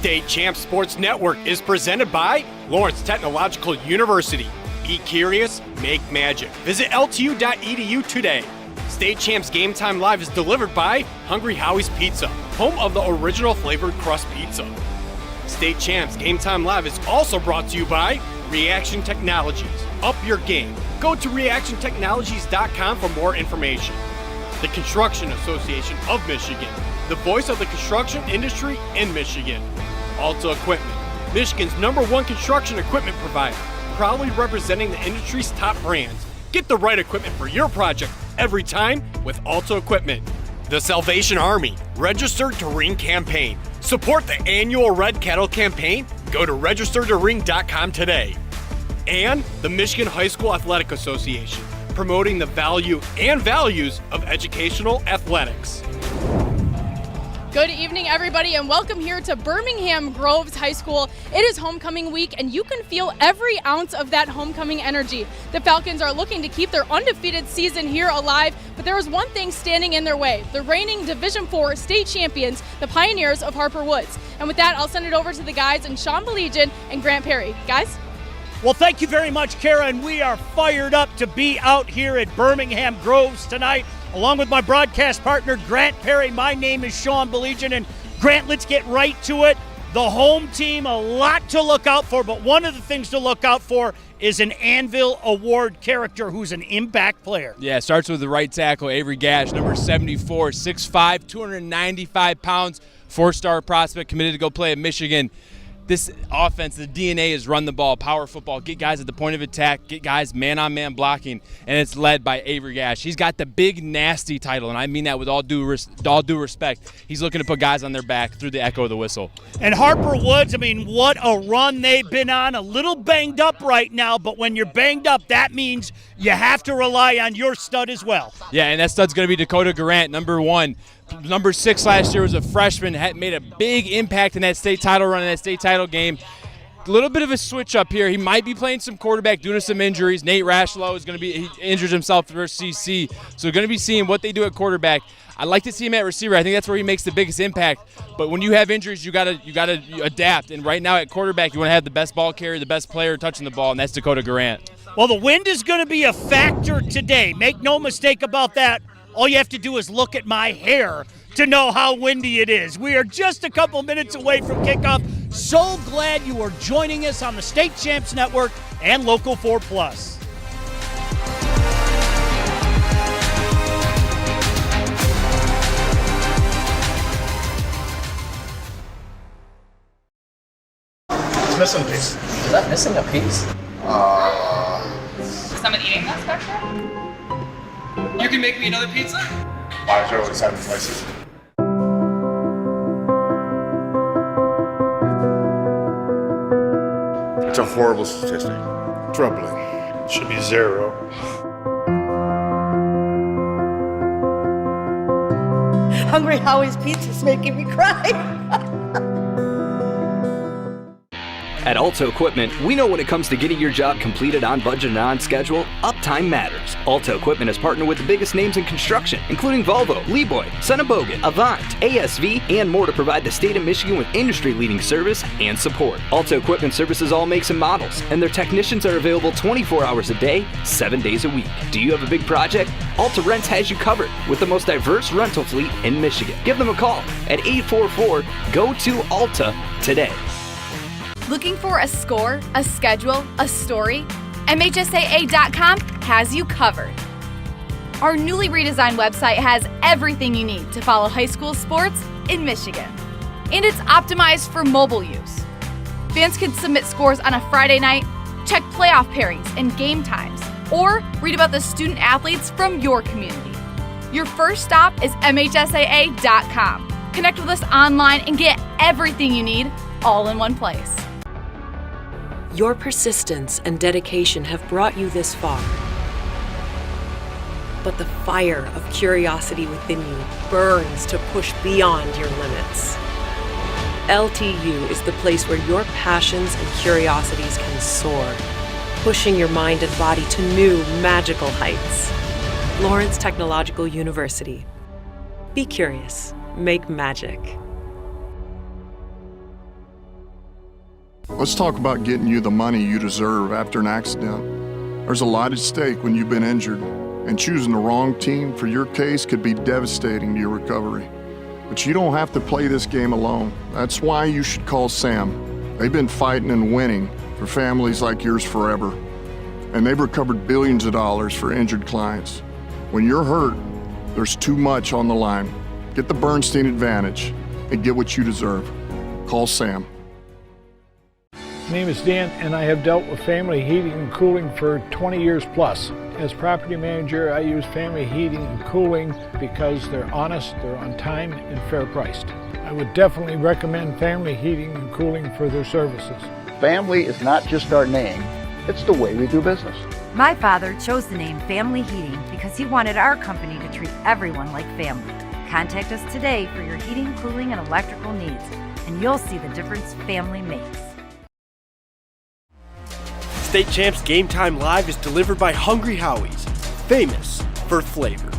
State Champs Sports Network is presented by Lawrence Technological University. Be curious, make magic. Visit ltu.edu today. State Champs Game Time Live is delivered by Hungry Howie's Pizza, home of the original flavored crust pizza. State Champs Game Time Live is also brought to you by Reaction Technologies. Up your game. Go to reactiontechnologies.com for more information. The Construction Association of Michigan, the voice of the construction industry in Michigan. Alta Equipment, Michigan's #1 construction equipment provider, proudly representing the industry's top brands. Get the right equipment for your project every time with Alta Equipment. The Salvation Army, Registered to Ring campaign. Support the annual Red Cattle campaign. Go to registertoring.com today. And the Michigan High School Athletic Association, promoting the value and values of educational athletics. Good evening, everybody, and welcome here to Birmingham Groves High School. It is homecoming week, and you can feel every ounce of that homecoming energy. The Falcons are looking to keep their undefeated season here alive, but there is one thing standing in their way: the reigning Division IV state champions, the Pioneers of Harper Woods. And with that, I'll send it over to the guys and Sean Belegian and Grant Perry. Guys? Well, thank you very much, Kara, and we are fired up to be out here at Birmingham Groves tonight, along with my broadcast partner, Grant Perry. My name is Sean Belegian, and Grant, let's get right to it. The home team, a lot to look out for, but one of the things to look out for is an Anvil Award character who's an impact player. Yeah, it starts with the right tackle, Avery Gash, number 74, 6'5", 295 pounds, four-star prospect, committed to go play at Michigan. This offense, the DNA is run the ball, power football, get guys at the point of attack, get guys man-on-man blocking, and it's led by Avery Gash. He's got the big, nasty title, and I mean that with all due respect. He's looking to put guys on their back through the echo of the whistle. And Harper Woods, I mean, what a run they've been on. A little banged up right now, but when you're banged up, that means you have to rely on your stud as well. Yeah, and that stud's going to be Dakota Garant, number 1. Number 6 last year was a freshman, had made a big impact in that state title run, in that state title game. A little bit of a switch up here. He might be playing some quarterback due to some injuries. Nate Rashlow is going to be, he injured himself versus CC, so we're going to be seeing what they do at quarterback. I'd like to see him at receiver. I think that's where he makes the biggest impact. But when you have injuries, you gotta adapt. And right now at quarterback, you want to have the best ball carrier, the best player touching the ball, and that's Dakota Garant. Well, the wind is going to be a factor today. Make no mistake about that. All you have to do is look at my hair to know how windy it is. We are just a couple minutes away from kickoff. So glad you are joining us on the State Champs Network and Local 4+. It's missing a piece. Is that missing a piece? Someone eating this back there? You can make me another pizza? Why is there only 7 places? It's a horrible statistic. Troubling. Should be 0. Hungry Howie's Pizza's making me cry. At Alta Equipment, we know when it comes to getting your job completed on budget and on schedule, uptime matters. Alta Equipment has partnered with the biggest names in construction, including Volvo, Leeboy, Sonnebogen, Avant, ASV, and more to provide the state of Michigan with industry-leading service and support. Alta Equipment services all makes and models, and their technicians are available 24 hours a day, 7 days a week. Do you have a big project? Alta Rents has you covered with the most diverse rental fleet in Michigan. Give them a call at 844-GO-TO-ALTA today. Looking for a score, a schedule, a story? MHSAA.com has you covered. Our newly redesigned website has everything you need to follow high school sports in Michigan. And it's optimized for mobile use. Fans can submit scores on a Friday night, check playoff pairings and game times, or read about the student athletes from your community. Your first stop is MHSAA.com. Connect with us online and get everything you need all in one place. Your persistence and dedication have brought you this far. But the fire of curiosity within you burns to push beyond your limits. LTU is the place where your passions and curiosities can soar, pushing your mind and body to new magical heights. Lawrence Technological University. Be curious, make magic. Let's talk about getting you the money you deserve after an accident. There's a lot at stake when you've been injured, and choosing the wrong team for your case could be devastating to your recovery. But you don't have to play this game alone. That's why you should call SAM. They've been fighting and winning for families like yours forever, and they've recovered billions of dollars for injured clients. When you're hurt, there's too much on the line. Get the Bernstein Advantage and get what you deserve. Call SAM. My name is Dan, and I have dealt with family heating and cooling for 20 years plus. As property manager, I use family heating and cooling because they're honest, they're on time, and fair priced. I would definitely recommend family heating and cooling for their services. Family is not just our name, it's the way we do business. My father chose the name Family Heating because he wanted our company to treat everyone like family. Contact us today for your heating, cooling, and electrical needs, and you'll see the difference family makes. State Champs Game Time Live is delivered by Hungry Howie's, famous for flavor.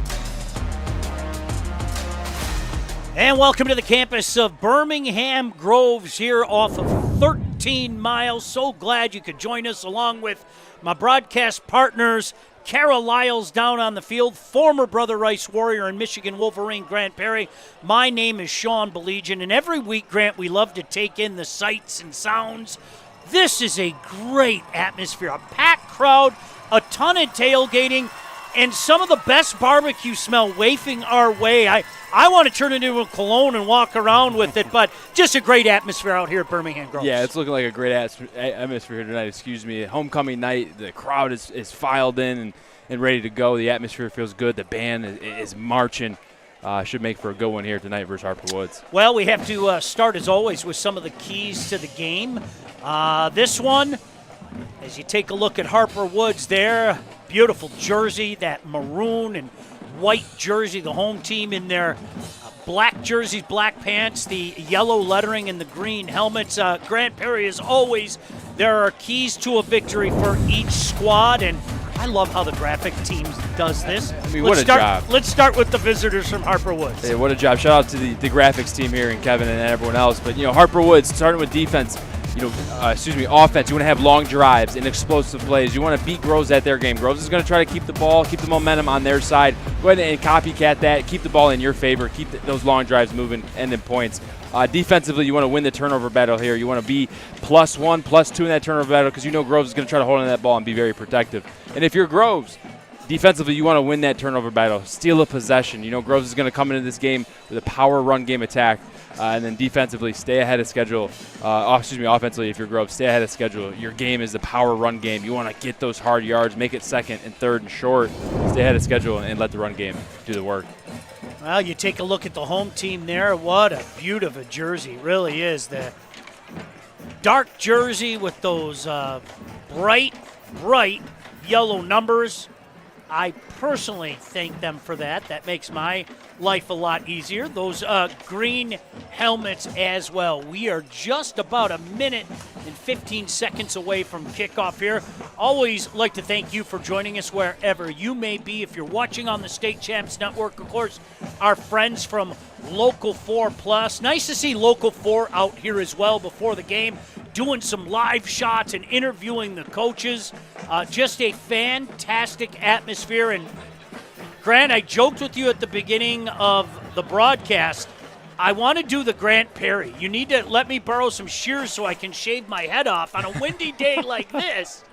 And welcome to the campus of Birmingham Groves here off of 13 miles. So glad you could join us along with my broadcast partners, Kara Lyles down on the field, former Brother Rice Warrior and Michigan Wolverine Grant Perry. My name is Sean Belegian, and every week, Grant, we love to take in the sights and sounds. This is a great atmosphere, a packed crowd, a ton of tailgating, and some of the best barbecue smell wafting our way. I want to turn it into a cologne and walk around with it, but just a great atmosphere out here at Birmingham Groves. Yeah, it's looking like a great atmosphere here tonight. Homecoming night, the crowd is filed in and ready to go. The atmosphere feels good. The band is marching. Should make for a good one here tonight versus Harper Woods. Well, we have to start, as always, with some of the keys to the game. This one, as you take a look at Harper Woods there, beautiful jersey, that maroon and white jersey, the home team in their black jerseys, black pants, the yellow lettering, and the green helmets. Grant Perry, as always, there are keys to a victory for each squad, and I love how the graphic team does this. I mean, what a job. Let's start with the visitors from Harper Woods. Hey, what a job. Shout out to the graphics team here and Kevin and everyone else. But, Harper Woods, starting with defense, offense. You want to have long drives and explosive plays. You want to beat Groves at their game. Groves is going to try to keep the ball, keep the momentum on their side. Go ahead and copycat that. Keep the ball in your favor. Keep those long drives moving, ending points. Defensively, you want to win the turnover battle here. You want to be +1, +2 in that turnover battle because Groves is going to try to hold on that ball and be very protective. And if you're Groves, defensively, you want to win that turnover battle, steal a possession. Groves is going to come into this game with a power run game attack. And then defensively, stay ahead of schedule. Offensively, if you're Groves, stay ahead of schedule. Your game is the power run game. You want to get those hard yards, make it second and third and short. Stay ahead of schedule and let the run game do the work. Well, you take a look at the home team there. What a beautiful jersey. It really is. The dark jersey with those bright yellow numbers. I personally thank them for that. That makes my life a lot easier. Those green helmets as well. We are just about a minute and 15 seconds away from kickoff here. Always like to thank you for joining us wherever you may be. If you're watching on the State Champs Network, of course, our friends from Local 4 Plus. Nice to see Local 4 out here as well before the game, doing some live shots and interviewing the coaches. Just a fantastic atmosphere. And Grant, I joked with you at the beginning of the broadcast, I want to do the Grant Perry. You need to let me borrow some shears so I can shave my head off on a windy day like this.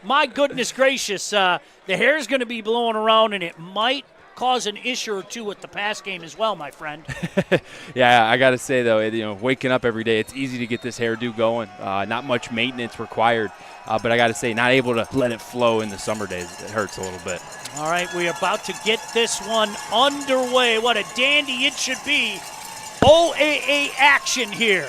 My goodness gracious, the hair is going to be blowing around, and it might cause an issue or two with the pass game as well, my friend. Yeah, I got to say, though, waking up every day, it's easy to get this hairdo going. Not much maintenance required. But I got to say, not able to let it flow in the summer days. It hurts a little bit. All right, we're about to get this one underway. What a dandy it should be. OAA action here.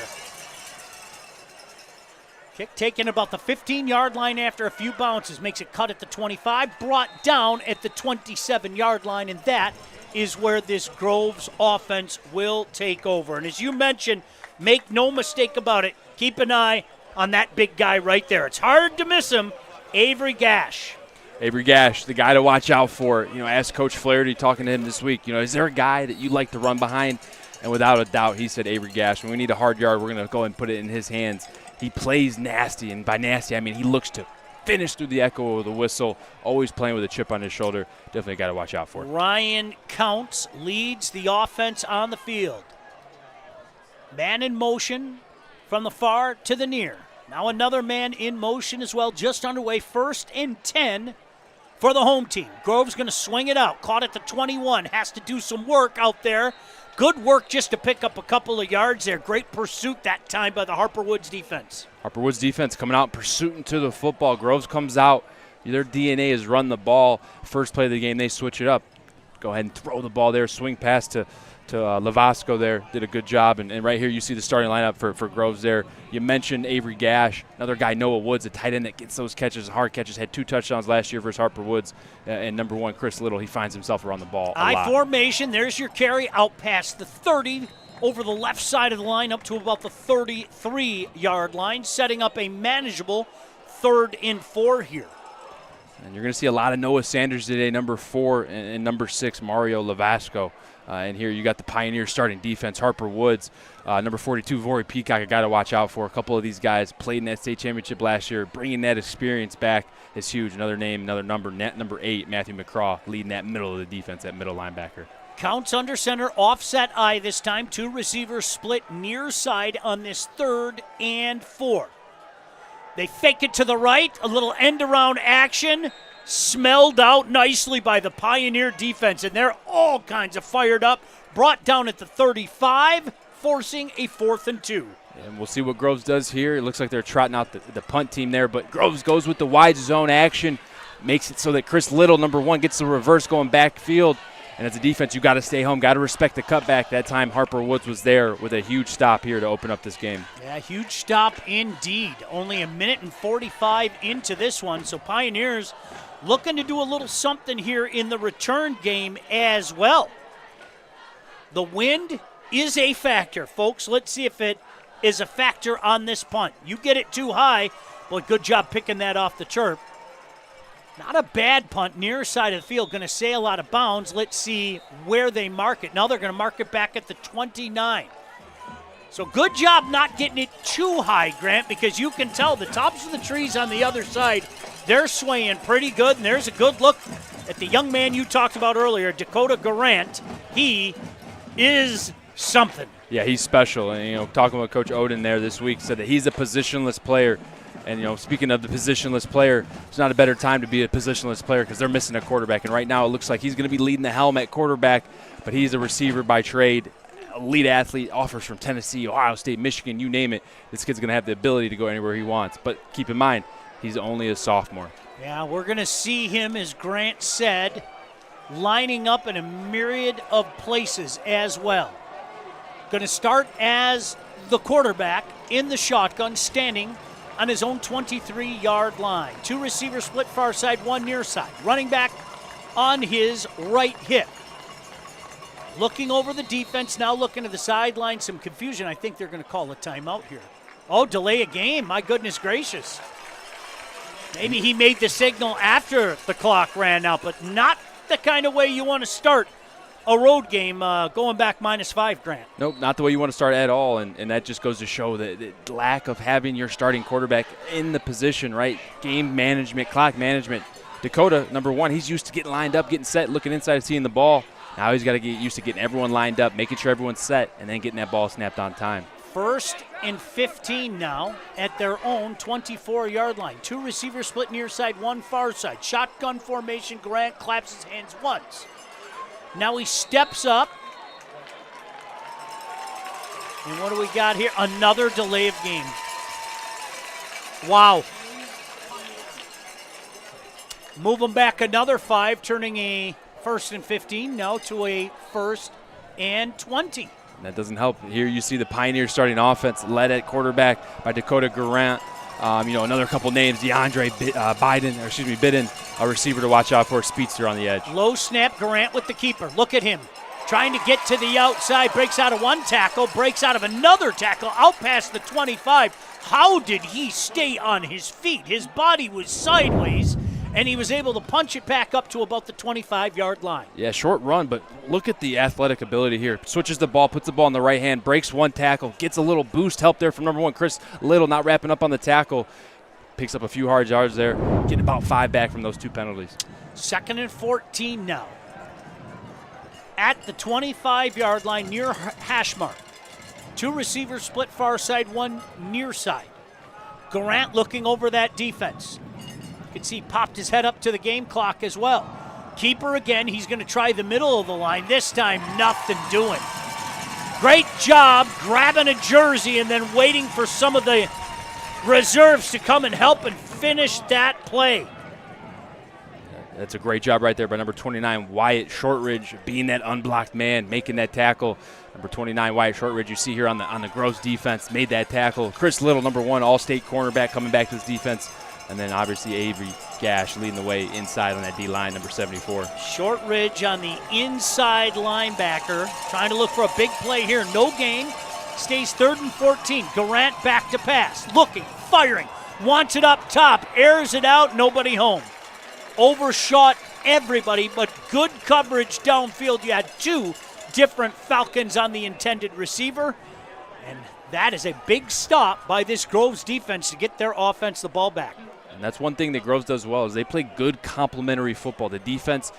Kick taken about the 15-yard line after a few bounces. Makes it cut at the 25, brought down at the 27-yard line, and that is where this Groves offense will take over. And as you mentioned, make no mistake about it, keep an eye on that big guy right there. It's hard to miss him, Avery Gash. Avery Gash, the guy to watch out for. Ask Coach Flaherty, talking to him this week, is there a guy that you'd like to run behind? And without a doubt, he said Avery Gash. When we need a hard yard, we're going to go and put it in his hands. he plays nasty, and by nasty I mean he looks to finish through the echo of the whistle, always playing with a chip on his shoulder. Definitely got to watch out for it. Ryan Counts leads the offense on the field. Man in motion from the far to the near. Now another man in motion as well, just underway. 1st and 10 for the home team. Groves going to swing it out. Caught at the 21. Has to do some work out there. Good work just to pick up a couple of yards there. Great pursuit that time by the Harper Woods defense. Harper Woods defense coming out, pursuing to the football. Groves comes out. Their DNA is run the ball. First play of the game, they switch it up. Go ahead and throw the ball there. Swing pass to Lavasco there. Did a good job. And right here you see the starting lineup for Groves there. You mentioned Avery Gash. Another guy, Noah Woods, a tight end that gets those catches, hard catches. Had 2 touchdowns last year versus Harper Woods. And number 1, Chris Little, he finds himself around the ball a lot. I formation. There's your carry out past the 30 over the left side of the line up to about the 33-yard line, setting up a manageable 3rd and 4 here. And you're going to see a lot of Noah Sanders today, number 4 and number 6, Mario Lavasco. And here you got the Pioneers starting defense, Harper Woods. Number 42, Vori Peacock, a guy to watch out for. A couple of these guys played in that state championship last year. Bringing that experience back is huge. Another name, another number, number 8, Matthew McCraw, leading that middle of the defense, that middle linebacker. Counts under center, offset eye this time. 2 receivers split near side on this 3rd and 4. They fake it to the right, a little end-around action, smelled out nicely by the Pioneer defense, and they're all kinds of fired up. Brought down at the 35, forcing a 4th and 2. And we'll see what Groves does here. It looks like they're trotting out the punt team there, but Groves goes with the wide zone action, makes it so that Chris Little, number 1, gets the reverse going backfield. And as a defense, you got to stay home, got to respect the cutback. That time Harper Woods was there with a huge stop here to open up this game. Yeah, huge stop indeed. Only 1:45 into this one, so Pioneers looking to do a little something here in the return game as well. The wind is a factor, folks. Let's see if it is a factor on this punt. You get it too high, boy, good job picking that off the chirp. Not a bad punt, near side of the field, going to sail out of bounds. Let's see where they mark it. Now they're going to mark it back at the 29. So good job not getting it too high, Grant, because you can tell the tops of the trees on the other side, they're swaying pretty good, and there's a good look at the young man you talked about earlier, Dakota Garant. He is something. Yeah, he's special. And, talking with Coach Oden there this week, said that he's a positionless player. And, speaking of the positionless player, it's not a better time to be a positionless player because they're missing a quarterback. And right now it looks like he's going to be leading the helm at quarterback, but he's a receiver by trade, elite athlete, offers from Tennessee, Ohio State, Michigan, you name it. This kid's going to have the ability to go anywhere he wants. But keep in mind, he's only a sophomore. Yeah, we're going to see him, as Grant said, lining up in a myriad of places as well. Going to start as the quarterback in the shotgun, standing on his own 23-yard line. 2 receivers split far side, 1 near side. Running back on his right hip. Looking over the defense, now looking to the sideline. Some confusion. I think they're going to call a timeout here. Oh, delay a game. My goodness gracious. Maybe he made the signal after the clock ran out, but not the kind of way you want to start a road game going back -5, Grant. Nope, not the way you want to start at all, and that just goes to show the lack of having your starting quarterback in the position, right? Game management, clock management. Dakota, number 1, he's used to getting lined up, getting set, looking inside, seeing the ball. Now he's got to get used to getting everyone lined up, making sure everyone's set, and then getting that ball snapped on time. 1st and 15 now at their own 24-yard line. 2 receivers split near side, 1 far side. Shotgun formation. Grant claps his hands once. Now he steps up. And what do we got here? Another delay of game. Wow. Move them back another 5, turning a 1st and 15 now to a 1st and 20. And that doesn't help. Here you see the Pioneers starting offense led at quarterback by Dakota Garant. Another couple names, DeAndre Bidden, a receiver to watch out for, speedster on the edge. Low snap, Garant with the keeper. Look at him. Trying to get to the outside, breaks out of 1 tackle, breaks out of another tackle, out past the 25. How did he stay on his feet? His body was sideways, and he was able to punch it back up to about the 25-yard line. Yeah, short run, but look at the athletic ability here. Switches the ball, puts the ball in the right hand, breaks one tackle, gets a little boost help there from number 1, Chris Little, not wrapping up on the tackle. Picks up a few hard yards there, getting about 5 back from those 2 penalties. 2nd and 14 now. At the 25-yard line near hash mark. 2 receivers split far side, 1 near side. Grant looking over that defense. You can see he popped his head up to the game clock as well. Keeper again, he's going to try the middle of the line. This time, nothing doing. Great job grabbing a jersey and then waiting for some of the reserves to come and help and finish that play. That's a great job right there by number 29, Wyatt Shortridge, being that unblocked man, making that tackle. Number 29, Wyatt Shortridge, you see here on the Groves defense, made that tackle. Chris Little, number 1, all-state cornerback, coming back to this defense. And then obviously Avery Gash leading the way inside on that D-line, number 74. Shortridge on the inside linebacker, trying to look for a big play here. No gain. Stays 3rd and 14. Garant back to pass. Looking, firing, wants it up top, airs it out, nobody home. Overshot everybody, but good coverage downfield. You had 2 different Falcons on the intended receiver, and that is a big stop by this Groves defense to get their offense the ball back. And that's one thing that Groves does well is they play good complementary football. The defense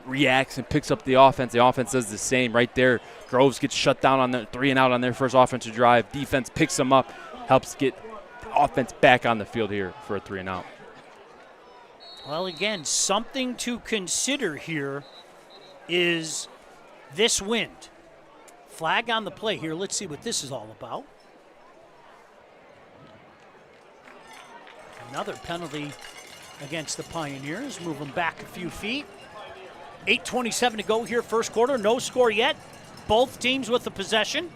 reacts and picks up the offense. The offense does the same right there. Groves gets shut down on the 3 and out on their first offensive drive. Defense picks them up, helps get offense back on the field here for a 3 and out. Well, again, something to consider here is this wind. Flag on the play here. Let's see what this is all about. Another penalty against the Pioneers. Move them back a few feet. 8:27 to go here, first quarter. No score yet. Both teams with the possession.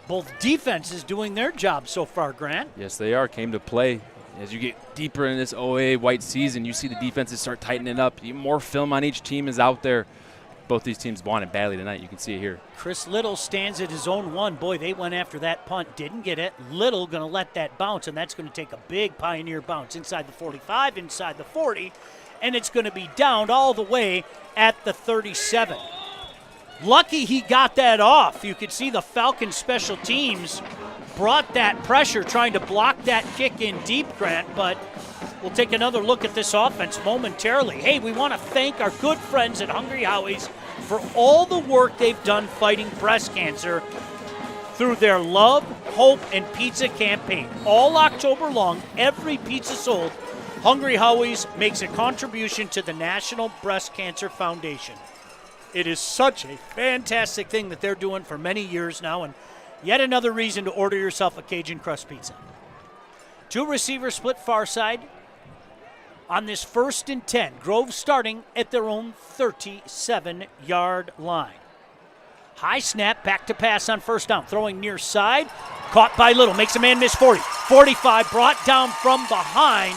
Both defenses doing their job so far, Grant. Yes, they are. Came to play. As you get deeper in this OA white season, you see the defenses start tightening up. More film on each team is out there. Both these teams want it badly tonight. You can see it here. Chris Little stands at his own 1. Boy, they went after that punt, didn't get it. Little going to let that bounce, and that's going to take a big Pioneer bounce inside the 45, inside the 40, and it's going to be downed all the way at the 37. Lucky he got that off. You could see the Falcons special teams brought that pressure trying to block that kick in deep, Grant, but we'll take another look at this offense momentarily. Hey, we want to thank our good friends at Hungry Howie's for all the work they've done fighting breast cancer through their Love, Hope, and Pizza campaign. All October long, every pizza sold, Hungry Howie's makes a contribution to the National Breast Cancer Foundation. It is such a fantastic thing that they're doing for many years now, and yet another reason to order yourself a Cajun crust pizza. 2 receivers split far side on this 1st and 10. Groves starting at their own 37-yard line. High snap, back to pass on first down. Throwing near side, caught by Little. Makes a man miss 40. 45, brought down from behind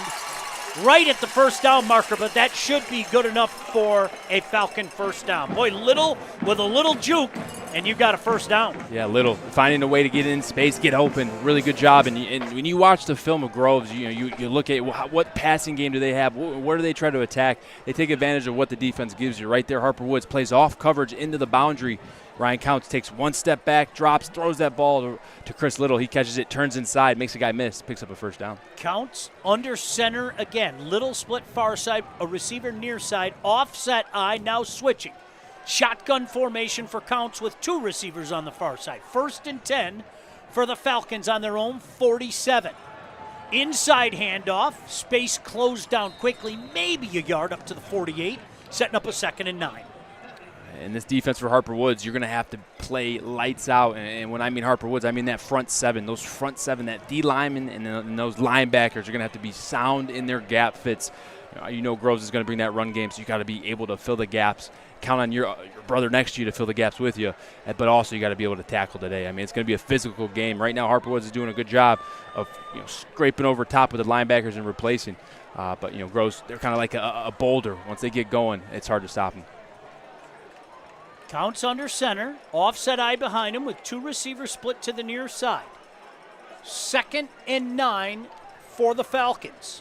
right at the first down marker, but that should be good enough for a Falcon first down. Boy, Little with a little juke, and you got a first down. Yeah, Little finding a way to get in space, get open. Really good job. And when you watch the film of Groves, you look at what passing game do they have, where do they try to attack. They take advantage of what the defense gives you. Right there, Harper Woods plays off coverage into the boundary. Ryan Counts takes 1 step back, drops, throws that ball to Chris Little. He catches it, turns inside, makes a guy miss, picks up a first down. Counts under center again. Little split far side, a receiver near side, offset eye, now switching. Shotgun formation for Counts with 2 receivers on the far side. 1st and 10 for the Falcons on their own 47. Inside handoff, space closed down quickly, maybe a yard up to the 48, setting up a 2nd and 9. And this defense for Harper Woods, you're going to have to play lights out. And when I mean Harper Woods, I mean that front 7. Those front 7, that D lineman and those linebackers are going to have to be sound in their gap fits. You know Groves is going to bring that run game, so you got to be able to fill the gaps. Count on your brother next to you to fill the gaps with you, but also you got to be able to tackle today. I mean, it's going to be a physical game. Right now, Harper Woods is doing a good job of scraping over top of the linebackers and replacing. But Groves, they're kind of like a boulder. Once they get going, it's hard to stop them. Counts under center, offset eye behind him with 2 receivers split to the near side. 2nd and 9 for the Falcons.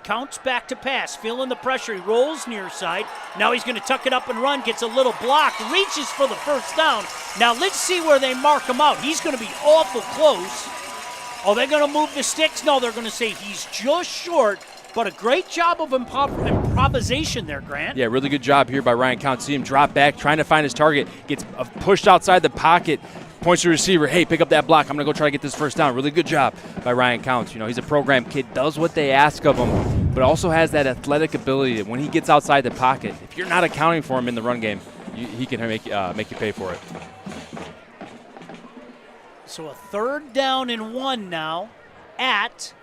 Counts back to pass, feeling the pressure. He rolls near side. Now he's going to tuck it up and run, gets a little block, reaches for the first down. Now let's see where they mark him out. He's going to be awful close. Oh, they're going to move the sticks? No, they're going to say he's just short, but a great job of improvisation there, Grant. Yeah, really good job here by Ryan Counts. See him drop back, trying to find his target, gets pushed outside the pocket, points to the receiver, hey, pick up that block. I'm going to go try to get this first down. Really good job by Ryan Counts. You know, he's a program kid, does what they ask of him, but also has that athletic ability that when he gets outside the pocket, if you're not accounting for him in the run game, he can make you pay for it. So a 3rd down and 1 now at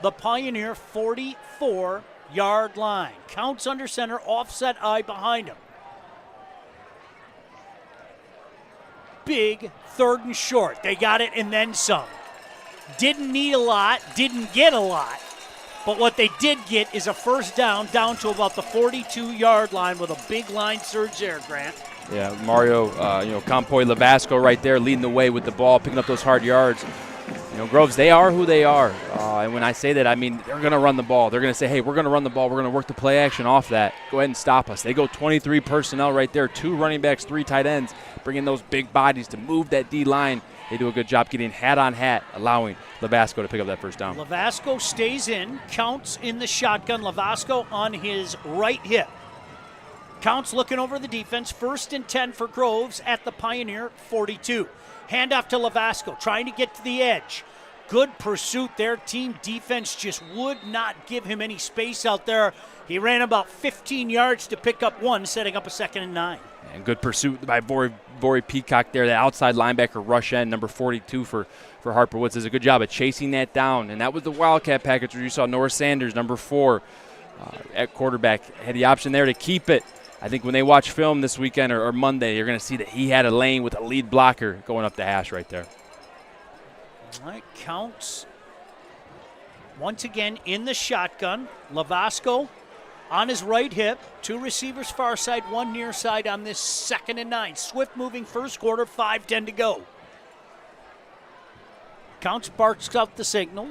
the Pioneer 44-yard line. Counts under center, offset eye behind him. Big 3rd and short. They got it and then some. Didn't need a lot, didn't get a lot. But what they did get is a first down to about the 42-yard line with a big line surge there, Grant. Yeah, Mario, Campoy Lavasco right there leading the way with the ball, picking up those hard yards. You know, Groves, they are who they are. And when I say that, I mean they're going to run the ball. They're going to say, hey, we're going to run the ball. We're going to work the play action off that. Go ahead and stop us. They go 23 personnel right there, 2 running backs, 3 tight ends, bringing those big bodies to move that D-line. They do a good job getting hat on hat, allowing Lavasco to pick up that first down. Lavasco stays in, Counts in the shotgun. Lavasco on his right hip. Counts looking over the defense. 1st and 10 for Groves at the Pioneer 42. Handoff to Lavasco, trying to get to the edge. Good pursuit there. Team defense just would not give him any space out there. He ran about 15 yards to pick up 1, setting up a 2nd and 9. And good pursuit by Vori Peacock there, the outside linebacker rush end, number 42 for Harper Woods. Does a good job of chasing that down. And that was the Wildcat package where you saw Norris Sanders, number 4, at quarterback. Had the option there to keep it. I think when they watch film this weekend or Monday, you're going to see that he had a lane with a lead blocker going up the hash right there. All right, Counts once again in the shotgun. Lavasco on his right hip. 2 receivers far side, 1 near side on this 2nd and 9. Swift moving first quarter, 5:10 to go. Counts barks out the signal.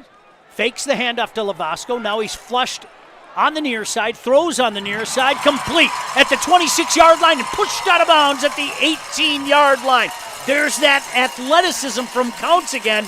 Fakes the handoff to Lavasco. Now he's flushed on the near side, throws on the near side, complete at the 26-yard line and pushed out of bounds at the 18-yard line. There's that athleticism from Counts again,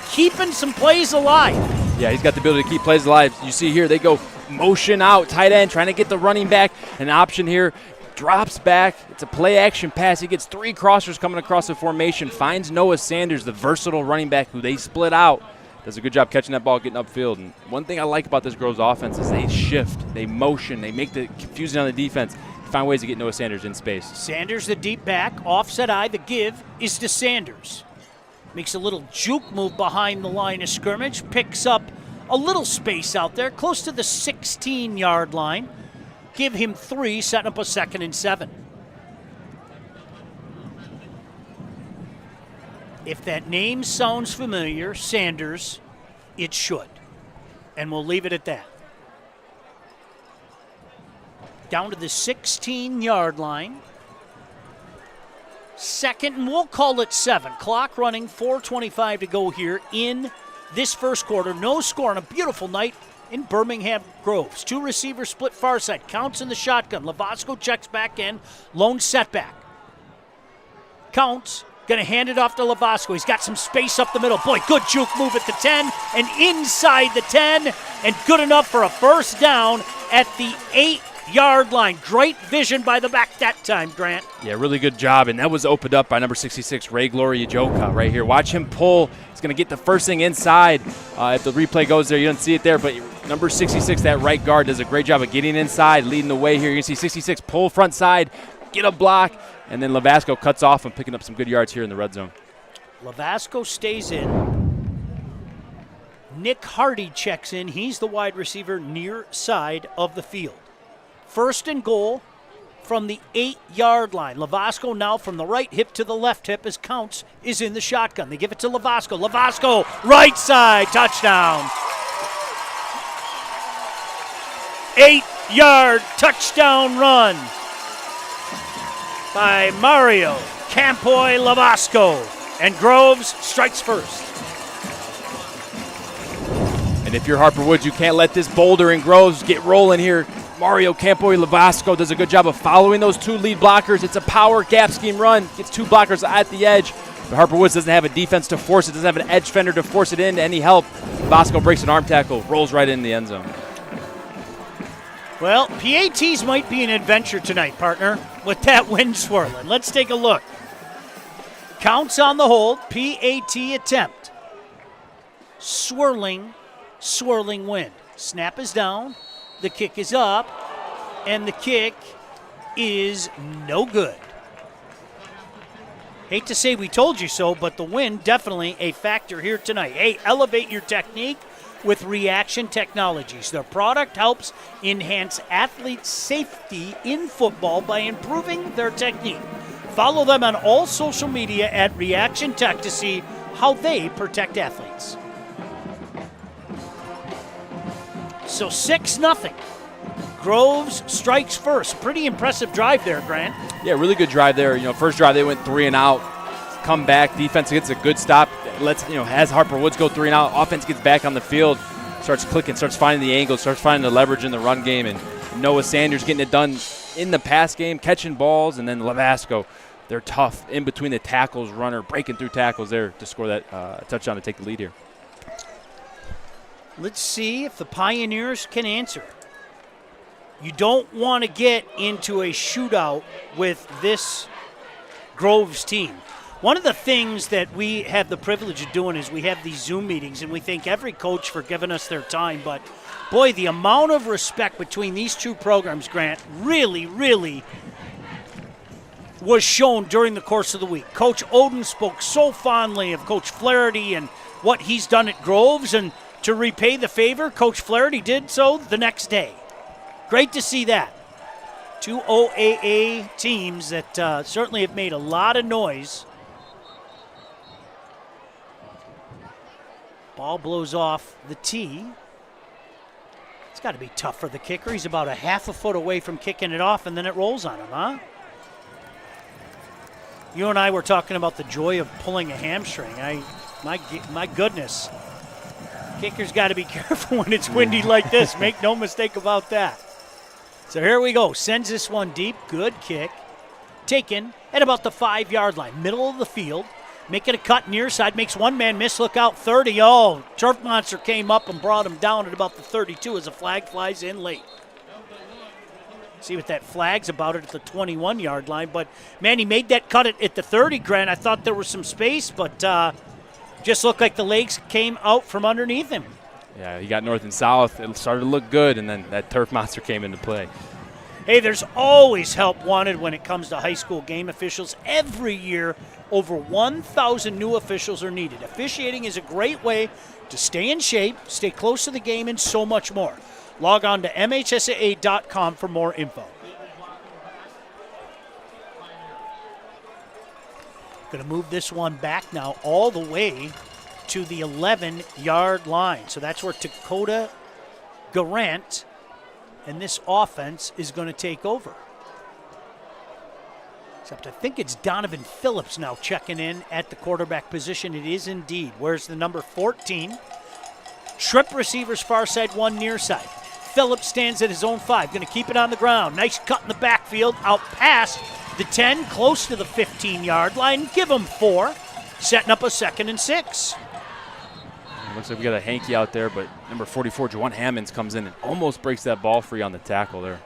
keeping some plays alive. Yeah, he's got the ability to keep plays alive. You see here, they go motion out, tight end, trying to get the running back. An option here, drops back. It's a play-action pass. He gets 3 crossers coming across the formation, finds Noah Sanders, the versatile running back who they split out. Does a good job catching that ball, getting upfield. And one thing I like about this Groves offense is they shift, they motion, they make the confusing on the defense, find ways to get Noah Sanders in space. Sanders, the deep back, offset eye, the give is to Sanders. Makes a little juke move behind the line of scrimmage, picks up a little space out there, close to the 16-yard line. Give him 3, setting up a 2nd and 7. If that name sounds familiar, Sanders, it should. And we'll leave it at that. Down to the 16-yard line. 2nd, and we'll call it 7. Clock running, 4:25 to go here in this first quarter. No score on a beautiful night in Birmingham Groves. 2 receivers split far side. Counts in the shotgun. Lavasco checks back in. Lone setback. Counts. Going to hand it off to Lavasco. He's got some space up the middle. Boy, good juke move at the 10 and inside the 10, and good enough for a first down at the 8-yard line. Great vision by the back that time, Grant. Yeah, really good job, and that was opened up by number 66, Ray Gloria Joka right here. Watch him pull. He's going to get the first thing inside. If the replay goes there, you don't see it there, but number 66, that right guard, does a great job of getting inside, leading the way here. You can see 66 pull front side, get a block, and then Lavasco cuts off and picking up some good yards here in the red zone. Lavasco stays in. Nick Hardy checks in. He's the wide receiver near side of the field. 1st and goal from the 8-yard line. Lavasco now from the right hip to the left hip as Counts is in the shotgun. They give it to Lavasco. Lavasco, right side, touchdown. 8-yard touchdown run by Mario Campoy Lavasco. And Groves strikes first. And if you're Harper Woods, you can't let this Boulder and Groves get rolling here. Mario Campo-Lavasco does a good job of following those 2 lead blockers. It's a power gap scheme run. Gets 2 blockers at the edge. But Harper Woods doesn't have a defense to force it, doesn't have an edge fender to force it into any help. Vasco breaks an arm tackle, rolls right in the end zone. Well, PATs might be an adventure tonight, partner, with that wind swirling. Let's take a look. Counts on the hold, PAT attempt. Swirling wind. Snap is down, the kick is up, and the kick is no good. Hate to say we told you so, but the wind definitely a factor here tonight. Hey, elevate your technique with Reaction Technologies. Their product helps enhance athletes' safety in football by improving their technique. Follow them on all social media at Reaction Tech to see how they protect athletes. So 6-0. Groves strikes first. Pretty impressive drive there, Grant. Yeah, really good drive there. First drive they went 3 and out. Come back, defense gets a good stop. Has Harper Woods go 3 and out. Offense gets back on the field, starts clicking, starts finding the angle, starts finding the leverage in the run game, and Noah Sanders getting it done in the pass game, catching balls, and then Lavasco. They're tough in between the tackles, runner breaking through tackles there to score that touchdown to take the lead here. Let's see if the Pioneers can answer. You don't want to get into a shootout with this Groves team. One of the things that we have the privilege of doing is we have these Zoom meetings, and we thank every coach for giving us their time. But, boy, the amount of respect between these 2 programs, Grant, really, really was shown during the course of the week. Coach Oden spoke so fondly of Coach Flaherty and what he's done at Groves, and to repay the favor, Coach Flaherty did so the next day. Great to see that. 2 OAA teams that certainly have made a lot of noise. Ball blows off the tee. It's got to be tough for the kicker. He's about a half a foot away from kicking it off, and then it rolls on him, huh? You and I were talking about the joy of pulling a hamstring. My goodness. Kicker's got to be careful when it's windy like this. Make no mistake about that. So here we go. Sends this one deep. Good kick. Taken at about the 5-yard line. Middle of the field. Making a cut near side. Makes one man miss. Look out, 30. Oh, Turf Monster came up and brought him down at about the 32 as a flag flies in late. See what that flag's about at the 21-yard line. But, man, he made that cut at the 30, Grant. I thought there was some space, but just looked like the legs came out from underneath him. Yeah, he got north and south. It started to look good, and then that Turf Monster came into play. Hey, there's always help wanted when it comes to high school game officials. Every year, over 1,000 new officials are needed. Officiating is a great way to stay in shape, stay close to the game, and so much more. Log on to MHSAA.com for more info. Going to move this one back now all the way to the 11-yard line. So that's where Dakota Garant and this offense is going to take over. Except I think it's Donovan Phillips now checking in at the quarterback position. It is indeed. Where's the number 14? Trip receivers far side, 1 near side. Phillips stands at his own 5. Going to keep it on the ground. Nice cut in the backfield. Out past the 10, close to the 15-yard line. Give him 4. Setting up a 2nd and 6. Looks like we got a hanky out there, but number 44, Juwan Hammonds, comes in and almost breaks that ball free on the tackle there.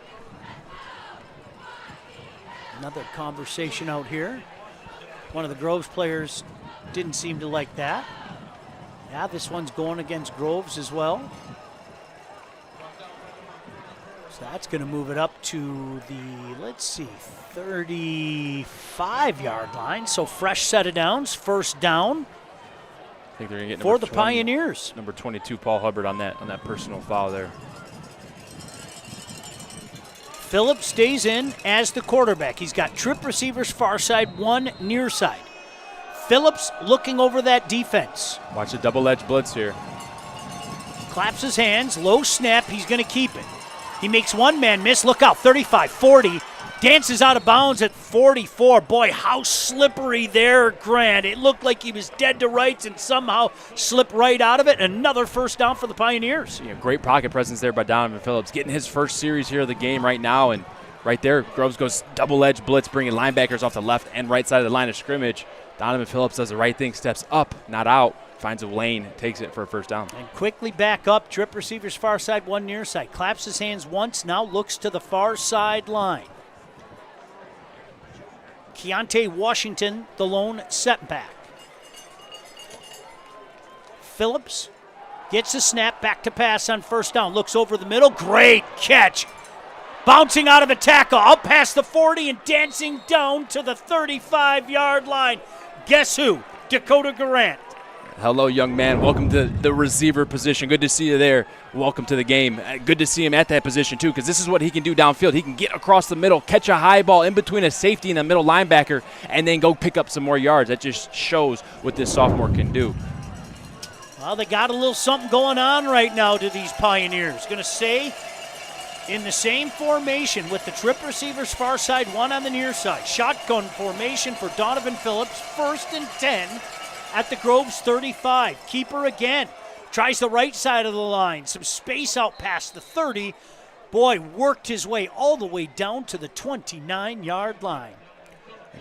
Another conversation out here. One of the Groves players didn't seem to like that. Yeah, this one's going against Groves as well. So that's going to move it up to the, 35-yard line. So fresh set of downs, first down. I think they're going to get for the Pioneers. Number 22, Paul Hubbard, on that personal foul there. Phillips stays in as the quarterback. He's got trip receivers far side, 1 near side. Phillips looking over that defense. Watch the double-edge blitz here. Claps his hands, low snap, he's going to keep it. He makes one man miss. Look out, 35, 40. Dances out of bounds at 44. Boy, how slippery there, Grant. It looked like he was dead to rights and somehow slipped right out of it. Another first down for the Pioneers. Yeah, great pocket presence there by Donovan Phillips, getting his first series here of the game right now. And right there, Groves goes double-edge blitz, bringing linebackers off the left and right side of the line of scrimmage. Donovan Phillips does the right thing, steps up, not out, finds a lane, takes it for a first down. And quickly back up, trip receivers far side, one near side. Claps his hands once, now looks to the far side line. Keontae Washington, the lone setback. Phillips gets the snap, back to pass on first down. Looks over the middle, great catch. Bouncing out of a tackle, up past the 40 and dancing down to the 35-yard line. Guess who? Dakota Garant. Hello, young man. Welcome to the receiver position. Good to see you there. Welcome to the game. Good to see him at that position, too, because this is what he can do downfield. He can get across the middle, catch a high ball in between a safety and a middle linebacker, and then go pick up some more yards. That just shows what this sophomore can do. Well, they got a little something going on right now to these Pioneers. Going to stay in the same formation with the trip receivers far side, one on the near side. Shotgun formation for Donovan Phillips, 1st and 10. At the Groves 35. Keeper again. Tries the right side of the line. Some space out past the 30. Boy, worked his way all the way down to the 29-yard line.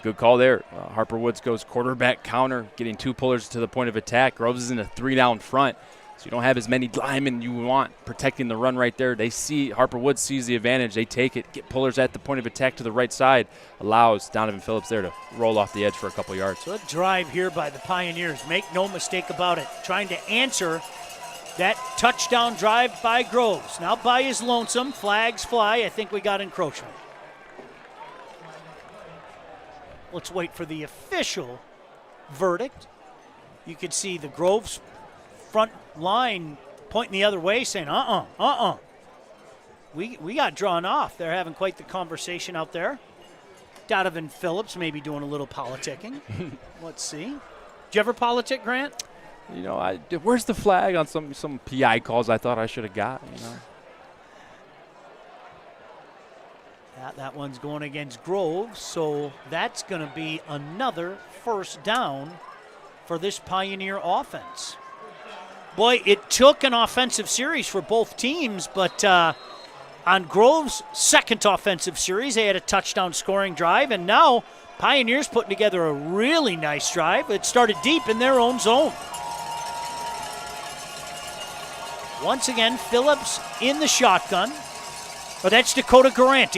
Good call there. Harper Woods goes quarterback counter, getting 2 pullers to the point of attack. Groves is in a 3-down front, so you don't have as many linemen you want protecting the run right there. They see Harper Woods sees the advantage. They take it, get pullers at the point of attack to the right side, allows Donovan Phillips there to roll off the edge for a couple yards. Good drive here by the Pioneers. Make no mistake about it. Trying to answer that touchdown drive by Groves. Now by his lonesome. Flags fly. I think we got encroachment. Let's wait for the official verdict. You can see the Groves front line pointing the other way, saying, We got drawn off. They're having quite the conversation out there. Donovan Phillips maybe doing a little politicking. Let's see. Did you ever politic, Grant? You know, where's the flag on some PI calls I thought I should have got, you know? That one's going against Groves, so that's going to be another first down for this Pioneer offense. Boy, it took an offensive series for both teams, but on Groves' second offensive series, they had a touchdown scoring drive, and now Pioneers putting together a really nice drive. It started deep in their own zone. Once again, Phillips in the shotgun. Oh, that's Dakota Garant,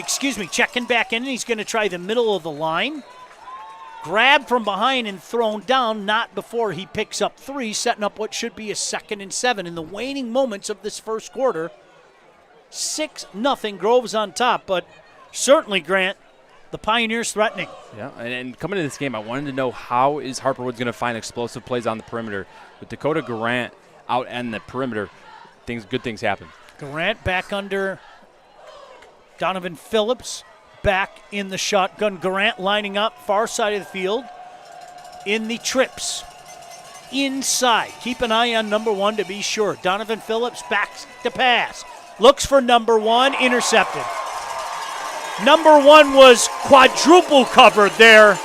checking back in, and he's going to try the middle of the line. Grabbed from behind and thrown down, not before he picks up 3, setting up what should be a 2nd and 7 in the waning moments of this first quarter. 6-0 Groves on top, but certainly, Grant, the Pioneers threatening. Yeah, and coming into this game, I wanted to know how is Harper Woods going to find explosive plays on the perimeter. With Dakota Garant out on the perimeter, good things happen. Garant back under Donovan Phillips. Back in the shotgun. Garant lining up far side of the field in the trips. Inside. Keep an eye on number 1 to be sure. Donovan Phillips back to pass. Looks for number 1. Intercepted. Number 1 was quadruple covered there.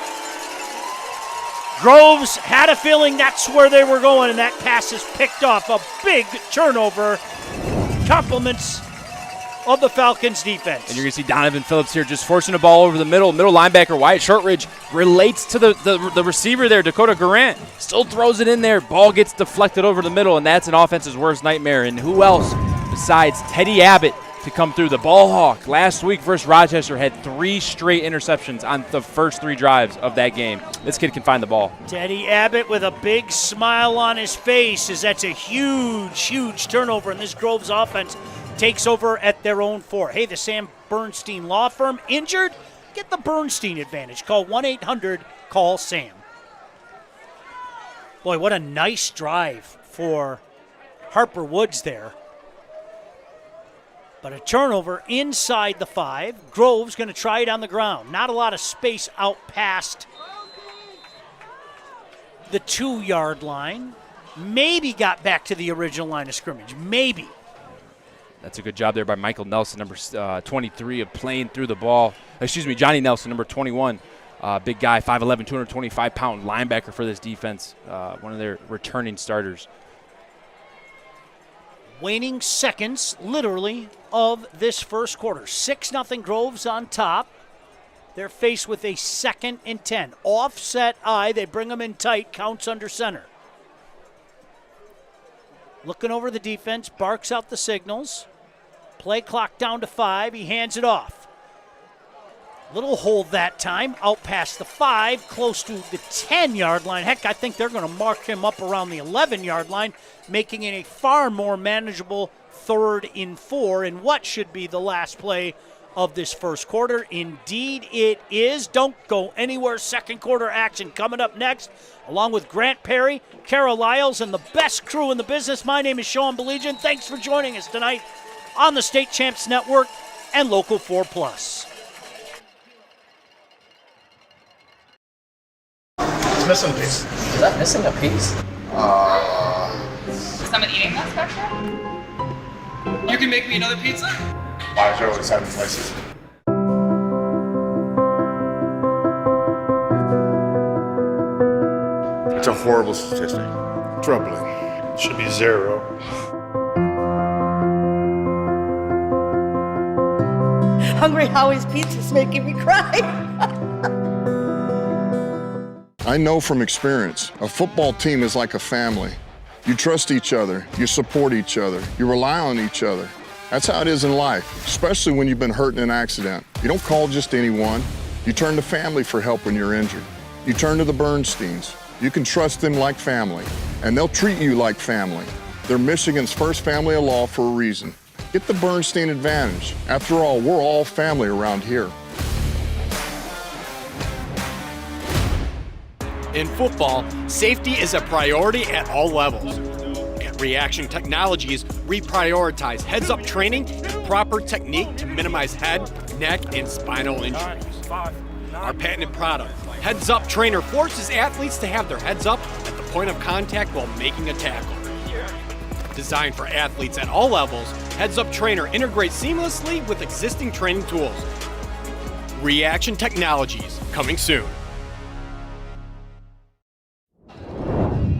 Groves had a feeling that's where they were going, and that pass is picked off. A big turnover. Compliments of the Falcons defense. And you're going to see Donovan Phillips here just forcing the ball over the middle. Middle linebacker Wyatt Shortridge relates to the receiver there, Dakota Garant. Still throws it in there. Ball gets deflected over the middle, and that's an offense's worst nightmare. And who else besides Teddy Abbott to come through? The ball hawk last week versus Rochester had 3 straight interceptions on the first 3 drives of that game. This kid can find the ball. Teddy Abbott with a big smile on his face, as that's a huge turnover in this Groves offense. Takes over at their own 4. Hey, the Sam Bernstein Law Firm injured? Get the Bernstein advantage. Call 1-800-CALL-SAM. Boy, what a nice drive for Harper Woods there. But a turnover inside the 5. Groves going to try it on the ground. Not a lot of space out past the 2-yard line. Maybe got back to the original line of scrimmage. Maybe. That's a good job there by Michael Nelson, number 23, of playing through the ball. Johnny Nelson, number 21. Big guy, 5'11", 225-pound linebacker for this defense, one of their returning starters. Waning seconds, literally, of this first quarter. 6-0 Groves on top. They're faced with a 2nd and 10. Offset I, they bring them in tight, counts under center. Looking over the defense, barks out the signals. Play clock down to 5, he hands it off. Little hold that time, out past the 5, close to the 10-yard line. Heck, I think they're going to mark him up around the 11-yard line, making it a far more manageable 3rd and 4 in what should be the last play of this first quarter. Indeed it is. Don't go anywhere. Second quarter action coming up next, along with Grant Perry, Kara Lyles, and the best crew in the business. My name is Sean Belegian. Thanks for joining us tonight on the State Champs Network and Local 4+. It's missing a piece. Is that missing a piece? Is someone eating that spectrum? You can make me another pizza? Why is there only 7 places? It's a horrible statistic. Troubling. Should be 0. Hungry Howie's Pizza's making me cry. I know from experience, a football team is like a family. You trust each other, you support each other, you rely on each other. That's how it is in life, especially when you've been hurt in an accident. You don't call just anyone. You turn to family for help when you're injured. You turn to the Bernsteins. You can trust them like family, and they'll treat you like family. They're Michigan's first family of law for a reason. Get the Bernstein advantage. After all, we're all family around here. In football, safety is a priority at all levels. At Reaction Technologies, we prioritize heads-up training and proper technique to minimize head, neck, and spinal injuries. Our patented product, Heads Up Trainer, forces athletes to have their heads up at the point of contact while making a tackle. Designed for athletes at all levels, Heads Up Trainer integrates seamlessly with existing training tools. Reaction Technologies, coming soon.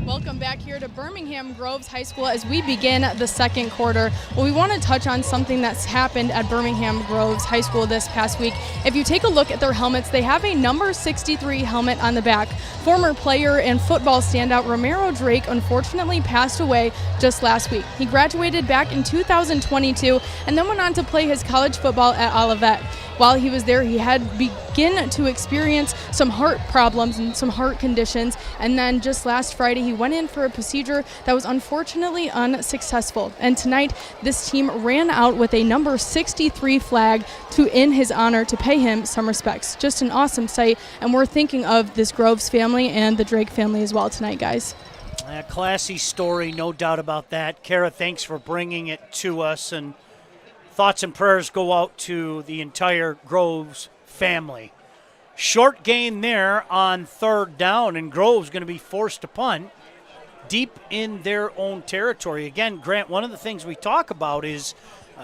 Welcome back here to Birmingham Groves High School as we begin the second quarter. Well, we want to touch on something that's happened at Birmingham Groves High School this past week. If you take a look at their helmets, they have a number 63 helmet on the back. Former player and football standout Romero Drake unfortunately passed away just last week. He graduated back in 2022 and then went on to play his college football at Olivet. While he was there, he had begun to experience some heart problems and some heart conditions, and then just last Friday he went in for a procedure that was unfortunately unsuccessful. And tonight this team ran out with a number 63 flag in his honor to pay him some respects. Just an awesome sight, and we're thinking of this Groves family and the Drake family as well tonight, guys. A classy story, no doubt about that. Kara, thanks for bringing it to us, and thoughts and prayers go out to the entire Groves family. Short gain there on 3rd down, and Groves going to be forced to punt deep in their own territory. Again, Grant, one of the things we talk about is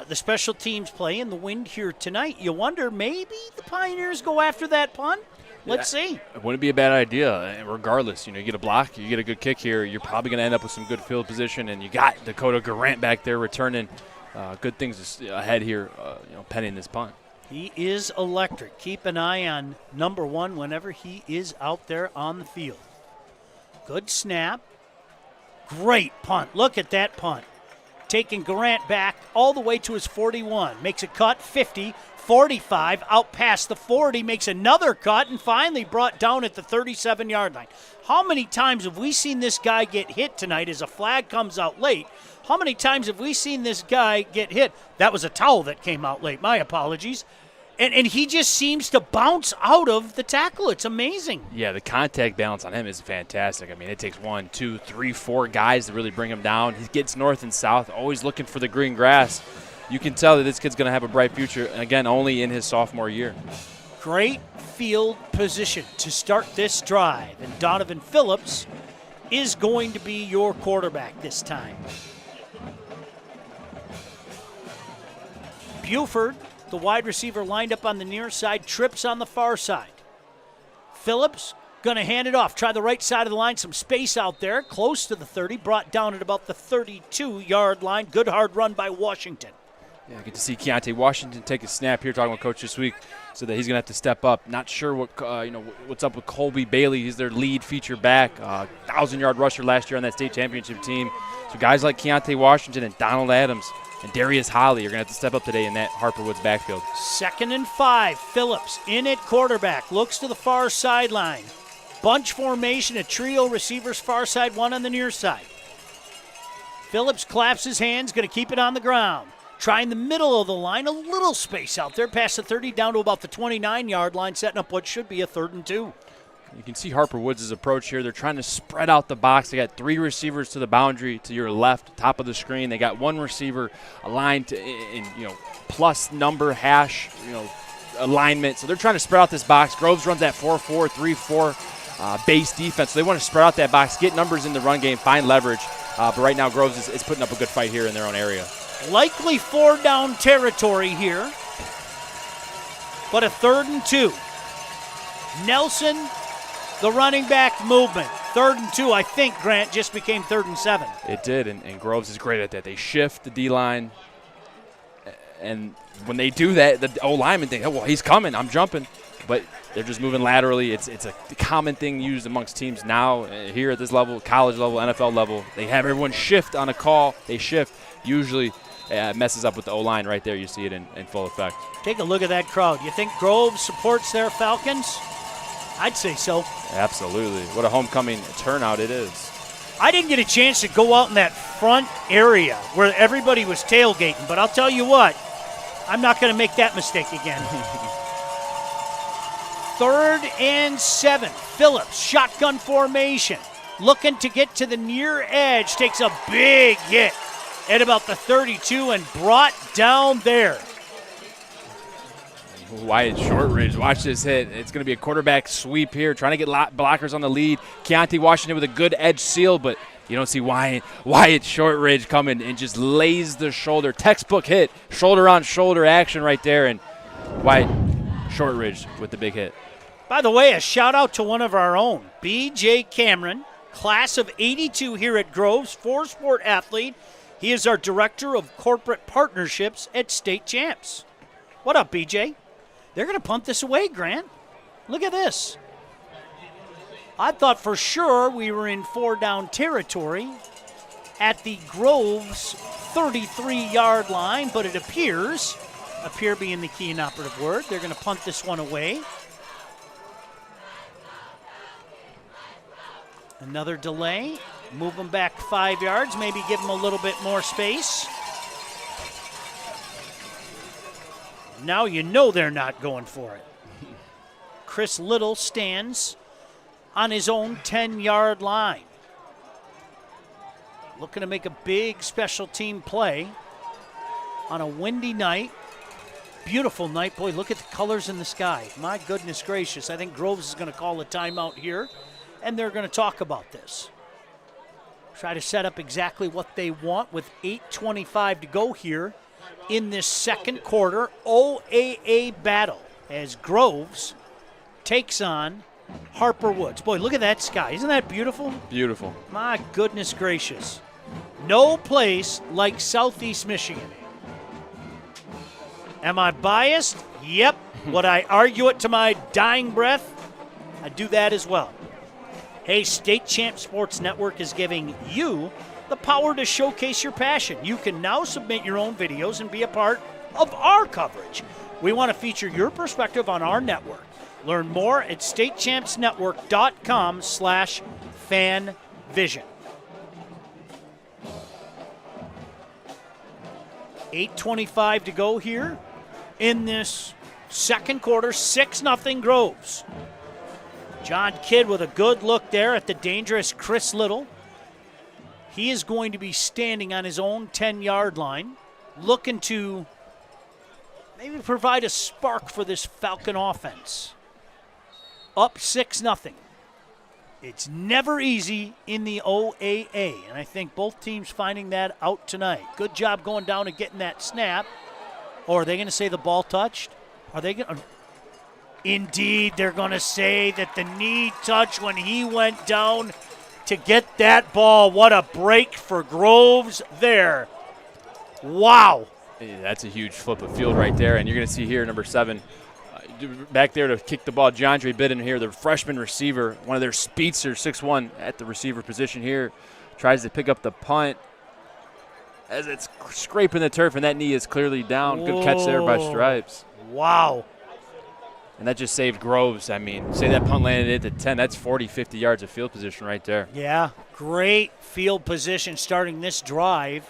the special teams play and the wind here tonight. You wonder, maybe the Pioneers go after that punt? Let's see. It wouldn't be a bad idea. Regardless, you get a block, you get a good kick here, you're probably going to end up with some good field position, and you got Dakota Garant back there returning. Good things ahead here, pending this punt. He is electric. Keep an eye on number 1 whenever he is out there on the field. Good snap. Great punt. Look at that punt. Taking Garant back all the way to his 41. Makes a cut, 50, 45, out past the 40, makes another cut, and finally brought down at the 37-yard line. How many times have we seen this guy get hit tonight as a flag comes out late? How many times have we seen this guy get hit? That was a towel that came out late. My apologies. And he just seems to bounce out of the tackle. It's amazing. Yeah, the contact balance on him is fantastic. I mean, it takes 1, 2, 3, 4 guys to really bring him down. He gets north and south, always looking for the green grass. You can tell that this kid's going to have a bright future, again, only in his sophomore year. Great field position to start this drive. And Donovan Phillips is going to be your quarterback this time. Buford, the wide receiver lined up on the near side, trips on the far side. Phillips going to hand it off. Try the right side of the line. Some space out there. Close to the 30. Brought down at about the 32-yard line. Good hard run by Washington. Yeah, I get to see Keontae Washington take a snap here. Talking with Coach this week, so that he's going to have to step up. Not sure what's up with Colby Bailey. He's their lead feature back, 1,000-yard rusher last year on that state championship team. So guys like Keontae Washington and Donald Adams and Darius Holly are going to have to step up today in that Harper Woods backfield. 2nd and 5. Phillips in at quarterback. Looks to the far sideline. Bunch formation, a trio receivers, far side, one on the near side. Phillips claps his hands, going to keep it on the ground. Trying the middle of the line, a little space out there, past the 30, down to about the 29-yard line, setting up what should be a 3rd and 2. You can see Harper Woods' approach here. They're trying to spread out the box. They got 3 receivers to the boundary to your left, top of the screen. They got 1 receiver aligned in plus number hash, alignment. So they're trying to spread out this box. Groves runs that 4-4, 3-4 base defense. So they want to spread out that box, get numbers in the run game, find leverage. But right now Groves is putting up a good fight here in their own area. Likely 4-down territory here, but a 3rd and 2. Nelson, the running back movement. 3rd and 2, I think, Grant, just became 3rd and 7. It did, and Groves is great at that. They shift the D-line, and when they do that, the O-lineman think, oh, well, he's coming, I'm jumping. But they're just moving laterally. It's a common thing used amongst teams now here at this level, college level, NFL level. They have everyone shift on a call. They shift. Usually messes up with the O-line right there. You see it in full effect. Take a look at that crowd. You think Groves supports their Falcons? I'd say so. Absolutely. What a homecoming turnout it is. I didn't get a chance to go out in that front area where everybody was tailgating, but I'll tell you what, I'm not going to make that mistake again. 3rd and 7. Phillips, shotgun formation. Looking to get to the near edge. Takes a big hit at about the 32 and brought down there. Wyatt Shortridge, watch this hit. It's going to be a quarterback sweep here, trying to get blockers on the lead. Keontae Washington with a good edge seal, but you don't see Wyatt Shortridge coming and just lays the shoulder. Textbook hit, shoulder-on-shoulder action right there, and Wyatt Shortridge with the big hit. By the way, a shout-out to one of our own, B.J. Cameron, class of 82 here at Groves, 4-sport athlete. He is our Director of Corporate Partnerships at State Champs. What up, BJ? They're going to punt this away, Grant. Look at this. I thought for sure we were in 4-down territory at the Groves 33-yard line, but it appears, appear being the key and operative word, they're going to punt this one away. Another delay. Move them back 5 yards, maybe give them a little bit more space. Now you know they're not going for it. Chris Little stands on his own 10-yard line. Looking to make a big special team play on a windy night. Beautiful night. Boy, look at the colors in the sky. My goodness gracious. I think Groves is going to call a timeout here, and they're going to talk about this. Try to set up exactly what they want with 8:25 to go here in this second quarter. OAA battle as Groves takes on Harper Woods. Boy, look at that sky. Isn't that beautiful? Beautiful. My goodness gracious. No place like Southeast Michigan. Am I biased? Yep. Would I argue it to my dying breath? I'd do that as well. Hey, State Champ Sports Network is giving you the power to showcase your passion. You can now submit your own videos and be a part of our coverage. We want to feature your perspective on our network. Learn more at statechampsnetwork.com/fanvision. 8:25 to go here in this second quarter. 6-0 Groves. John Kidd with a good look there at the dangerous Chris Little. He is going to be standing on his own 10-yard line, looking to maybe provide a spark for this Falcon offense. Up 6-0. It's never easy in the OAA, and I think both teams finding that out tonight. Good job going down and getting that snap. Or are they going to say the ball touched? Are they going to? Indeed, they're going to say that the knee touched when he went down to get that ball. What a break for Groves there. Wow. Yeah, that's a huge flip of field right there. And you're going to see here number 7 back there to kick the ball. DeAndre Bidden here, the freshman receiver, one of their speedsters, 6'1", at the receiver position here. Tries to pick up the punt as it's scraping the turf, and that knee is clearly down. Good catch there by Stripes. Wow. And that just saved Groves. I mean, say that punt landed at the 10, that's 40, 50 yards of field position right there. Yeah, great field position starting this drive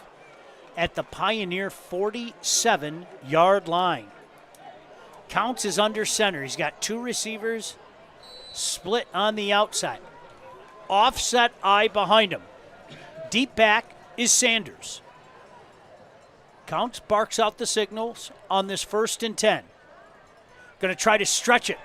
at the Pioneer 47-yard line. Counts is under center. He's got 2 receivers split on the outside. Offset eye behind him. Deep back is Sanders. Counts barks out the signals on this 1st and 10. Going to try to stretch it.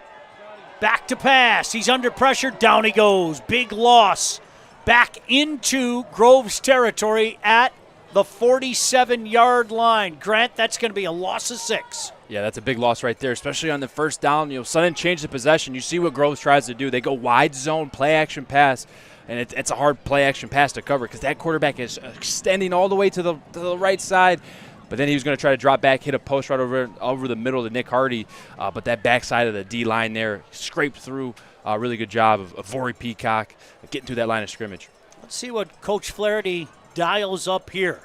Back to pass. He's under pressure. Down he goes. Big loss. Back into Groves territory at the 47-yard line. Grant, that's going to be a loss of 6. Yeah, that's a big loss right there, especially on the first down. Sudden change the possession. You see what Groves tries to do. They go wide zone, play action pass, and it's a hard play action pass to cover because that quarterback is extending all the way to the right side. But then he was going to try to drop back, hit a post right over the middle to Nick Hardy. But that backside of the D-line there scraped through. Really good job of Vori Peacock getting through that line of scrimmage. Let's see what Coach Flaherty dials up here.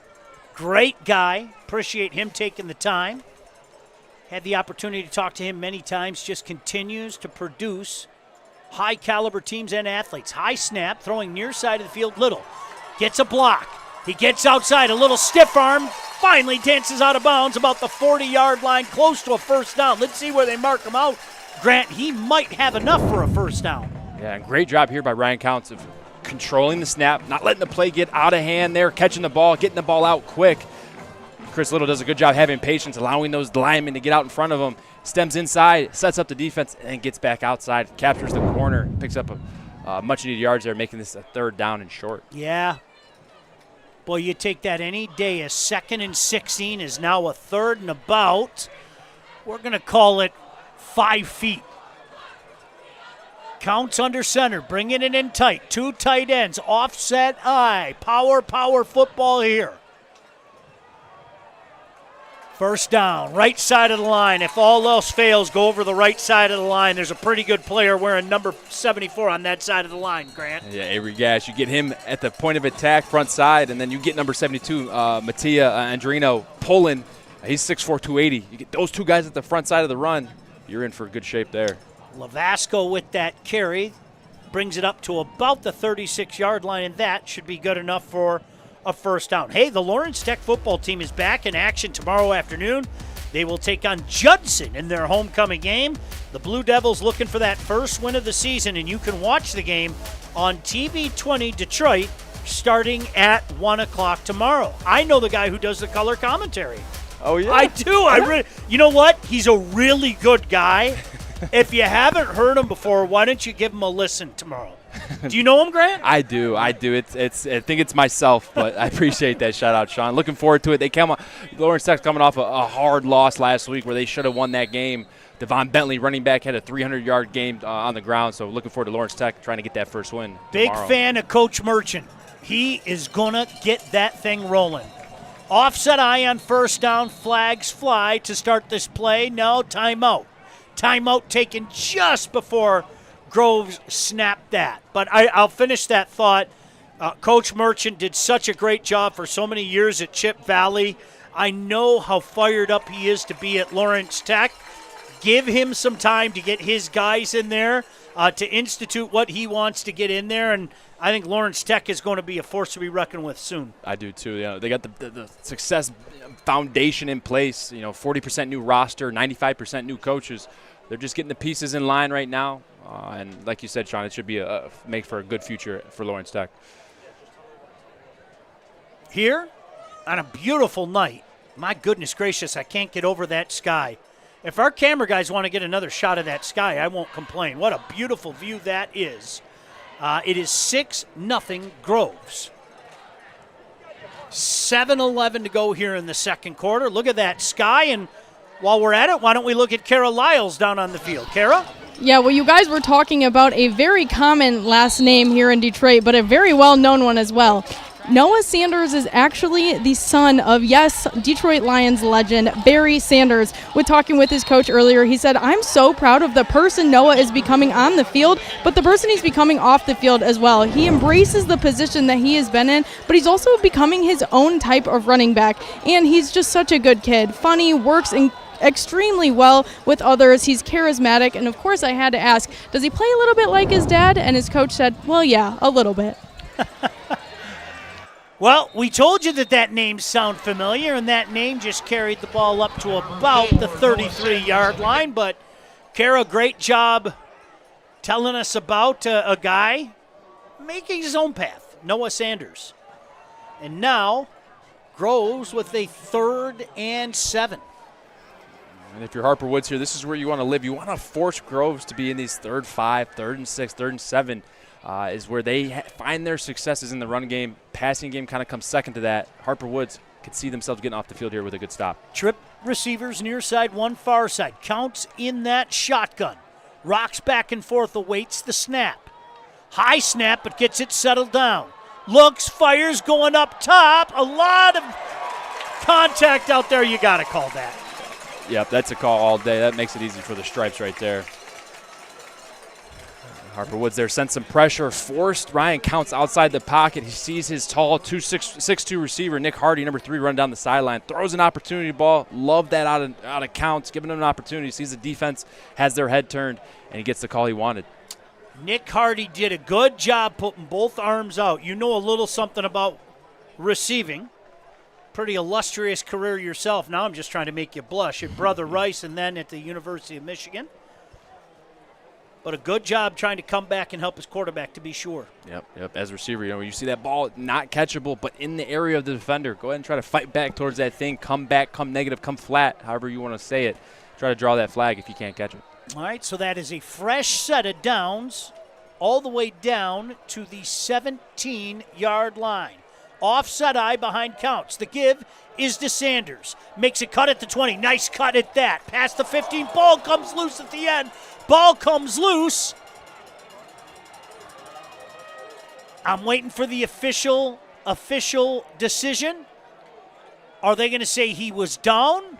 Great guy. Appreciate him taking the time. Had the opportunity to talk to him many times. Just continues to produce high-caliber teams and athletes. High snap, throwing near side of the field. Little gets a block. He gets outside, a little stiff arm. Finally dances out of bounds about the 40-yard line, close to a first down. Let's see where they mark him out. Grant, he might have enough for a first down. Yeah, and great job here by Ryan Counts of controlling the snap, not letting the play get out of hand there, catching the ball, getting the ball out quick. Chris Little does a good job having patience, allowing those linemen to get out in front of him. Stems inside, sets up the defense, and then gets back outside, captures the corner, picks up a much-needed yards there, making this a 3rd down and short. Yeah. Boy, you take that any day. A 2nd and 16 is now a 3rd and about. We're going to call it 5 feet. Counts under center, bringing it in tight. 2 tight ends, offset eye. Power football here. First down, right side of the line. If all else fails, go over the right side of the line. There's a pretty good player wearing number 74 on that side of the line, Grant. Yeah, Avery Gash. You get him at the point of attack, front side, and then you get number 72, Mattia Andrino, pulling. He's 6'4", 280. You get those 2 guys at the front side of the run, you're in for good shape there. Lavasco with that carry brings it up to about the 36-yard line, and that should be good enough for a first down. Hey, the Lawrence Tech football team is back in action tomorrow afternoon. They will take on Judson in their homecoming game. The Blue Devils looking for that first win of the season, and you can watch the game on TV 20 Detroit starting at 1 o'clock tomorrow. I know the guy who does the color commentary. Oh, yeah? I do. You know what? He's a really good guy. If you haven't heard him before, why don't you give him a listen tomorrow? Do you know him, Grant? I do. I think it's myself, but I appreciate that shout out, Sean. Looking forward to it. Lawrence Tech's coming off a hard loss last week where they should have won that game. Devon Bentley, running back, had a 300-yard game on the ground, so looking forward to Lawrence Tech trying to get that first win Big tomorrow. Fan of Coach Merchant. He is going to get that thing rolling. Offset eye on first down, flags fly to start this play. No, timeout. Timeout taken just before Groves snapped that. But I'll finish that thought. Coach Merchant did such a great job for so many years at Chip Valley. I know how fired up he is to be at Lawrence Tech. Give him some time to get his guys in there, to institute what he wants to get in there, and I think Lawrence Tech is going to be a force to be reckoned with soon. I do too. You know, they got the success foundation in place. 40% new roster, 95% new coaches. They're just getting the pieces in line right now, and like you said, Sean, it should be make for a good future for Lawrence Tech. Here, on a beautiful night, my goodness gracious, I can't get over that sky. If our camera guys want to get another shot of that sky, I won't complain. What a beautiful view that is. It is 6-0 Groves. 7:11 to go here in the second quarter. Look at that sky, and while we're at it, why don't we look at Kara Lyles down on the field? Kara? Yeah, well, you guys were talking about a very common last name here in Detroit, but a very well-known one as well. Noah Sanders is actually the son of, yes, Detroit Lions legend Barry Sanders. With talking with his coach earlier, he said, I'm so proud of the person Noah is becoming on the field, but the person he's becoming off the field as well. He embraces the position that he has been in, but he's also becoming his own type of running back, and he's just such a good kid. Funny, works extremely well with others. He's charismatic, and of course I had to ask, does he play a little bit like his dad? And his coach said, well, yeah, a little bit. Well, we told you that name sound familiar, and that name just carried the ball up to about the 33-yard line. But, Kara, great job telling us about a guy making his own path, Noah Sanders. And now, Groves with a 3rd and 7. And if you're Harper Woods here, this is where you want to live. You want to force Groves to be in these 3rd 5, 3rd and 6, 3rd and 7. Is where they find their successes in the run game. Passing game kind of comes second to that. Harper Woods could see themselves getting off the field here with a good stop. Trip receivers near side, one far side. Counts in that shotgun. Rocks back and forth, awaits the snap. High snap, but gets it settled down. Looks, fires, going up top. A lot of contact out there. You got to call that. Yep, that's a call all day. That makes it easy for the Stripes right there. Harper Woods there sent some pressure, forced Ryan Counts outside the pocket. He sees his tall 6'2" receiver, Nick Hardy, number 3, run down the sideline. Throws an opportunity ball. Love that out of Counts, giving him an opportunity. Sees the defense, has their head turned, and he gets the call he wanted. Nick Hardy did a good job putting both arms out. You know a little something about receiving. Pretty illustrious career yourself. Now I'm just trying to make you blush at Brother Rice and then at the University of Michigan. But a good job trying to come back and help his quarterback, to be sure. Yep. As a receiver, when you see that ball not catchable, but in the area of the defender, go ahead and try to fight back towards that thing. Come back, come negative, come flat, however you want to say it. Try to draw that flag if you can't catch it. All right, so that is a fresh set of downs all the way down to the 17-yard line. Offset eye behind Counts. The give is to Sanders. Makes a cut at the 20. Nice cut at that. Past the 15. Ball comes loose at the end. Ball comes loose. I'm waiting for the official decision. Are they going to say he was down?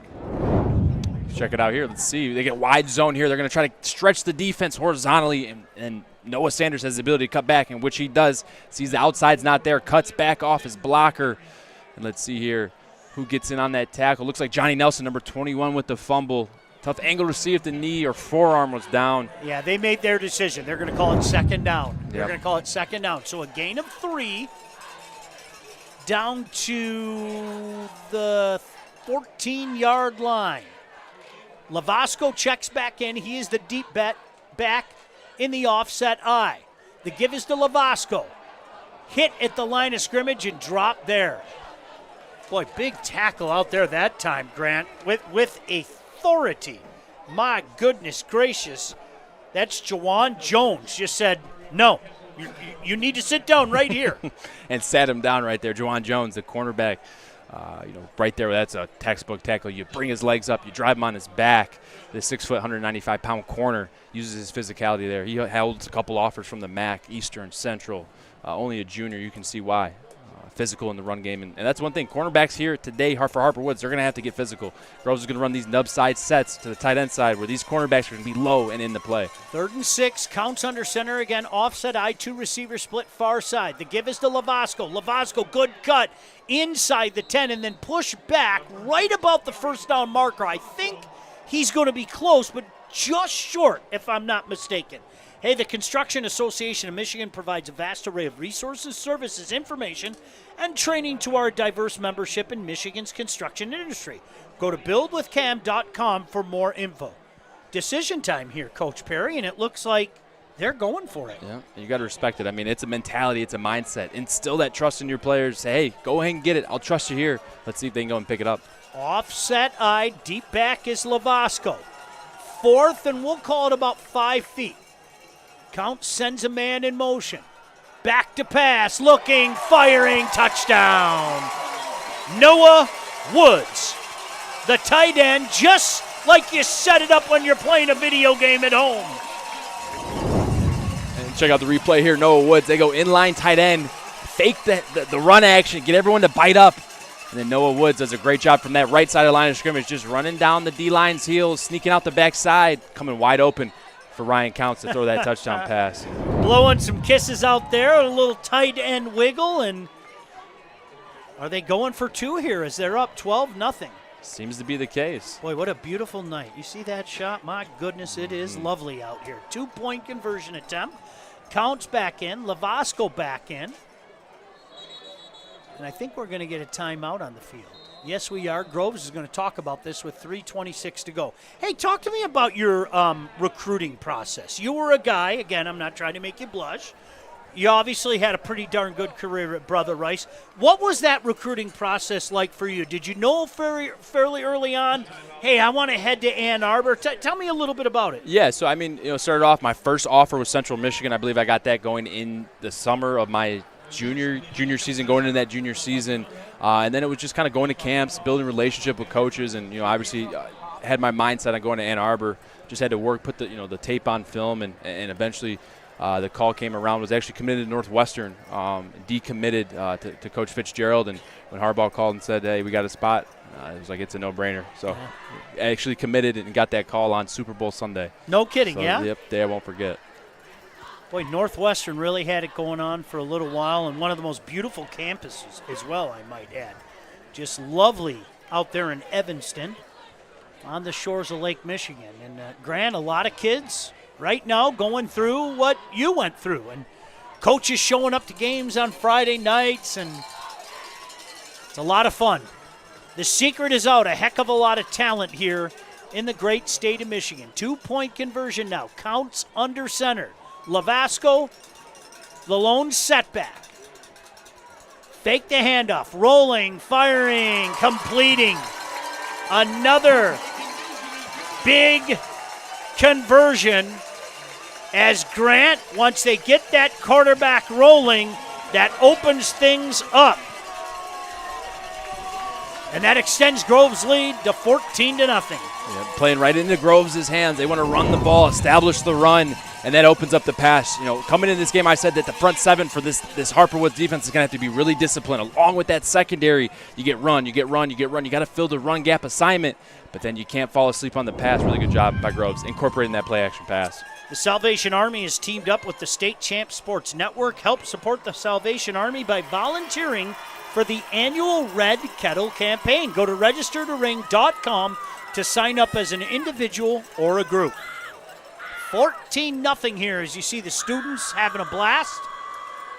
Check it out here. Let's see. They get wide zone here. They're going to try to stretch the defense horizontally, and Noah Sanders has the ability to cut back, in which he does. Sees the outside's not there, cuts back off his blocker. And let's see here who gets in on that tackle. Looks like Johnny Nelson, number 21, with the fumble. Tough angle to see if the knee or forearm was down. Yeah, they made their decision. They're going to call it second down. They're Yep. going to call it second down. So a gain of 3 down to the 14-yard line. Lavasco checks back in. He is the deep back in the offset eye. The give is to Lavasco. Hit at the line of scrimmage and drop there. Boy, big tackle out there that time, Grant, with authority. My goodness gracious. That's Jawan Jones. Just said, no, you need to sit down right here. And sat him down right there. Jawan Jones, the cornerback, right there. That's a textbook tackle. You bring his legs up, you drive him on his back. The 6', 195-pound corner uses his physicality there. He holds a couple offers from the MAC, Eastern, Central. Only a junior. You can see why. Physical in the run game. And that's one thing. Cornerbacks here today for Harper Woods, they're going to have to get physical. Groves is going to run these nub side sets to the tight end side where these cornerbacks are going to be low and in the play. 3rd and 6, Counts under center again. Offset eye, 2 receiver split far side. The give is to Lavasco. Lavasco, good cut inside the 10 and then push back right about the first down marker. I think he's going to be close, but just short, if I'm not mistaken. Hey, the Construction Association of Michigan provides a vast array of resources, services, information, and training to our diverse membership in Michigan's construction industry. Go to buildwithcam.com for more info. Decision time here, Coach Perry, and it looks like they're going for it. Yeah, you got to respect it. I mean, it's a mentality, it's a mindset. Instill that trust in your players. Say, hey, go ahead and get it. I'll trust you here. Let's see if they can go and pick it up. Offset eye, deep back is Lavasco. 4th, and we'll call it about 5 feet. Count sends a man in motion. Back to pass, looking, firing, touchdown. Noah Woods, the tight end, just like you set it up when you're playing a video game at home. And check out the replay here. Noah Woods, they go inline tight end, fake the run action, get everyone to bite up. And then Noah Woods does a great job from that right side of the line of scrimmage, just running down the D-line's heels, sneaking out the backside, coming wide open for Ryan Counts to throw that touchdown pass. Blowing some kisses out there, a little tight end wiggle, and are they going for two here as they're up 12-0? Seems to be the case. Boy, what a beautiful night. You see that shot? My goodness, it is lovely out here. 2-point conversion attempt. Counts back in, Lavasco back in. And I think we're going to get a timeout on the field. Yes, we are. Groves is going to talk about this with 3:26 to go. Hey, talk to me about your recruiting process. You were a guy, again, I'm not trying to make you blush. You obviously had a pretty darn good career at Brother Rice. What was that recruiting process like for you? Did you know fairly early on, hey, I want to head to Ann Arbor? Tell me a little bit about it. Yeah, so I mean, started off, my first offer was Central Michigan. I believe I got that going in the summer of my junior season, going into that junior season. And then it was just kind of going to camps, building a relationship with coaches, and obviously had my mindset on going to Ann Arbor. Just had to work, put the tape on film, and eventually the call came around. Was actually committed to Northwestern, decommitted to Coach Fitzgerald, and when Harbaugh called and said, hey, we got a spot, it was like, it's a no-brainer. So I actually committed and got that call on Super Bowl Sunday. No kidding, so, yeah? Yep, day I won't forget. Boy, Northwestern really had it going on for a little while, and one of the most beautiful campuses as well, I might add. Just lovely out there in Evanston on the shores of Lake Michigan. And Grant, a lot of kids right now going through what you went through, and coaches showing up to games on Friday nights, and it's a lot of fun. The secret is out, a heck of a lot of talent here in the great state of Michigan. 2-point conversion now, Counts under center. Lavasco, the lone setback. Fake the handoff, rolling, firing, completing. Another big conversion as Grant, once they get that quarterback rolling, that opens things up. And that extends Groves' lead to 14-0. Yeah, playing right into Groves' hands. They want to run the ball, establish the run, and that opens up the pass. Coming in this game, I said that the front seven for this Harper Woods defense is going to have to be really disciplined. Along with that secondary, you get run. You got to fill the run gap assignment, but then you can't fall asleep on the pass. Really good job by Groves incorporating that play action pass. The Salvation Army has teamed up with the State Champs Sports Network. Help support the Salvation Army by volunteering for the annual Red Kettle campaign. Go to registertoring.com to sign up as an individual or a group. 14-0 here as you see the students having a blast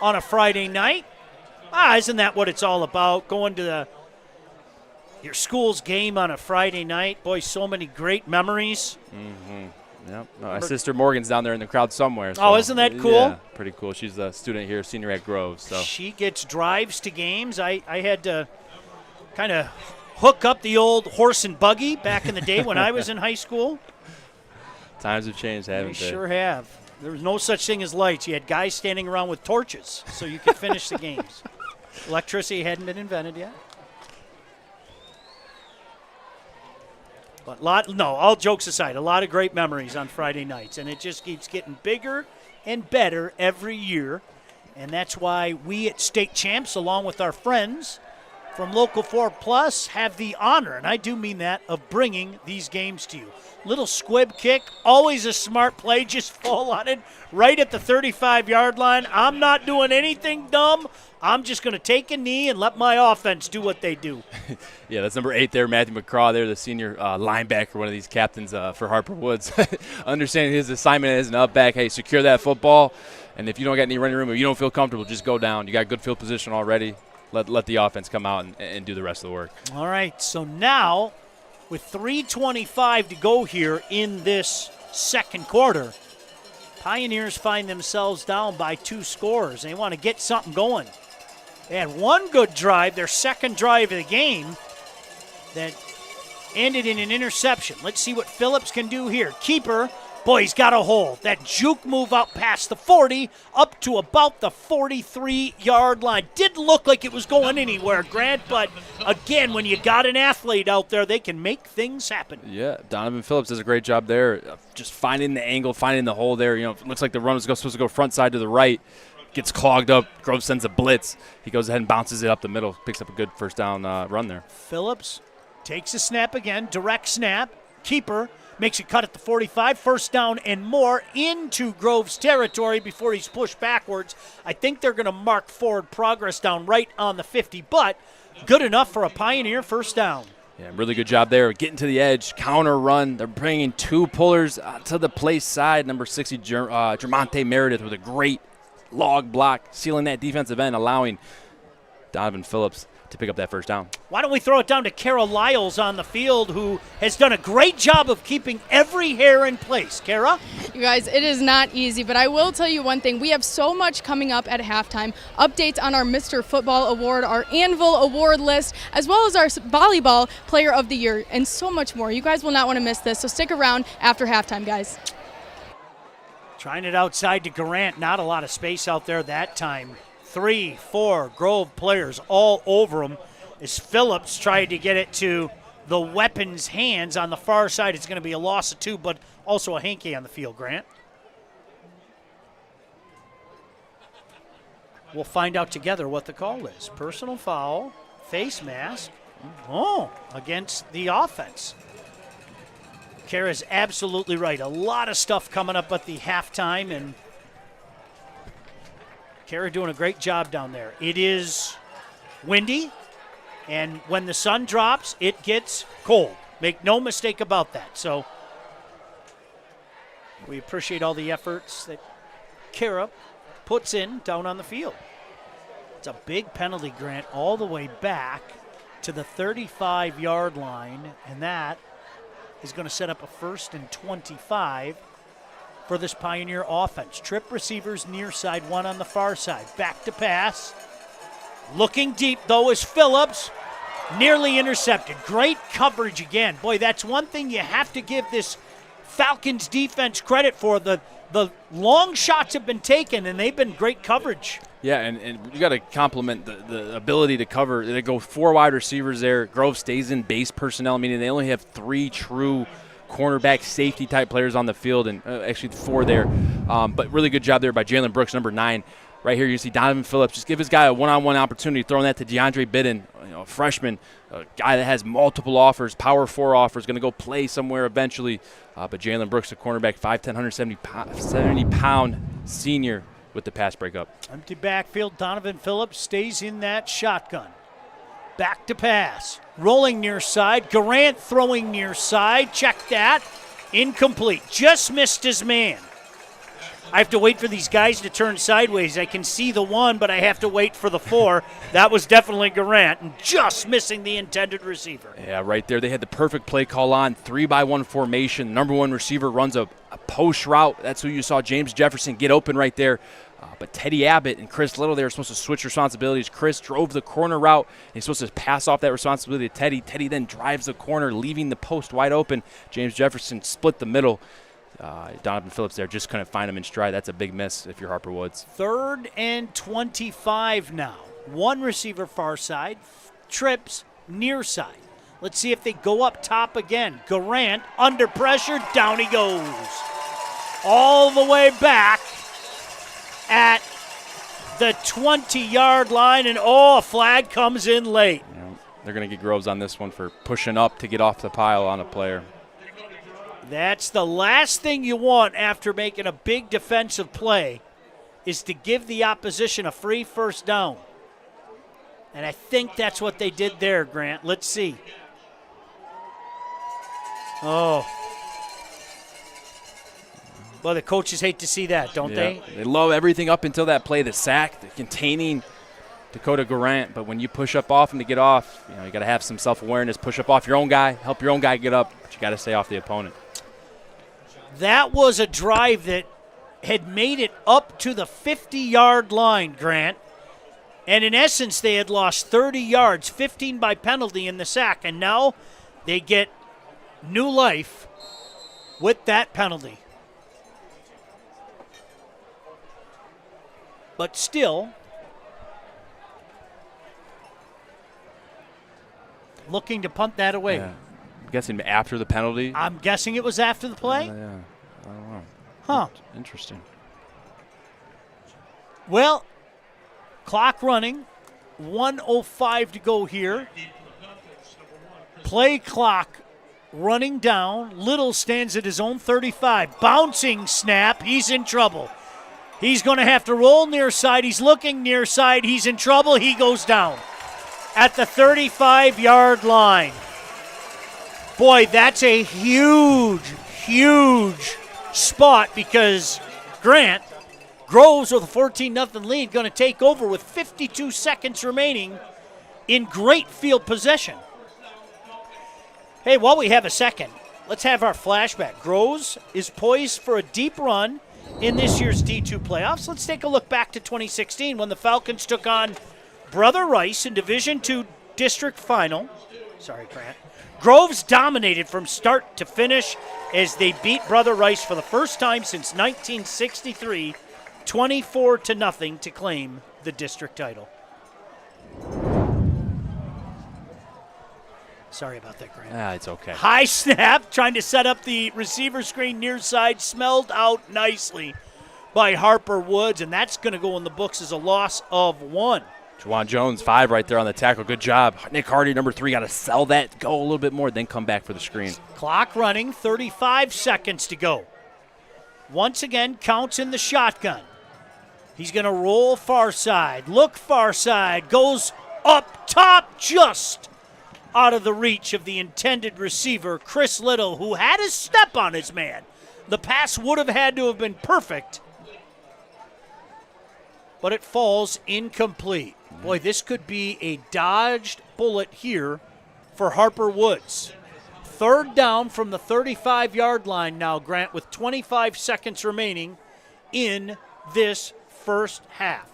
on a Friday night. Isn't that what it's all about? Going to your school's game on a Friday night. Boy, so many great memories. Mm-hmm. Yep. My sister Morgan's down there in the crowd somewhere. So, oh, isn't that cool? Yeah, pretty cool. She's a student here, senior at Groves. So she gets drives to games. I had to kind of hook up the old horse and buggy back in the day when I was in high school. Times have changed, haven't they? They sure have. There was no such thing as lights. You had guys standing around with torches so you could finish the games. Electricity hadn't been invented yet. But all jokes aside, a lot of great memories on Friday nights, and it just keeps getting bigger and better every year. And that's why we at State Champs, along with our friends from Local 4 Plus, have the honor, and I do mean that, of bringing these games to you. Little squib kick, always a smart play, just fall on it right at the 35-yard line. I'm not doing anything dumb. I'm just going to take a knee and let my offense do what they do. Yeah, that's number 8 there, Matthew McCraw there, the senior linebacker, one of these captains for Harper Woods. Understanding his assignment as an up back, hey, secure that football, and if you don't got any running room or you don't feel comfortable, just go down. You got good field position already. Let the offense come out and do the rest of the work. All right, so now with 3:25 to go here in this second quarter, Pioneers find themselves down by 2 scores. They want to get something going. They had one good drive, their second drive of the game, that ended in an interception. Let's see what Phillips can do here. Keeper Boy, he's got a hole. That juke move out past the 40, up to about the 43-yard line. Didn't look like it was going anywhere, Grant, but again, when you got an athlete out there, they can make things happen. Yeah, Donovan Phillips does a great job there, just finding the angle, finding the hole there. It looks like the run was supposed to go front side to the right. Gets clogged up. Groves sends a blitz. He goes ahead and bounces it up the middle. Picks up a good first down run there. Phillips takes a snap again, direct snap. Keeper makes a cut at the 45, first down and more into Groves territory before he's pushed backwards. I think they're going to mark forward progress down right on the 50, but good enough for a Pioneer first down. Yeah, really good job there. Getting to the edge, counter run. They're bringing two pullers to the play side. Number 60, Jermonte Meredith with a great log block, sealing that defensive end, allowing Donovan Phillips to pick up that first down. Why don't we throw it down to Kara Lyles on the field, who has done a great job of keeping every hair in place. Kara? You guys, it is not easy, but I will tell you one thing. We have so much coming up at halftime. Updates on our Mr. Football Award, our Anvil Award list, as well as our Volleyball Player of the Year, and so much more. You guys will not want to miss this, so stick around after halftime, guys. Trying it outside to Garant. Not a lot of space out there that time. 3, 4 Grove players all over him as Phillips tried to get it to the weapon's hands on the far side. It's going to be a loss of 2, but also a hanky on the field, Grant. We'll find out together what the call is. Personal foul, face mask. Against the offense. Kara's absolutely right. A lot of stuff coming up at the halftime, and Kara doing a great job down there. It is windy, and when the sun drops, it gets cold. Make no mistake about that. So we appreciate all the efforts that Kara puts in down on the field. It's a big penalty, Grant, all the way back to the 35-yard line, and that is going to set up a 1st and 25 for this Pioneer offense. Trip receivers near side, one on the far side. Back to pass. Looking deep, though, is Phillips. Nearly intercepted. Great coverage again. Boy, that's one thing you have to give this Falcons defense credit for. The long shots have been taken, and they've been great coverage. Yeah, and you got to compliment the ability to cover. They go 4 wide receivers there. Grove stays in base personnel, meaning they only have 3 true cornerback, safety-type players on the field, and actually 4 there. But really good job there by Jalen Brooks, number 9. Right here you see Donovan Phillips. Just give his guy a one-on-one opportunity, throwing that to DeAndre Bidden, a freshman, a guy that has multiple offers, power 4 offers, going to go play somewhere eventually. But Jalen Brooks, a cornerback, 5'10", 170-pound senior with the pass breakup. Empty backfield. Donovan Phillips stays in that shotgun. Back to pass. Rolling near side. Garant throwing near side. Check that. Incomplete. Just missed his man. I have to wait for these guys to turn sideways. I can see the 1, but I have to wait for the 4. That was definitely Garant, and just missing the intended receiver. Yeah, right there. They had the perfect play call on. 3-by-1 formation. Number 1 receiver runs a post route. That's who you saw James Jefferson get open right there. But Teddy Abbott and Chris Little, they were supposed to switch responsibilities. Chris drove the corner route. He's supposed to pass off that responsibility to Teddy. Teddy then drives the corner, leaving the post wide open. James Jefferson split the middle. Donovan Phillips there just couldn't find him in stride. That's a big miss if you're Harper Woods. 3rd and 25 now. 1 receiver far side. Trips near side. Let's see if they go up top again. Garant under pressure. Down he goes. All the way back at the 20-yard line, and a flag comes in late. Yeah, they're going to get Groves on this one for pushing up to get off the pile on a player. That's the last thing you want after making a big defensive play, is to give the opposition a free first down. And I think that's what they did there, Grant. Let's see. Oh. Well, the coaches hate to see that, don't they? They love everything up until that play, the sack, the containing Dakota Garant. But when you push up off him to get off, you got to have some self-awareness. Push up off your own guy, help your own guy get up, but you got to stay off the opponent. That was a drive that had made it up to the 50-yard line, Grant. And in essence, they had lost 30 yards, 15 by penalty in the sack. And now they get new life with that penalty. but still looking to punt that away. Yeah. I'm guessing after the penalty. I'm guessing it was after the play. Yeah, I don't know. Huh. Interesting. Well, clock running, 1:05 to go here. Play clock running down. Little stands at his own 35. Bouncing snap. He's in trouble. He's going to have to roll near side. He's looking near side. He's in trouble. He goes down at the 35-yard line. Boy, that's a huge, huge spot because Grant, Groves with a 14-0 lead, going to take over with 52 seconds remaining in great field possession. Hey, while we have a second, let's have our flashback. Groves is poised for a deep run in this year's D2 playoffs. Let's take a look back to 2016 when the Falcons took on Brother Rice in Division II District Final. Sorry, Grant. Groves dominated from start to finish as they beat Brother Rice for the first time since 1963, 24-0 to claim the district title. Sorry about that, Grant. It's okay. High snap, trying to set up the receiver screen near side, smelled out nicely by Harper Woods, and that's going to go in the books as a loss of 1. Juwan Jones, 5 right there on the tackle. Good job. Nick Hardy, number 3, got to sell that, go a little bit more, then come back for the screen. Clock running, 35 seconds to go. Once again, counts in the shotgun. He's going to roll far side, look far side, goes up top just out of the reach of the intended receiver, Chris Little, who had his step on his man. The pass would have had to have been perfect, but it falls incomplete. Boy, this could be a dodged bullet here for Harper Woods. 3rd down from the 35-yard line now, Grant, with 25 seconds remaining in this first half.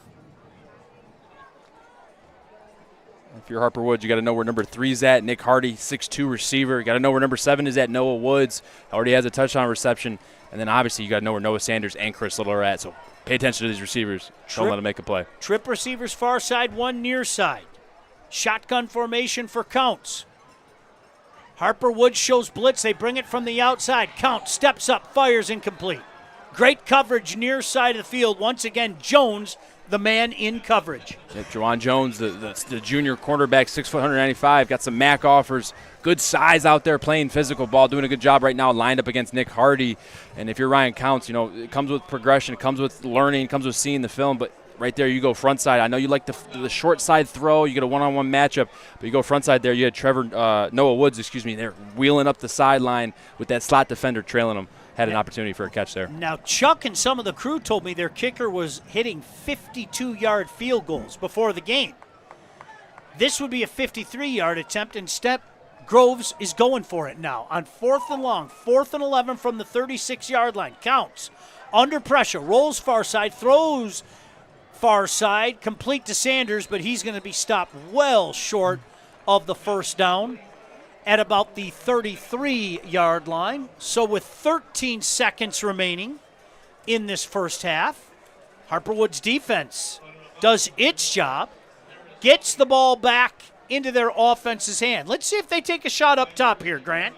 If you're Harper Woods, you got to know where number 3's at. Nick Hardy, 6'2 receiver. You got to know where number 7 is at. Noah Woods already has a touchdown reception. And then obviously you got to know where Noah Sanders and Chris Little are at. So pay attention to these receivers. Don't let them make a play. Trip receivers far side, 1 near side. Shotgun formation for Counts. Harper Woods shows blitz. They bring it from the outside. Count steps up, fires incomplete. Great coverage near side of the field. Once again, Jones, the man in coverage. Yeah, Juwan Jones, the junior cornerback, 6'195", 195, got some MAC offers. Good size out there, playing physical ball, doing a good job right now, lined up against Nick Hardy. And if you're Ryan Counts, it comes with progression, it comes with learning, it comes with seeing the film. But right there, you go front side. I know you like the short side throw. You get a one-on-one matchup, but you go front side there. You had Noah Woods, they're wheeling up the sideline with that slot defender trailing him. Had an opportunity for a catch there. Now, Chuck and some of the crew told me their kicker was hitting 52-yard field goals before the game. This would be a 53-yard attempt. Instead, Groves is going for it now on 4th and long, 4th and 11 from the 36-yard line. Counts, under pressure, rolls far side, throws far side, complete to Sanders, but he's going to be stopped well short of the first down at about the 33-yard line. So with 13 seconds remaining in this first half, Harper Woods defense does its job, gets the ball back into their offense's hand. Let's see if they take a shot up top here, Grant.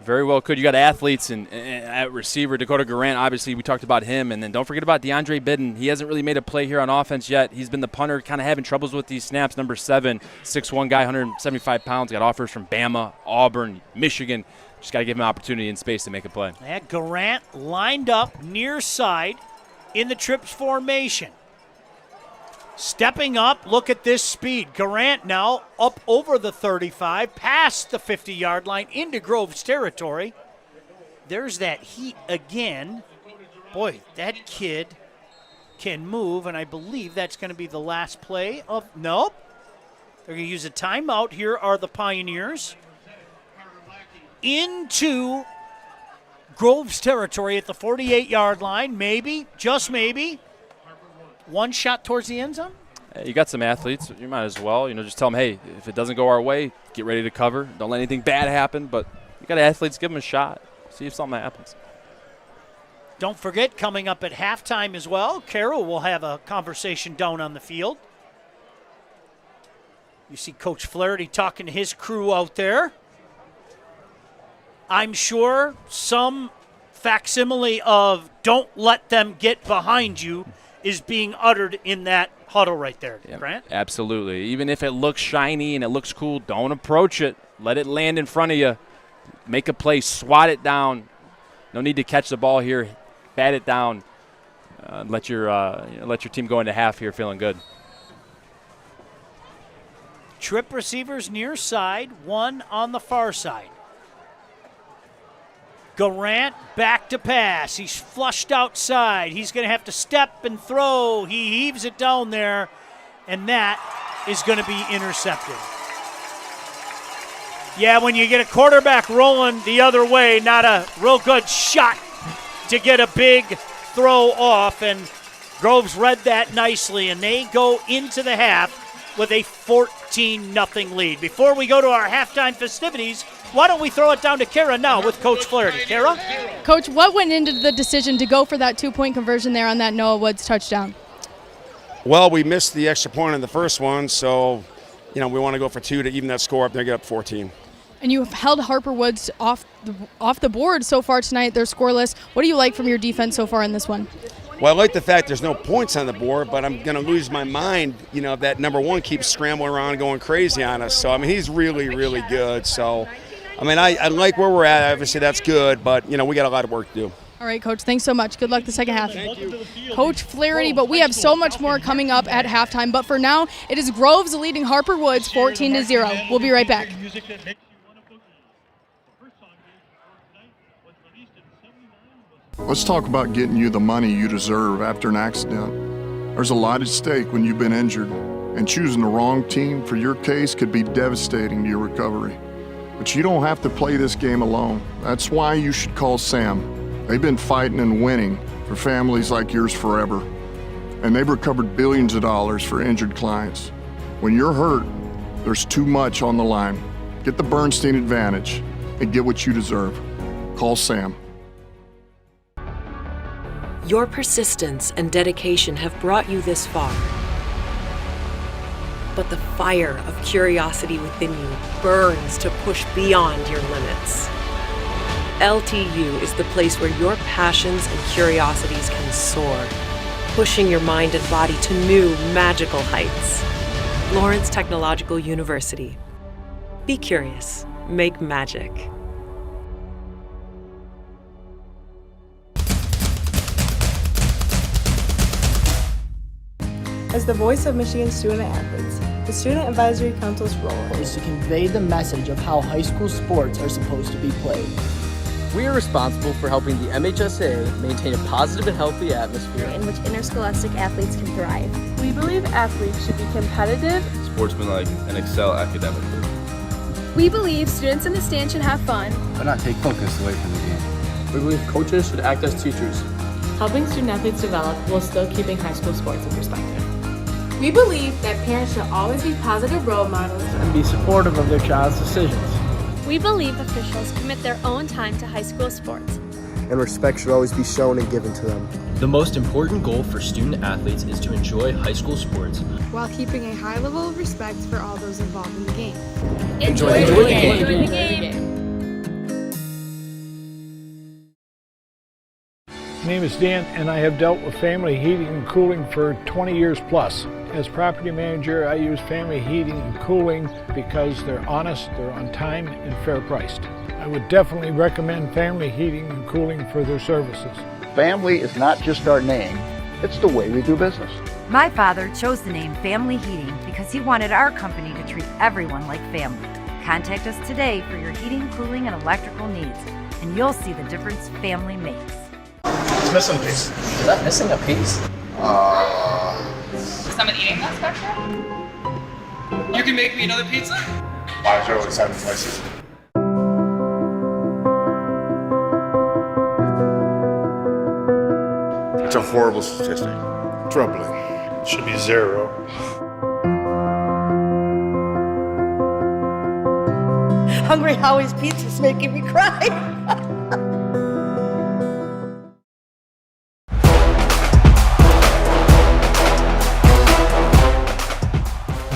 Very well could. You got athletes and at receiver, Dakota Garant, obviously we talked about him. And then don't forget about DeAndre Bidden. He hasn't really made a play here on offense yet. He's been the punter, kind of having troubles with these snaps. Number 7, 6'1 guy, 175 pounds. Got offers from Bama, Auburn, Michigan. Just got to give him an opportunity in space to make a play. And Garant lined up near side in the trips formation. Stepping up, look at this speed. Garant now up over the 35, past the 50-yard line into Groves territory. There's that heat again. Boy, that kid can move, and I believe that's going to be the last play of, nope. They're going to use a timeout. Here are the Pioneers. Into Groves territory at the 48-yard line, maybe, just maybe. One shot towards the end zone? You got some athletes. You might as well, just tell them, hey, if it doesn't go our way, get ready to cover. Don't let anything bad happen. But you got athletes, give them a shot. See if something happens. Don't forget, coming up at halftime as well, Carol will have a conversation down on the field. You see Coach Flaherty talking to his crew out there. I'm sure some facsimile of "don't let them get behind you" is being uttered in that huddle right there, Grant. Absolutely. Even if it looks shiny and it looks cool, don't approach it. Let it land in front of you. Make a play, swat it down. No need to catch the ball here. Bat it down. Let your team go into half here feeling good. Trip receivers near side, one on the far side. Grant back to pass. He's flushed outside. He's going to have to step and throw. He heaves it down there, and that is going to be intercepted. Yeah, when you get a quarterback rolling the other way, not a real good shot to get a big throw off, and Groves read that nicely, and they go into the half with a 14-0 lead. Before we go to our halftime festivities, why don't we throw it down to Kara now with Coach Flaherty. Kara? Coach, what went into the decision to go for that 2-point conversion there on that Noah Woods touchdown? Well, we missed the extra point in the first one, so we want to go for 2 to even that score up there, get up 14. And you have held Harper Woods off the board so far tonight. They're scoreless. What do you like from your defense so far in this one? Well, I like the fact there's no points on the board, but I'm going to lose my mind, if that number one keeps scrambling around going crazy on us. So, he's really, really good. So, I like where we're at. Obviously, that's good, but, we got a lot of work to do. All right, Coach, thanks so much. Good luck the second half. Thank you. Coach Flaherty, but we have so much more coming up at halftime. But for now, it is Groves leading Harper Woods 14-0. We'll be right back. Let's talk about getting you the money you deserve after an accident. There's a lot at stake when you've been injured, and choosing the wrong team for your case could be devastating to your recovery. But you don't have to play this game alone. That's why you should call SAM. They've been fighting and winning for families like yours forever, and they've recovered billions of dollars for injured clients. When you're hurt, there's too much on the line. Get the Bernstein advantage and get what you deserve. Call SAM. Your persistence and dedication have brought you this far. But the fire of curiosity within you burns to push beyond your limits. LTU is the place where your passions and curiosities can soar, pushing your mind and body to new magical heights. Lawrence Technological University. Be curious. Make magic. As the voice of Michigan student athletes, the Student Advisory Council's role is to convey the message of how high school sports are supposed to be played. We are responsible for helping the MHSA maintain a positive and healthy atmosphere in which interscholastic athletes can thrive. We believe athletes should be competitive, sportsmanlike, and excel academically. We believe students in the stand should have fun, but not take focus away from the game. We believe coaches should act as teachers, helping student athletes develop while still keeping high school sports in perspective. We believe that parents should always be positive role models and be supportive of their child's decisions. We believe officials commit their own time to high school sports. And respect should always be shown and given to them. The most important goal for student athletes is to enjoy high school sports while keeping a high level of respect for all those involved in the game. Enjoy the game. My name is Dan, and I have dealt with family heating and cooling for 20 years plus. As property manager, I use family heating and cooling because they're honest, they're on time, and fair priced. I would definitely recommend family heating and cooling for their services. Family is not just our name, it's the way we do business. My father chose the name Family Heating because he wanted our company to treat everyone like family. Contact us today for your heating, cooling, and electrical needs, and you'll see the difference family makes. It's missing a piece. Is that missing a piece? Is somebody eating that spectrum? You can make me another pizza? Mine's really exciting places. It's a horrible statistic. Troubling. Should be 0. Hungry Howie's Pizza's making me cry.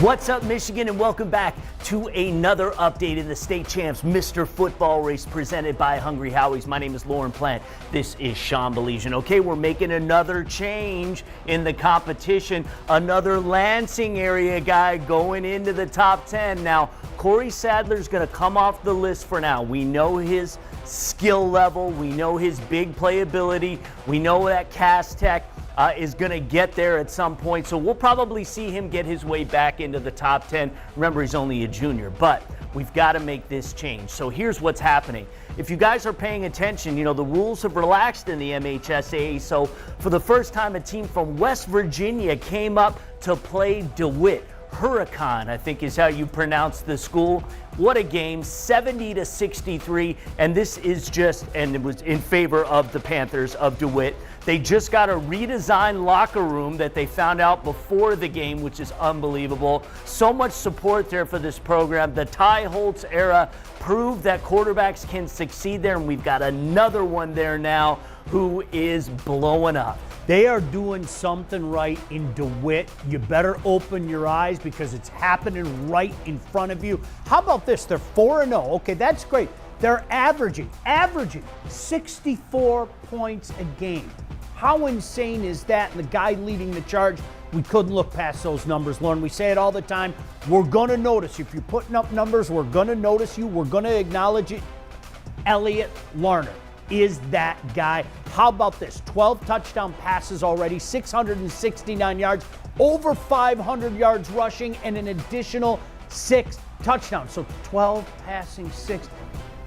What's up, Michigan, and welcome back to another update in the state champs Mr. Football race presented by Hungry Howie's. My name is Lauren Plant. This is Sean Belizean. Okay, we're making another change in the competition. Another Lansing area guy going into the top 10. Now, Corey Sadler's going to come off the list for now. We know his skill level. We know his big playability. We know that Cass Tech is going to get there at some point. So we'll probably see him get his way back into the top 10. Remember, he's only a junior, but we've got to make this change. So here's what's happening. If you guys are paying attention, you know, the rules have relaxed in the MHSAA. So for the first time, a team from West Virginia came up to play DeWitt. Huracan, I think is how you pronounce the school. What a game, 70-63, and this is just, and it was in favor of the Panthers of DeWitt. They just got a redesigned locker room that they found out before the game, which is unbelievable. So much support there for this program. The Ty Holtz era proved that quarterbacks can succeed there, and we've got another one there now who is blowing up. They are doing something right in DeWitt. You better open your eyes because it's happening right in front of you. How about this? They're 4-0. Okay, that's great. They're averaging 64 points a game. How insane is that? And the guy leading the charge, we couldn't look past those numbers, Lauren. We say it all the time. We're going to notice. If you're putting up numbers, we're going to notice you. We're going to acknowledge it. Elliott Larner is that guy. How about this? 12 touchdown passes already, 669 yards, over 500 yards rushing, and an additional 6 touchdowns. So 12 passing, 6,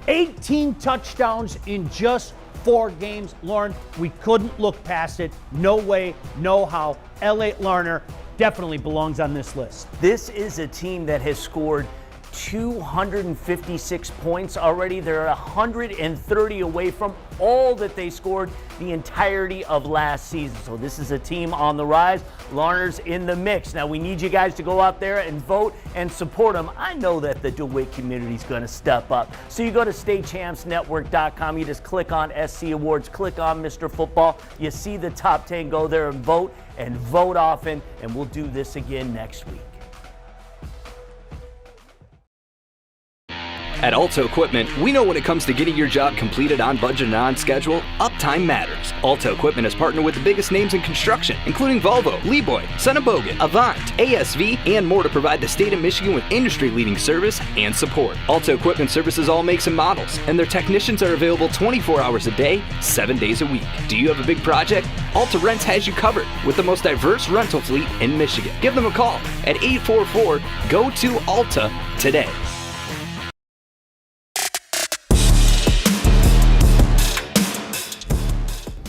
18 touchdowns in just 4 games. Lauren, we couldn't look past it. No way, no how. Elliott Larner definitely belongs on this list. This is a team that has scored 256 points already. They're 130 away from all that they scored the entirety of last season. So this is a team on the rise. Larner's in the mix. Now we need you guys to go out there and vote and support them. I know that the DeWitt community is going to step up. So you go to statechampsnetwork.com. You just click on SC Awards, click on Mr. Football. You see the top 10. Go there and vote often. And we'll do this again next week. At Alto Equipment, we know when it comes to getting your job completed on budget and on schedule, uptime matters. Alto Equipment has partnered with the biggest names in construction, including Volvo, Lieboy, Sonnenbogen, Avant, ASV, and more to provide the state of Michigan with industry-leading service and support. Alto Equipment services all makes and models, and their technicians are available 24 hours a day, 7 days a week. Do you have a big project? Alta Rents has you covered with the most diverse rental fleet in Michigan. Give them a call at 844-GO-TO-ALTA today.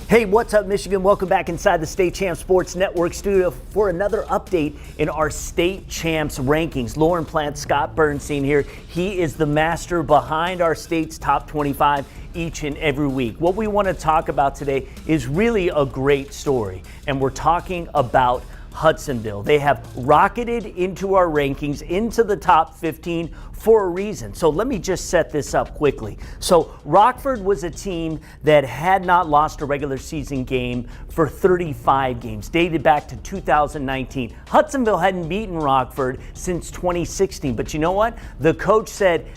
Hey, what's up, Michigan? Welcome back inside the State Champs Sports Network studio for another update in our State Champs rankings. Lauren Plant, Scott Bernstein here. He is the master behind our state's top 25 each and every week. What we want to talk about today is really a great story, and we're talking about Hudsonville. They have rocketed into our rankings, into the top 15 for a reason. So let me just set this up quickly. So Rockford was a team that had not lost a regular season game for 35 games, dated back to 2019. Hudsonville hadn't beaten Rockford since 2016. But you know what? The coach said,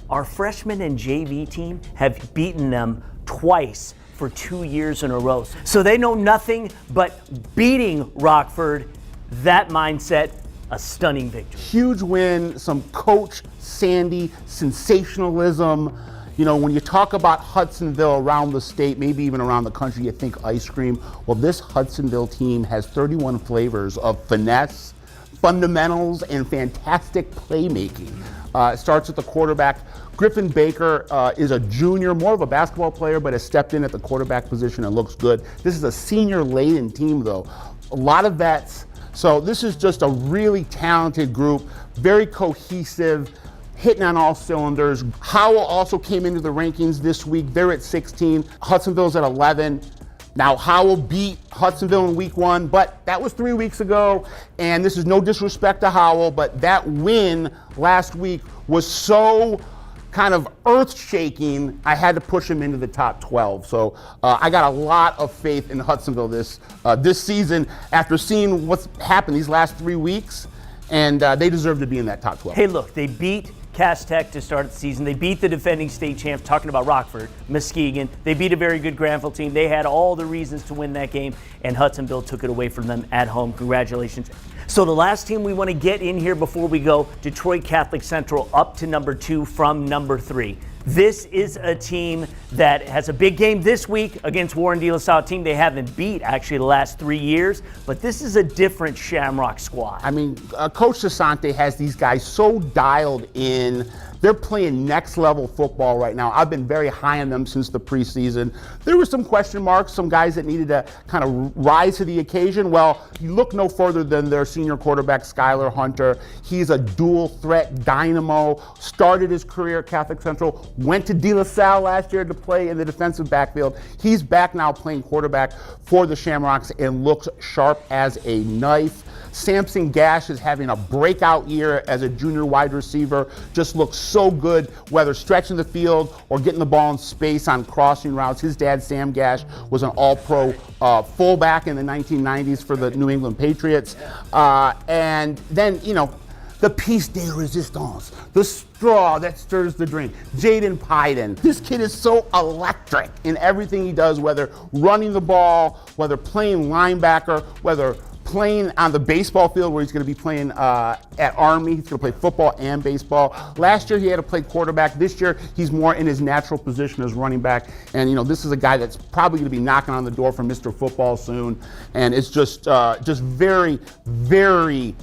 our freshman and JV team have beaten them twice for 2 years in a row. So they know nothing but beating Rockford. That mindset, a stunning victory. Huge win, some Coach Sandy sensationalism. You know, when you talk about Hudsonville around the state, maybe even around the country, you think ice cream. Well, this Hudsonville team has 31 flavors of finesse, fundamentals, and fantastic playmaking. It starts at the quarterback. Griffin Baker is a junior, more of a basketball player, but has stepped in at the quarterback position and looks good. This is a senior-laden team, though. A lot of vets. So this is just a really talented group, very cohesive, hitting on all cylinders. Howell also came into the rankings this week. They're at 16. Hudsonville's at 11. Now, Howell beat Hudsonville in week 1, but that was 3 weeks ago, and this is no disrespect to Howell, but that win last week was so kind of earth-shaking, I had to push him into the top 12. So I got a lot of faith in Hudsonville this season after seeing what's happened these last 3 weeks. and they deserve to be in that top 12. Hey, look, they beat Cass Tech to start the season. They beat the defending state champs, talking about Rockford, Muskegon. They beat a very good Granville team. They had all the reasons to win that game, and Hudsonville took it away from them at home. Congratulations. So the last team we want to get in here before we go, Detroit Catholic Central up to number 2 from number 3. This is a team that has a big game this week against Warren De La Salle, team they haven't beat actually the last 3 years, but this is a different Shamrock squad. I mean, Coach Sassante has these guys so dialed in. They're playing next level football right now. I've been very high on them since the preseason. There were some question marks, some guys that needed to kind of rise to the occasion. Well, you look no further than their senior quarterback, Skylar Hunter. He's a dual threat dynamo, started his career at Catholic Central, went to De La Salle last year to play in the defensive backfield. He's back now playing quarterback for the Shamrocks and looks sharp as a knife. Samson Gash is having a breakout year as a junior wide receiver. Just looks so good, whether stretching the field or getting the ball in space on crossing routes. His dad, Sam Gash, was an all-pro fullback in the 1990s for the New England Patriots. And then, you know, the piece de resistance, the straw that stirs the drink, Jaden Pyden. This kid is so electric in everything he does, whether running the ball, whether playing linebacker, whether playing on the baseball field where he's going to be playing at Army. He's going to play football and baseball. Last year he had to play quarterback. This year he's more in his natural position as running back. And you know, this is a guy that's probably going to be knocking on the door for Mr. Football soon. And it's just very, very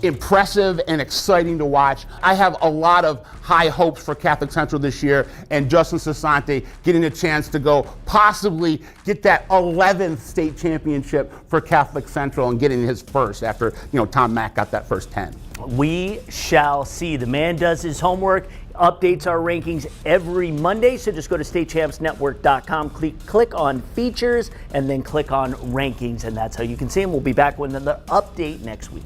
impressive and exciting to watch. I have a lot of high hopes for Catholic Central this year, and Justin Sassante getting a chance to go possibly get that 11th state championship for Catholic Central and getting his first after, you know, Tom Mack got that first 10. We shall see. The man does his homework, updates our rankings every Monday, so just go to statechampsnetwork.com, click on features, and then click on rankings, and that's how you can see him. We'll be back with another update next week.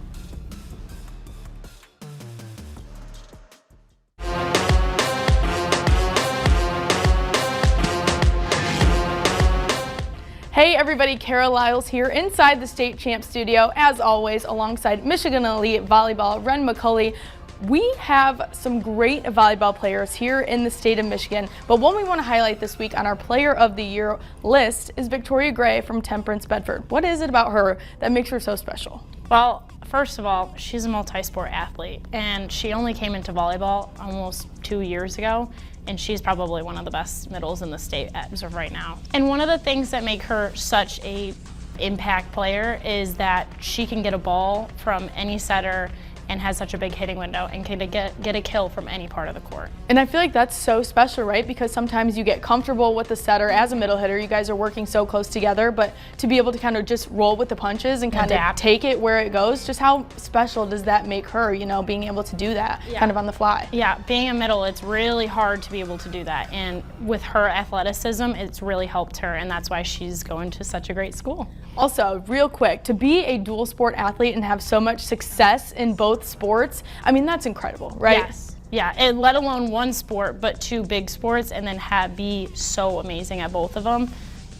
Hey everybody, Kara Lyles here inside the State Champ studio, as always, alongside Michigan Elite Volleyball, Ren McCulley. We have some great volleyball players here in the state of Michigan, but one we want to highlight this week on our Player of the Year list is Victoria Gray from Temperance Bedford. What is it about her that makes her so special? Well, first of all, she's a multi-sport athlete, and she only came into volleyball almost 2 years ago, and she's probably one of the best middles in the state as of right now. And one of the things that make her such a impact player is that she can get a ball from any setter and has such a big hitting window and can get a kill from any part of the court. And I feel like that's so special, right? Because sometimes you get comfortable with the setter as a middle hitter. You guys are working so close together, but to be able to kind of just roll with the punches and kind of take it where it goes, just how special does that make her, you know, being able to do that kind of on the fly? Yeah, being a middle, it's really hard to be able to do that. And with her athleticism, it's really helped her, and that's why she's going to such a great school. Also, real quick, to be a dual sport athlete and have so much success in both sports, I mean, that's incredible, right? Yes. Yeah, and let alone one sport, but two big sports, and then be so amazing at both of them.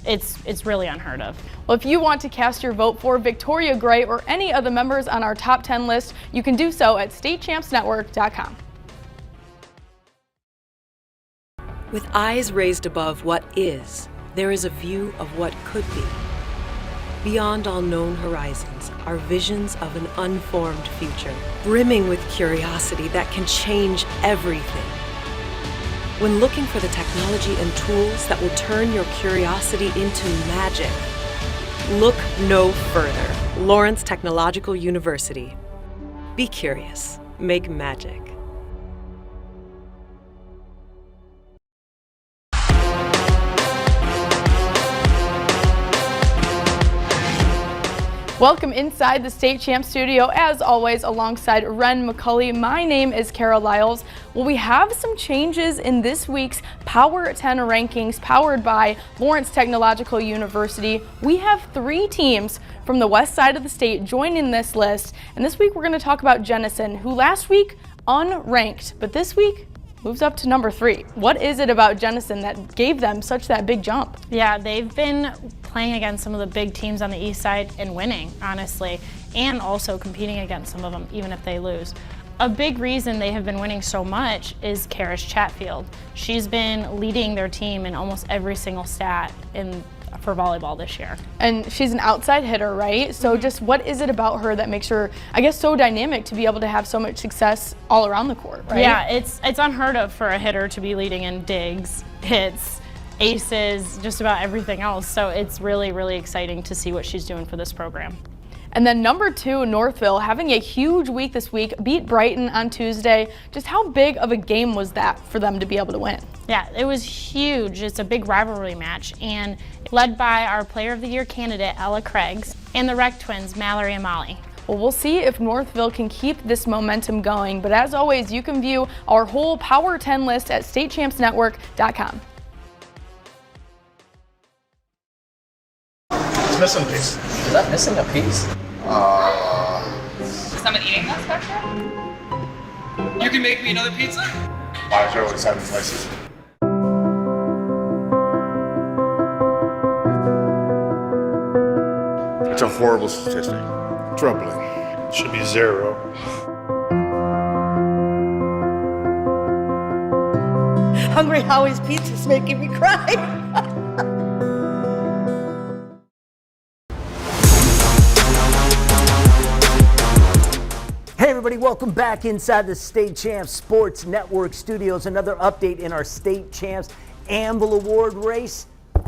It's really unheard of. Well, if you want to cast your vote for Victoria Gray or any of the members on our top 10 list, you can do so at statechampsnetwork.com. With eyes raised above what is, there is a view of what could be. Beyond all known horizons are visions of an unformed future, brimming with curiosity that can change everything. When looking for the technology and tools that will turn your curiosity into magic, look no further. Lawrence Technological University. Be curious. Make magic. Welcome inside the State Champ studio, as always, alongside Ren McCulley. My name is Kara Lyles. Well, we have some changes in this week's Power 10 rankings powered by Lawrence Technological University. We have 3 teams from the west side of the state joining this list, and this week we're going to talk about Jenison, who last week unranked, but this week moves up to number 3. What is it about Jenison that gave them such that big jump? Yeah, they've been playing against some of the big teams on the east side and winning, honestly, and also competing against some of them, even if they lose. A big reason they have been winning so much is Karish Chatfield. She's been leading their team in almost every single stat for volleyball this year. And she's an outside hitter, right? So just what is it about her that makes her, I guess, so dynamic to be able to have so much success all around the court, right? Yeah, it's unheard of for a hitter to be leading in digs, hits, aces, just about everything else. So it's really, really exciting to see what she's doing for this program. And then number 2, Northville, having a huge week this week, beat Brighton on Tuesday. Just how big of a game was that for them to be able to win? Yeah, it was huge. It's a big rivalry match, and led by our Player of the Year candidate, Ella Craigs, and the Rec twins, Mallory and Molly. Well, we'll see if Northville can keep this momentum going. But as always, you can view our whole Power 10 list at statechampsnetwork.com. It's missing a piece. Is that missing a piece? Is someone eating this back there? You can make me another pizza? Why is there always 7 slices? It's a horrible statistic. Troubling. It should be 0. Hungry Howie's Pizza's making me cry. Hey everybody, welcome back inside the State Champs Sports Network studios. Another update in our State Champs Anvil Award race.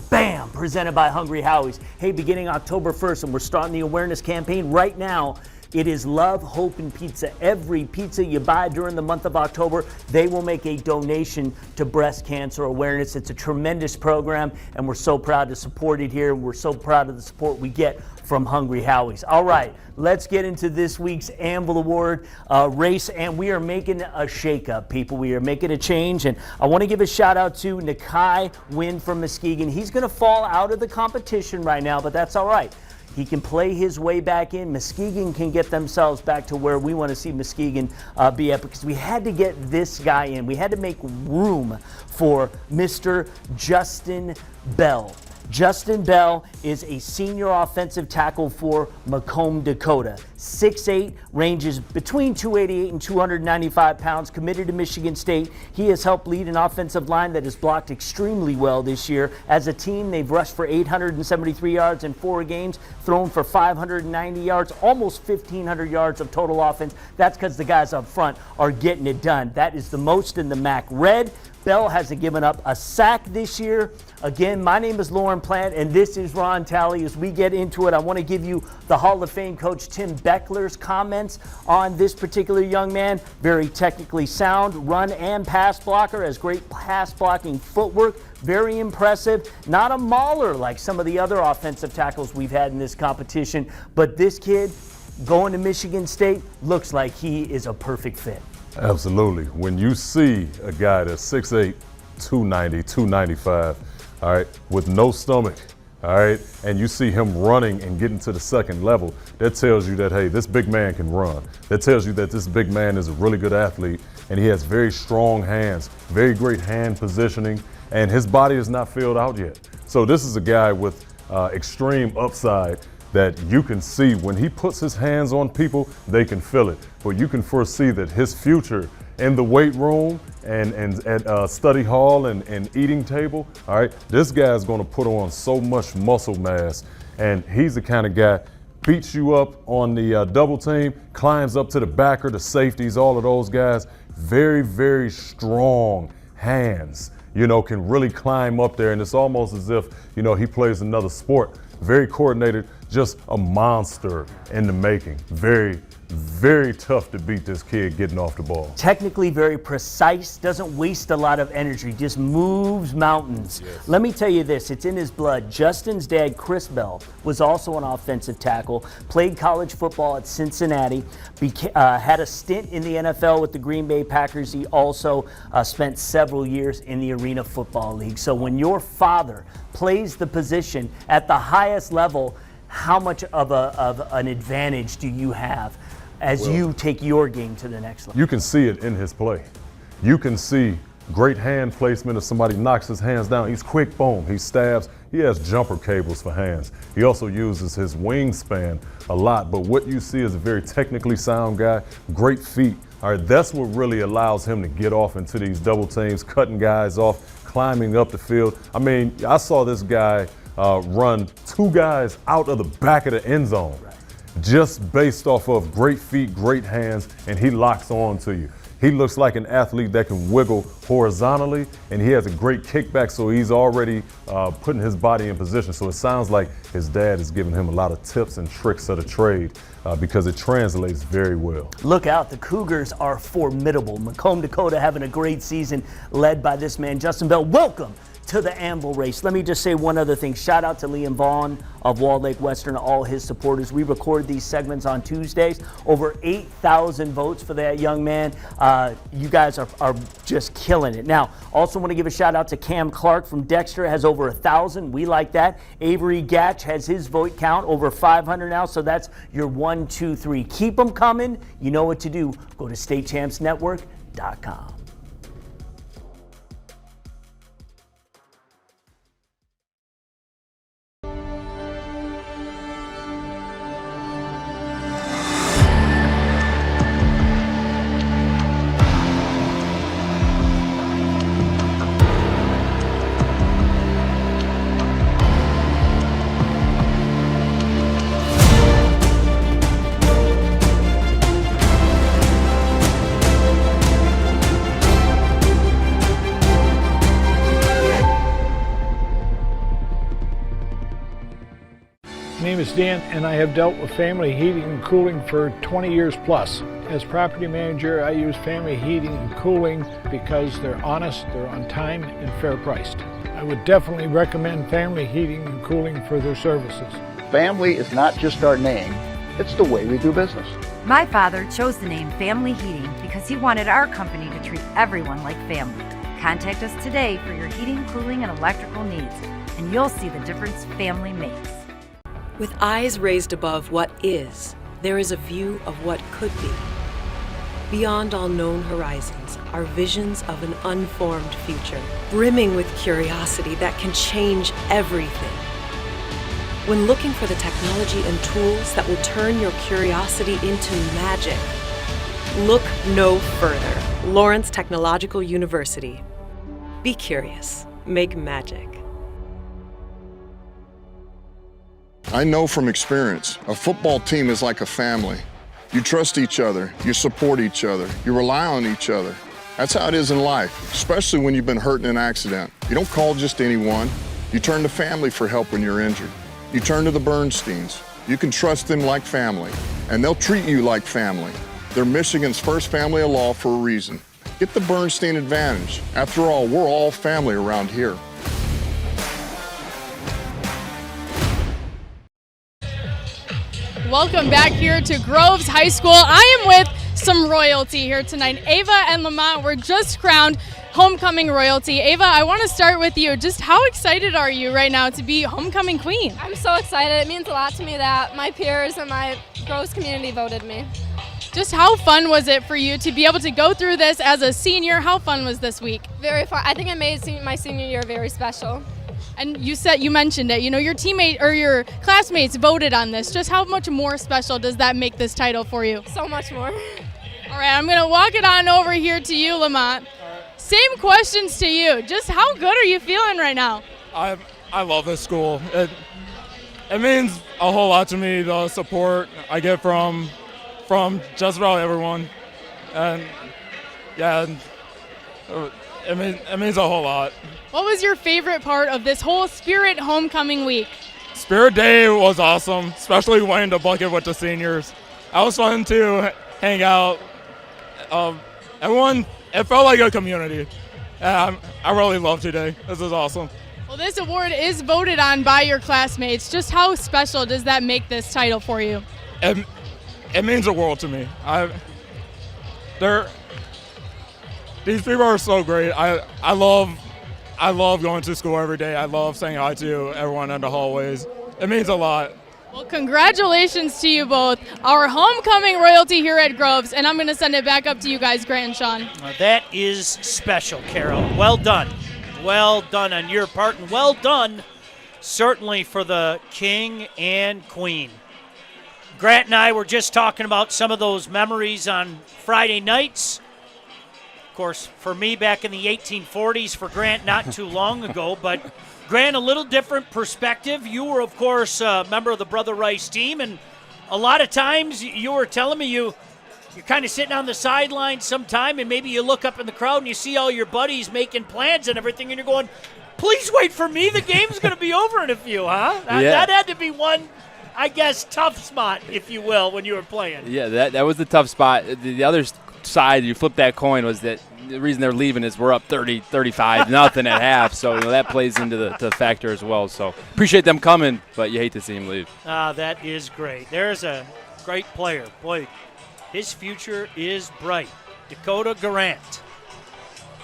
Bam! Presented by Hungry Howie's. Hey, beginning October 1st, and we're starting the awareness campaign right now. It is Love, Hope, and Pizza. Every pizza you buy during the month of October, they will make a donation to breast cancer awareness. It's a tremendous program, and we're so proud to support it here. We're so proud of the support we get from Hungry Howie's. All right, let's get into this week's Anvil Award race, and we are making a shakeup, people. We are making a change, and I want to give a shout out to Nakai Wynn from Muskegon. He's going to fall out of the competition right now, but that's all right. He can play his way back in. Muskegon can get themselves back to where we want to see Muskegon be at, because we had to get this guy in. We had to make room for Mr. Justin Bell. Justin Bell is a senior offensive tackle for Macomb, Dakota. 6'8", ranges between 288 and 295 pounds, committed to Michigan State. He has helped lead an offensive line that has blocked extremely well this year. As a team, they've rushed for 873 yards in 4 games, thrown for 590 yards, almost 1,500 yards of total offense. That's because the guys up front are getting it done. That is the most in the MAC Red. Bell hasn't given up a sack this year. Again, my name is Lauren Plant, and this is Ron Talley. As we get into it, I want to give you the Hall of Fame coach Tim Beckler's comments on this particular young man. Very technically sound, run and pass blocker, has great pass blocking footwork. Very impressive. Not a mauler like some of the other offensive tackles we've had in this competition, but this kid going to Michigan State looks like he is a perfect fit. Absolutely. When you see a guy that's 6'8", 290, 295, all right, with no stomach, all right, and you see him running and getting to the second level, that tells you that, hey, this big man can run. That tells you that this big man is a really good athlete, and he has very strong hands, very great hand positioning, and his body is not filled out yet. So this is a guy with extreme upside that you can see when he puts his hands on people, they can feel it. But you can foresee that his future in the weight room and at study hall and eating table, all right, this guy is gonna put on so much muscle mass, and he's the kind of guy, beats you up on the double team, climbs up to the backer, the safeties, all of those guys, very, very strong hands, you know, can really climb up there, and it's almost as if, you know, he plays another sport. Very coordinated, just a monster in the making. Very, very tough to beat this kid getting off the ball. Technically very precise, doesn't waste a lot of energy, just moves mountains. Yes. Let me tell you this, it's in his blood. Justin's dad, Chris Bell, was also an offensive tackle, played college football at Cincinnati, had a stint in the NFL with the Green Bay Packers. He also spent several years in the Arena Football League. So when your father plays the position at the highest level, how much of an advantage do you have as you take your game to the next level? You can see it in his play. You can see great hand placement. If somebody knocks his hands down, he's quick, boom, he stabs. He has jumper cables for hands. He also uses his wingspan a lot, but what you see is a very technically sound guy, great feet. All right, that's what really allows him to get off into these double teams, cutting guys off, climbing up the field. I mean, I saw this guy run 2 guys out of the back of the end zone, just based off of great feet, great hands, and he locks on to you. He looks like an athlete that can wiggle horizontally, and he has a great kickback, so he's already putting his body in position. So it sounds like his dad is giving him a lot of tips and tricks of the trade because it translates very well. Look out, the Cougars are formidable. Macomb, Dakota having a great season led by this man, Justin Bell. Welcome to the Anvil race. Let me just say one other thing. Shout out to Liam Vaughn of Walled Lake Western, all his supporters. We record these segments on Tuesdays. Over 8,000 votes for that young man. You guys are just killing it. Now, also want to give a shout out to Cam Clark from Dexter, has over 1,000. We like that. Avery Gatch has his vote count over 500 now, so that's your 1, 2, 3. Keep them coming. You know what to do. Go to statechampsnetwork.com. My name is Dan, and I have dealt with family heating and cooling for 20 years plus. As property manager, I use family heating and cooling because they're honest, they're on time, and fair priced. I would definitely recommend family heating and cooling for their services. Family is not just our name, it's the way we do business. My father chose the name Family Heating because he wanted our company to treat everyone like family. Contact us today for your heating, cooling, and electrical needs, and you'll see the difference family makes. With eyes raised above what is, there is a view of what could be. Beyond all known horizons are visions of an unformed future, brimming with curiosity that can change everything. When looking for the technology and tools that will turn your curiosity into magic, look no further. Lawrence Technological University. Be curious. Make magic. I know from experience, a football team is like a family. You trust each other, you support each other, you rely on each other. That's how it is in life, especially when you've been hurt in an accident. You don't call just anyone. You turn to family for help when you're injured. You turn to the Bernsteins. You can trust them like family, and they'll treat you like family. They're Michigan's first family of law for a reason. Get the Bernstein advantage. After all, we're all family around here. Welcome back here to Groves High School. I am with some royalty here tonight. Ava and Lamont were just crowned homecoming royalty. Ava, I want to start with you. Just how excited are you right now to be homecoming queen? I'm so excited. It means a lot to me that my peers and my Groves community voted me. Just how fun was it for you to be able to go through this as a senior? How fun was this week? Very fun. I think it made my senior year very special. And you mentioned it, your teammate or your classmates voted on this. Just how much more special does that make this title for you? So much more. All right, I'm gonna walk it on over here to you, Lamont. Same questions to you. Just how good are you feeling right now? I love this school. It means a whole lot to me, the support I get from just about everyone. And yeah, it means a whole lot. What was your favorite part of this whole Spirit Homecoming week? Spirit Day was awesome, especially winning the bucket with the seniors. That was fun to hang out. Everyone, it felt like a community. I really love today. This is awesome. Well, this award is voted on by your classmates. Just how special does that make this title for you? It means the world to me. These people are so great. I love going to school every day. I love saying hi to everyone in the hallways. It means a lot. Well, congratulations to you both, our homecoming royalty here at Groves, and I'm going to send it back up to you guys, Grant and Sean. That is special, Carol. Well done. Well done on your part, and well done certainly for the king and queen. Grant and I were just talking about some of those memories on Friday nights. Of course, for me back in the 1840s, for Grant not too long ago, but Grant, a little different perspective. You were, of course, a member of the Brother Rice team, and a lot of times you were telling me you're kind of sitting on the sidelines sometime, and maybe you look up in the crowd and you see all your buddies making plans and everything, and you're going, please wait for me. The game's going to be over in a few, huh? That had to be one, I guess, tough spot, if you will, when you were playing. Yeah, that was the tough spot. The other side, you flip that coin, was that the reason they're leaving is we're up 30-35, nothing at half. So that plays into the factor as well. So appreciate them coming, but you hate to see them leave. That is great. There's a great player. Boy, his future is bright. Dakota Garant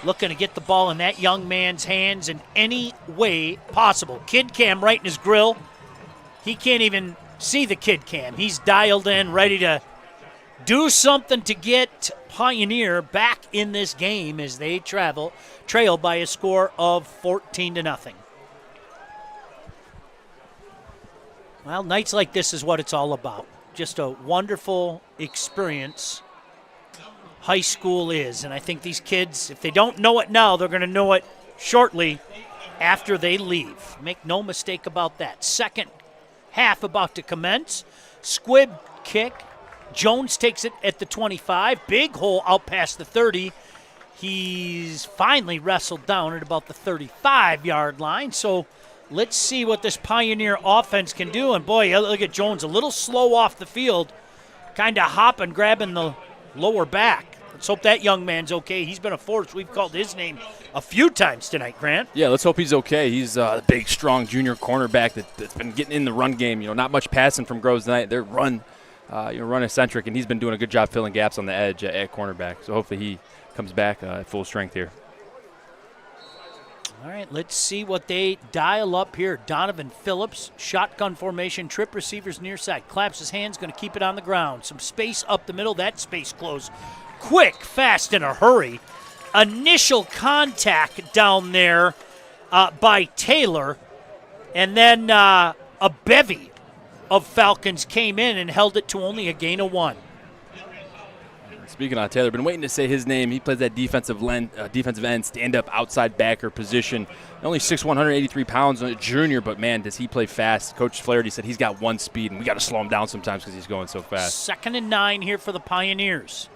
looking to get the ball in that young man's hands in any way possible. Kid cam right in his grill. He can't even see the kid cam. He's dialed in, ready to do something to get Pioneer back in this game as they trail by a score of 14-0. Well, nights like this is what it's all about. Just a wonderful experience high school is. And I think these kids, if they don't know it now, they're going to know it shortly after they leave. Make no mistake about that. Second half about to commence. Squib kick. Jones takes it at the 25. Big hole out past the 30. He's finally wrestled down at about the 35-yard line. So let's see what this Pioneer offense can do. And, boy, look at Jones, a little slow off the field, kind of hopping, grabbing the lower back. Let's hope that young man's okay. He's been a force. We've called his name a few times tonight, Grant. Yeah, let's hope he's okay. He's a big, strong junior cornerback that's been getting in the run game. Not much passing from Groves tonight. They're run eccentric, and he's been doing a good job filling gaps on the edge at cornerback. So hopefully he comes back at full strength here. All right, let's see what they dial up here. Donovan Phillips, shotgun formation, trip receivers near side. Claps his hands, going to keep it on the ground. Some space up the middle. That space closed quick, fast, in a hurry. Initial contact down there by Taylor, and then a bevy of Falcons came in and held it to only a gain of 1. Speaking of Taylor, been waiting to say his name. He plays that defensive end, stand-up outside backer position. Only 6'1", 183 pounds, a junior, but, man, does he play fast. Coach Flaherty said he's got one speed, and we got to slow him down sometimes because he's going so fast. 2nd and 9 here for the Pioneers.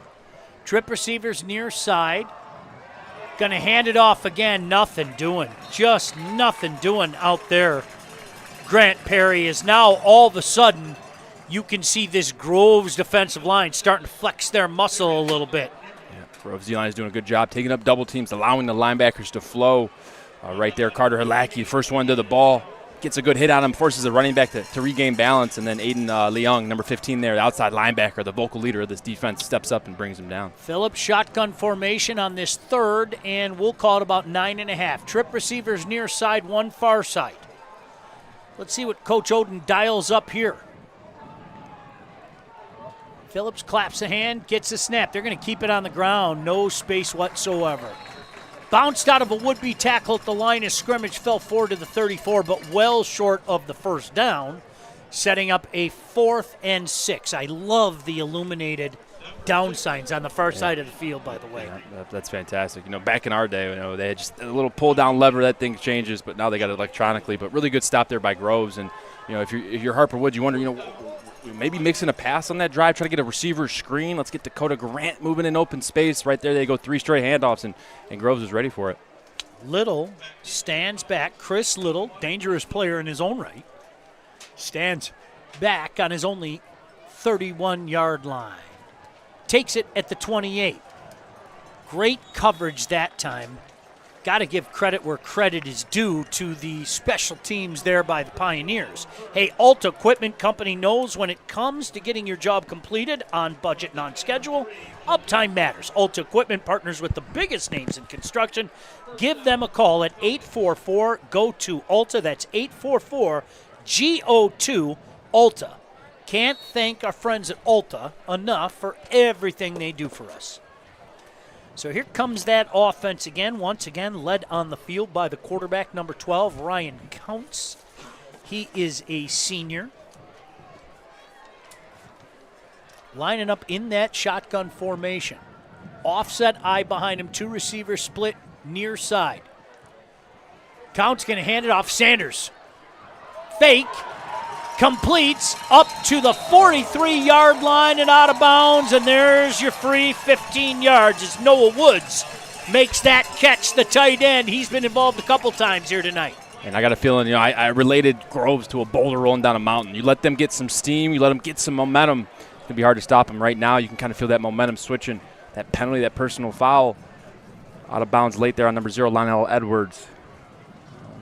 Trip receivers near side. Going to hand it off again. Nothing doing. Just nothing doing out there. Grant Perry is now all of a sudden you can see this Groves defensive line starting to flex their muscle a little bit. Yeah, Groves D-line is doing a good job taking up double teams, allowing the linebackers to flow. Right there, Carter Halaki, first one to the ball, gets a good hit on him, forces the running back to regain balance, and then Aiden Leung, number 15 there, the outside linebacker, the vocal leader of this defense, steps up and brings him down. Phillips shotgun formation on this third, and we'll call it about 9.5. Trip receivers near side, one far side. Let's see what Coach Oden dials up here. Phillips claps a hand, gets a snap. They're going to keep it on the ground. No space whatsoever. Bounced out of a would-be tackle at the line of scrimmage, fell forward to the 34, but well short of the first down, setting up a 4th and 6. I love the illuminated down signs on the far side of the field, by the way. Yeah, that's fantastic. Back in our day, they had just a little pull-down lever, that thing changes, but now they got it electronically. But really good stop there by Groves. And, if you're Harper Woods, you wonder, maybe mixing a pass on that drive, try to get a receiver screen. Let's get Dakota Garant moving in open space. Right there, they go 3 straight handoffs, and Groves is ready for it. Little stands back. Chris Little, dangerous player in his own right, stands back on his only 31-yard line. Takes it at the 28. Great coverage that time. Got to give credit where credit is due to the special teams there by the Pioneers. Hey, Alta Equipment Company knows when it comes to getting your job completed on budget and on schedule, uptime matters. Alta Equipment partners with the biggest names in construction. Give them a call at 844-GO-TO-ALTA. That's 844-GO-TO Ulta. Can't thank our friends at Ulta enough for everything they do for us. So here comes that offense again, once again led on the field by the quarterback, number 12, Ryan Counts. He is a senior. Lining up in that shotgun formation. Offset eye behind him, 2 receivers split near side. Counts going to hand it off. Sanders. Fake. Completes up to the 43-yard line and out of bounds, and there's your free 15 yards as Noah Woods makes that catch, the tight end. He's been involved a couple times here tonight. And I got a feeling, I related Groves to a boulder rolling down a mountain. You let them get some steam, you let them get some momentum, it's going to be hard to stop them. Right now, you can kind of feel that momentum switching, that penalty, that personal foul. Out of bounds late there on number 0, Lionel Edwards.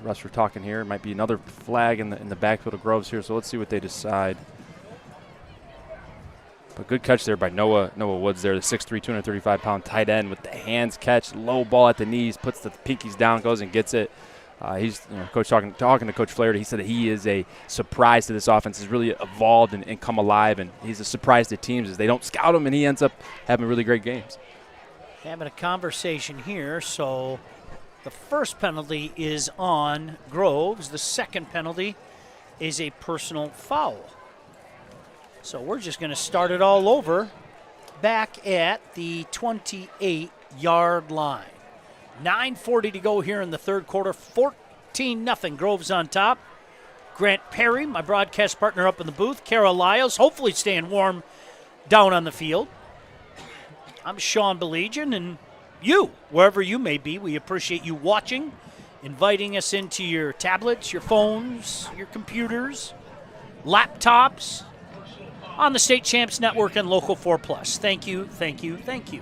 Russ, we're talking here. Might be another flag in the backfield of Groves here, so let's see what they decide. But good catch there by Noah Woods there, the 6'3", 235-pound tight end with the hands catch, low ball at the knees, puts the pinkies down, goes and gets it. He's Coach talking to Coach Flaherty. He said that he is a surprise to this offense. Has really evolved and come alive, and he's a surprise to teams as they don't scout him, and he ends up having really great games. Having a conversation here, so the first penalty is on Groves. The second penalty is a personal foul. So we're just going to start it all over back at the 28-yard line. 9:40 to go here in the third quarter. 14-0. Groves on top. Grant Perry, my broadcast partner up in the booth. Kara Lyles, hopefully staying warm down on the field. I'm Sean Belegian, and you, wherever you may be, we appreciate you watching, inviting us into your tablets, your phones, your computers, laptops, on the State Champs Network and Local 4+. Thank you, thank you, thank you.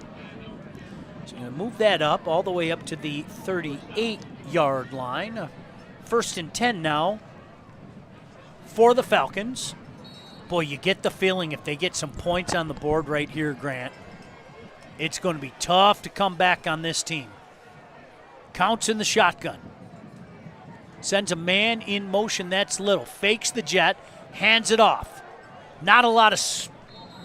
So I'm going to move that up all the way up to the 38-yard line. 1st and 10 now for the Falcons. Boy, you get the feeling if they get some points on the board right here, Grant, it's going to be tough to come back on this team. Counts in the shotgun. Sends a man in motion, that's Little. Fakes the jet, hands it off. Not a lot of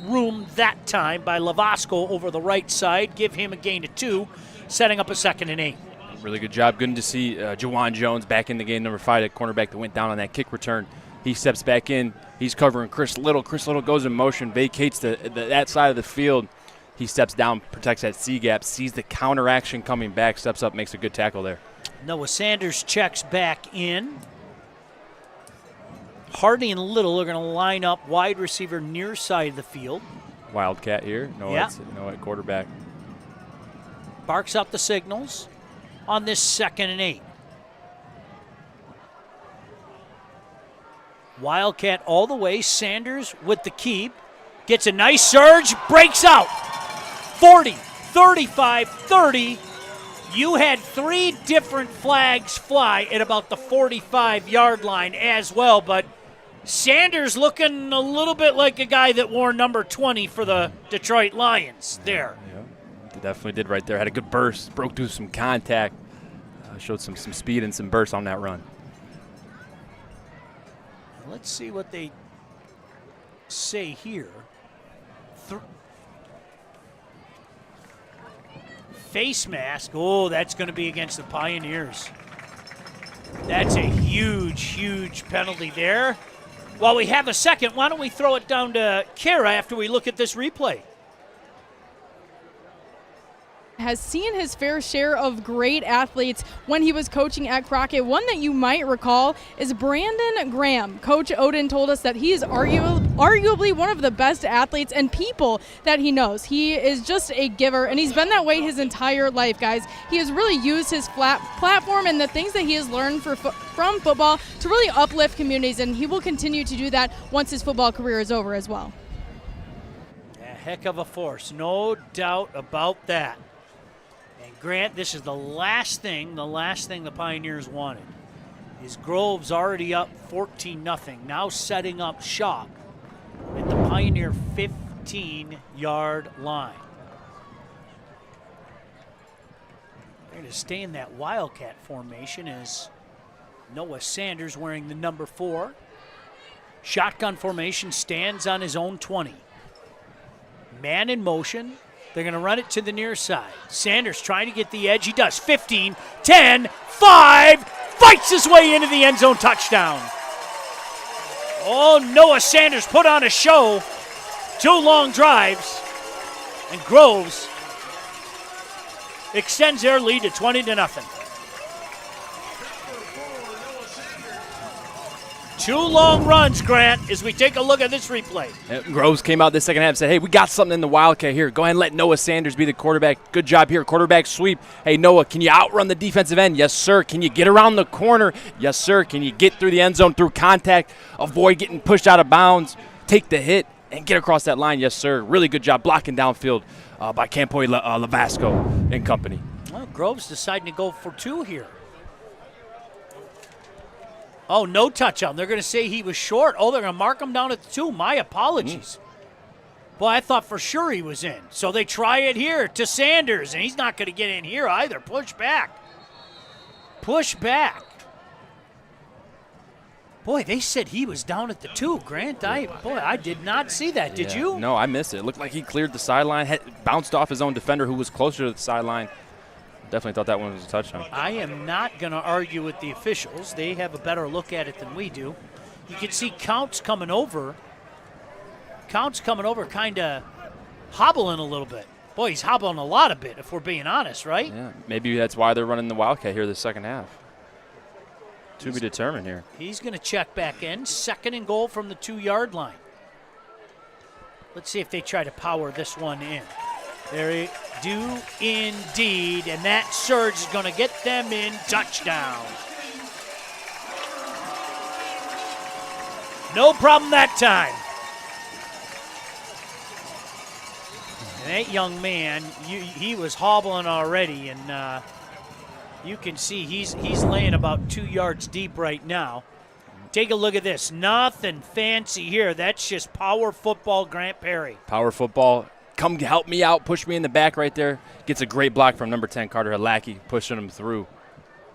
room that time by Lavasco over the right side. Give him a gain of 2, setting up a 2nd and 8. Really good job. Good to see Jawan Jones back in the game, number 5, that cornerback that went down on that kick return. He steps back in. He's covering Chris Little. Chris Little goes in motion, vacates that side of the field. He steps down, protects that C-gap, sees the counter action coming back, steps up, makes a good tackle there. Noah Sanders checks back in. Hardy and Little are going to line up wide receiver near side of the field. Wildcat here. Noah at quarterback. Barks out the signals on this 2nd and 8. Wildcat all the way. Sanders with the keep. Gets a nice surge. Breaks out. 40, 35, 30. You had 3 different flags fly at about the 45-yard line as well, but Sanders looking a little bit like a guy that wore number 20 for the Detroit Lions there. Yeah, definitely did right there. Had a good burst, broke through some contact, showed some speed and some burst on that run. Let's see what they say here. Face mask. Oh, that's going to be against the Pioneers. That's a huge, huge penalty there. While we have a second, why don't we throw it down to Kara after we look at this replay? Has seen his fair share of great athletes when he was coaching at Crockett. One that you might recall is Brandon Graham. Coach Oden told us that he is arguably one of the best athletes and people that he knows. He is just a giver, and he's been that way his entire life, guys. He has really used his platform and the things that he has learned from football to really uplift communities, and he will continue to do that once his football career is over as well. A heck of a force, no doubt about that. Grant, this is the last thing the Pioneers wanted. Is Groves already up 14-0, now setting up shop at the Pioneer 15-yard line. They're going to stay in that Wildcat formation as Noah Sanders wearing the number 4. Shotgun formation, stands on his own 20. Man in motion. They're going to run it to the near side. Sanders trying to get the edge. He does. 15, 10, 5. Fights his way into the end zone, touchdown. Oh, Noah Sanders put on a show. 2 long drives. And Groves extends their lead to 20-0. 2 long runs, Grant, as we take a look at this replay. Groves came out this second half and said, hey, we got something in the Wildcat here. Go ahead and let Noah Sanders be the quarterback. Good job here. Quarterback sweep. Hey, Noah, can you outrun the defensive end? Yes, sir. Can you get around the corner? Yes, sir. Can you get through the end zone through contact? Avoid getting pushed out of bounds. Take the hit and get across that line. Yes, sir. Really good job blocking downfield by Campoy Lavasco and company. Well, Groves deciding to go for 2 here. Oh, no touchdown. They're going to say he was short. Oh, they're going to mark him down at the 2. My apologies. Boy, I thought for sure he was in. So they try it here to Sanders, and he's not going to get in here either. Push back. Push back. Boy, they said he was down at the 2, Grant. I did not see that. Did you? No, I missed it. It looked like he cleared the sideline, bounced off his own defender who was closer to the sideline. Definitely thought that one was a touchdown. I am not going to argue with the officials. They have a better look at it than we do. You can see Counts coming over. Counts coming over kind of hobbling a little bit. Boy, he's hobbling a lot of bit, if we're being honest, right? Yeah, maybe that's why they're running the Wildcat here the second half. To be determined here. He's going to check back in. 2nd and goal from the 2-yard line. Let's see if they try to power this one in. They do indeed, and that surge is going to get them in. Touchdown. No problem that time. And that young man, he was hobbling already, and you can see he's laying about 2 yards deep right now. Take a look at this. Nothing fancy here. That's just power football, Grant Perry. Power football. Come help me out. Push me in the back right there. Gets a great block from number 10, Carter Halacki, pushing him through.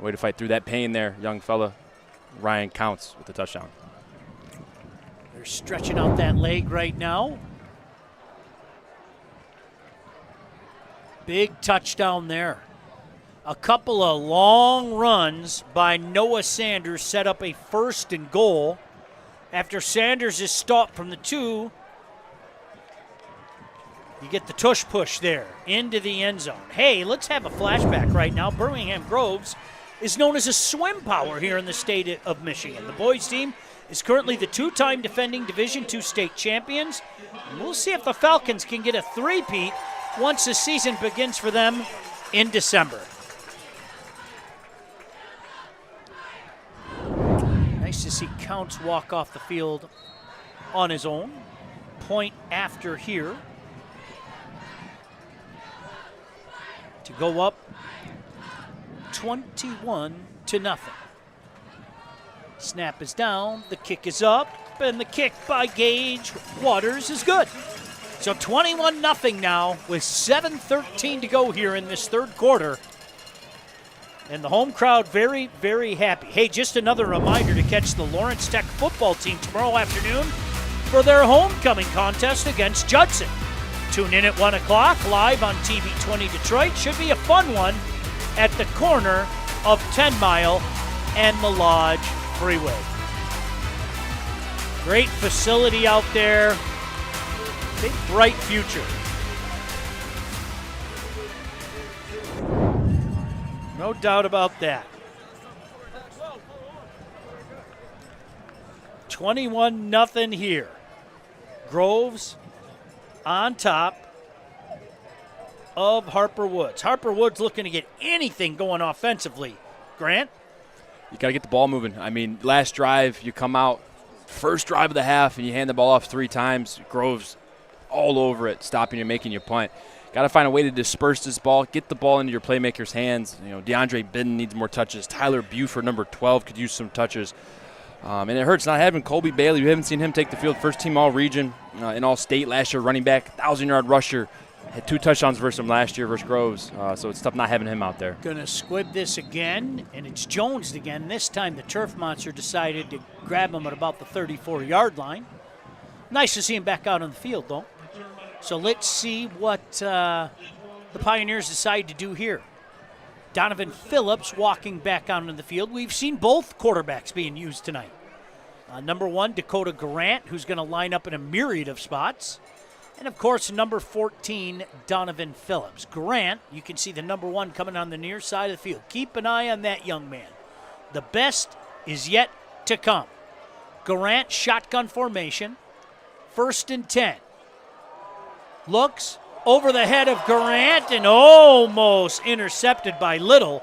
Way to fight through that pain there, young fella. Ryan Counts with the touchdown. They're stretching out that leg right now. Big touchdown there. A couple of long runs by Noah Sanders set up a 1st and goal. After Sanders is stopped from the 2, you get the tush push there into the end zone. Hey, let's have a flashback right now. Birmingham Groves is known as a swim power here in the state of Michigan. The boys team is currently the 2-time defending Division II state champions. And we'll see if the Falcons can get a 3-peat once the season begins for them in December. Nice to see Counts walk off the field on his own. Point after here. To go up 21-0. Snap is down, the kick is up, and the kick by Gage Waters is good. So 21-0 now with 7:13 to go here in this 3rd quarter. And the home crowd very, very happy. Hey, just another reminder to catch the Lawrence Tech football team tomorrow afternoon for their homecoming contest against Judson. Tune in at 1 o'clock live on TV 20 Detroit. Should be a fun one at the corner of 10 Mile and the Lodge Freeway. Great facility out there. Big, bright future. No doubt about that. 21-0 here. Groves on top of Harper Woods. Harper Woods looking to get anything going offensively. Grant? You got to get the ball moving. I mean, last drive, you come out, first drive of the half, and you hand the ball off 3 times. Groves all over it, stopping you, making you punt. Got to find a way to disperse this ball, get the ball into your playmakers' hands. You know, DeAndre Bidden needs more touches. Tyler Buford, number 12, could use some touches. And it hurts not having Colby Bailey. We haven't seen him take the field. First team all-region in all-state last year, running back, 1,000-yard rusher. Had 2 touchdowns versus him last year versus Groves, so it's tough not having him out there. Gonna squib this again, and it's Jones again. This time the Turf Monster decided to grab him at about the 34-yard line. Nice to see him back out on the field, though. So let's see what the Pioneers decide to do here. Donovan Phillips walking back out on the field. We've seen both quarterbacks being used tonight. Number 1, Dakota Grant, who's going to line up in a myriad of spots. And, of course, number 14, Donovan Phillips. Grant, you can see the number 1 coming on the near side of the field. Keep an eye on that young man. The best is yet to come. Grant, shotgun formation, 1st and 10. Looks over the head of Grant and almost intercepted by Little.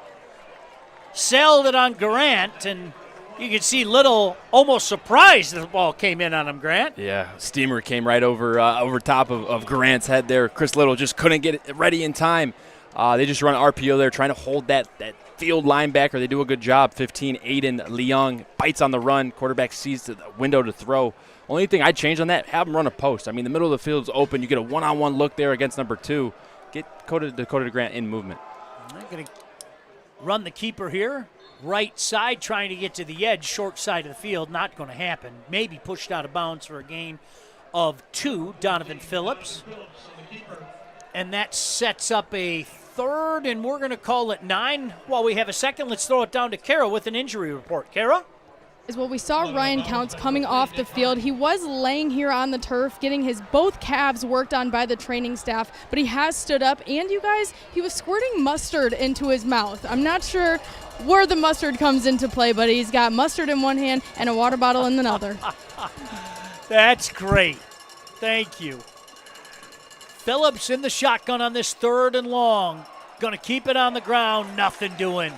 Sailed it on Grant, and you can see Little almost surprised that the ball came in on him, Grant. Yeah, steamer came right over top of Grant's head there. Chris Little just couldn't get it ready in time. They just run RPO there, trying to hold that field linebacker. They do a good job. 15, Aiden Leung bites on the run. Quarterback sees the window to throw. Only thing I'd change on that, have him run a post. I mean, the middle of the field's open. You get a one-on-one look there against number 2. Get Dakota Grant in movement. I'm going to run the keeper here. Right side, trying to get to the edge, short side of the field. Not going to happen. Maybe pushed out of bounds for a gain of 2, Donovan Phillips. And that sets up a 3rd, and we're going to call it 9. While we have a second, let's throw it down to Kara with an injury report. Kara? Is what we saw Ryan Counts coming off the field. He was laying here on the turf, getting his both calves worked on by the training staff, but he has stood up, and you guys, he was squirting mustard into his mouth. I'm not sure where the mustard comes into play, but he's got mustard in one hand and a water bottle in another. That's great. Thank you. Phillips in the shotgun on this 3rd and long. Going to keep it on the ground. Nothing doing.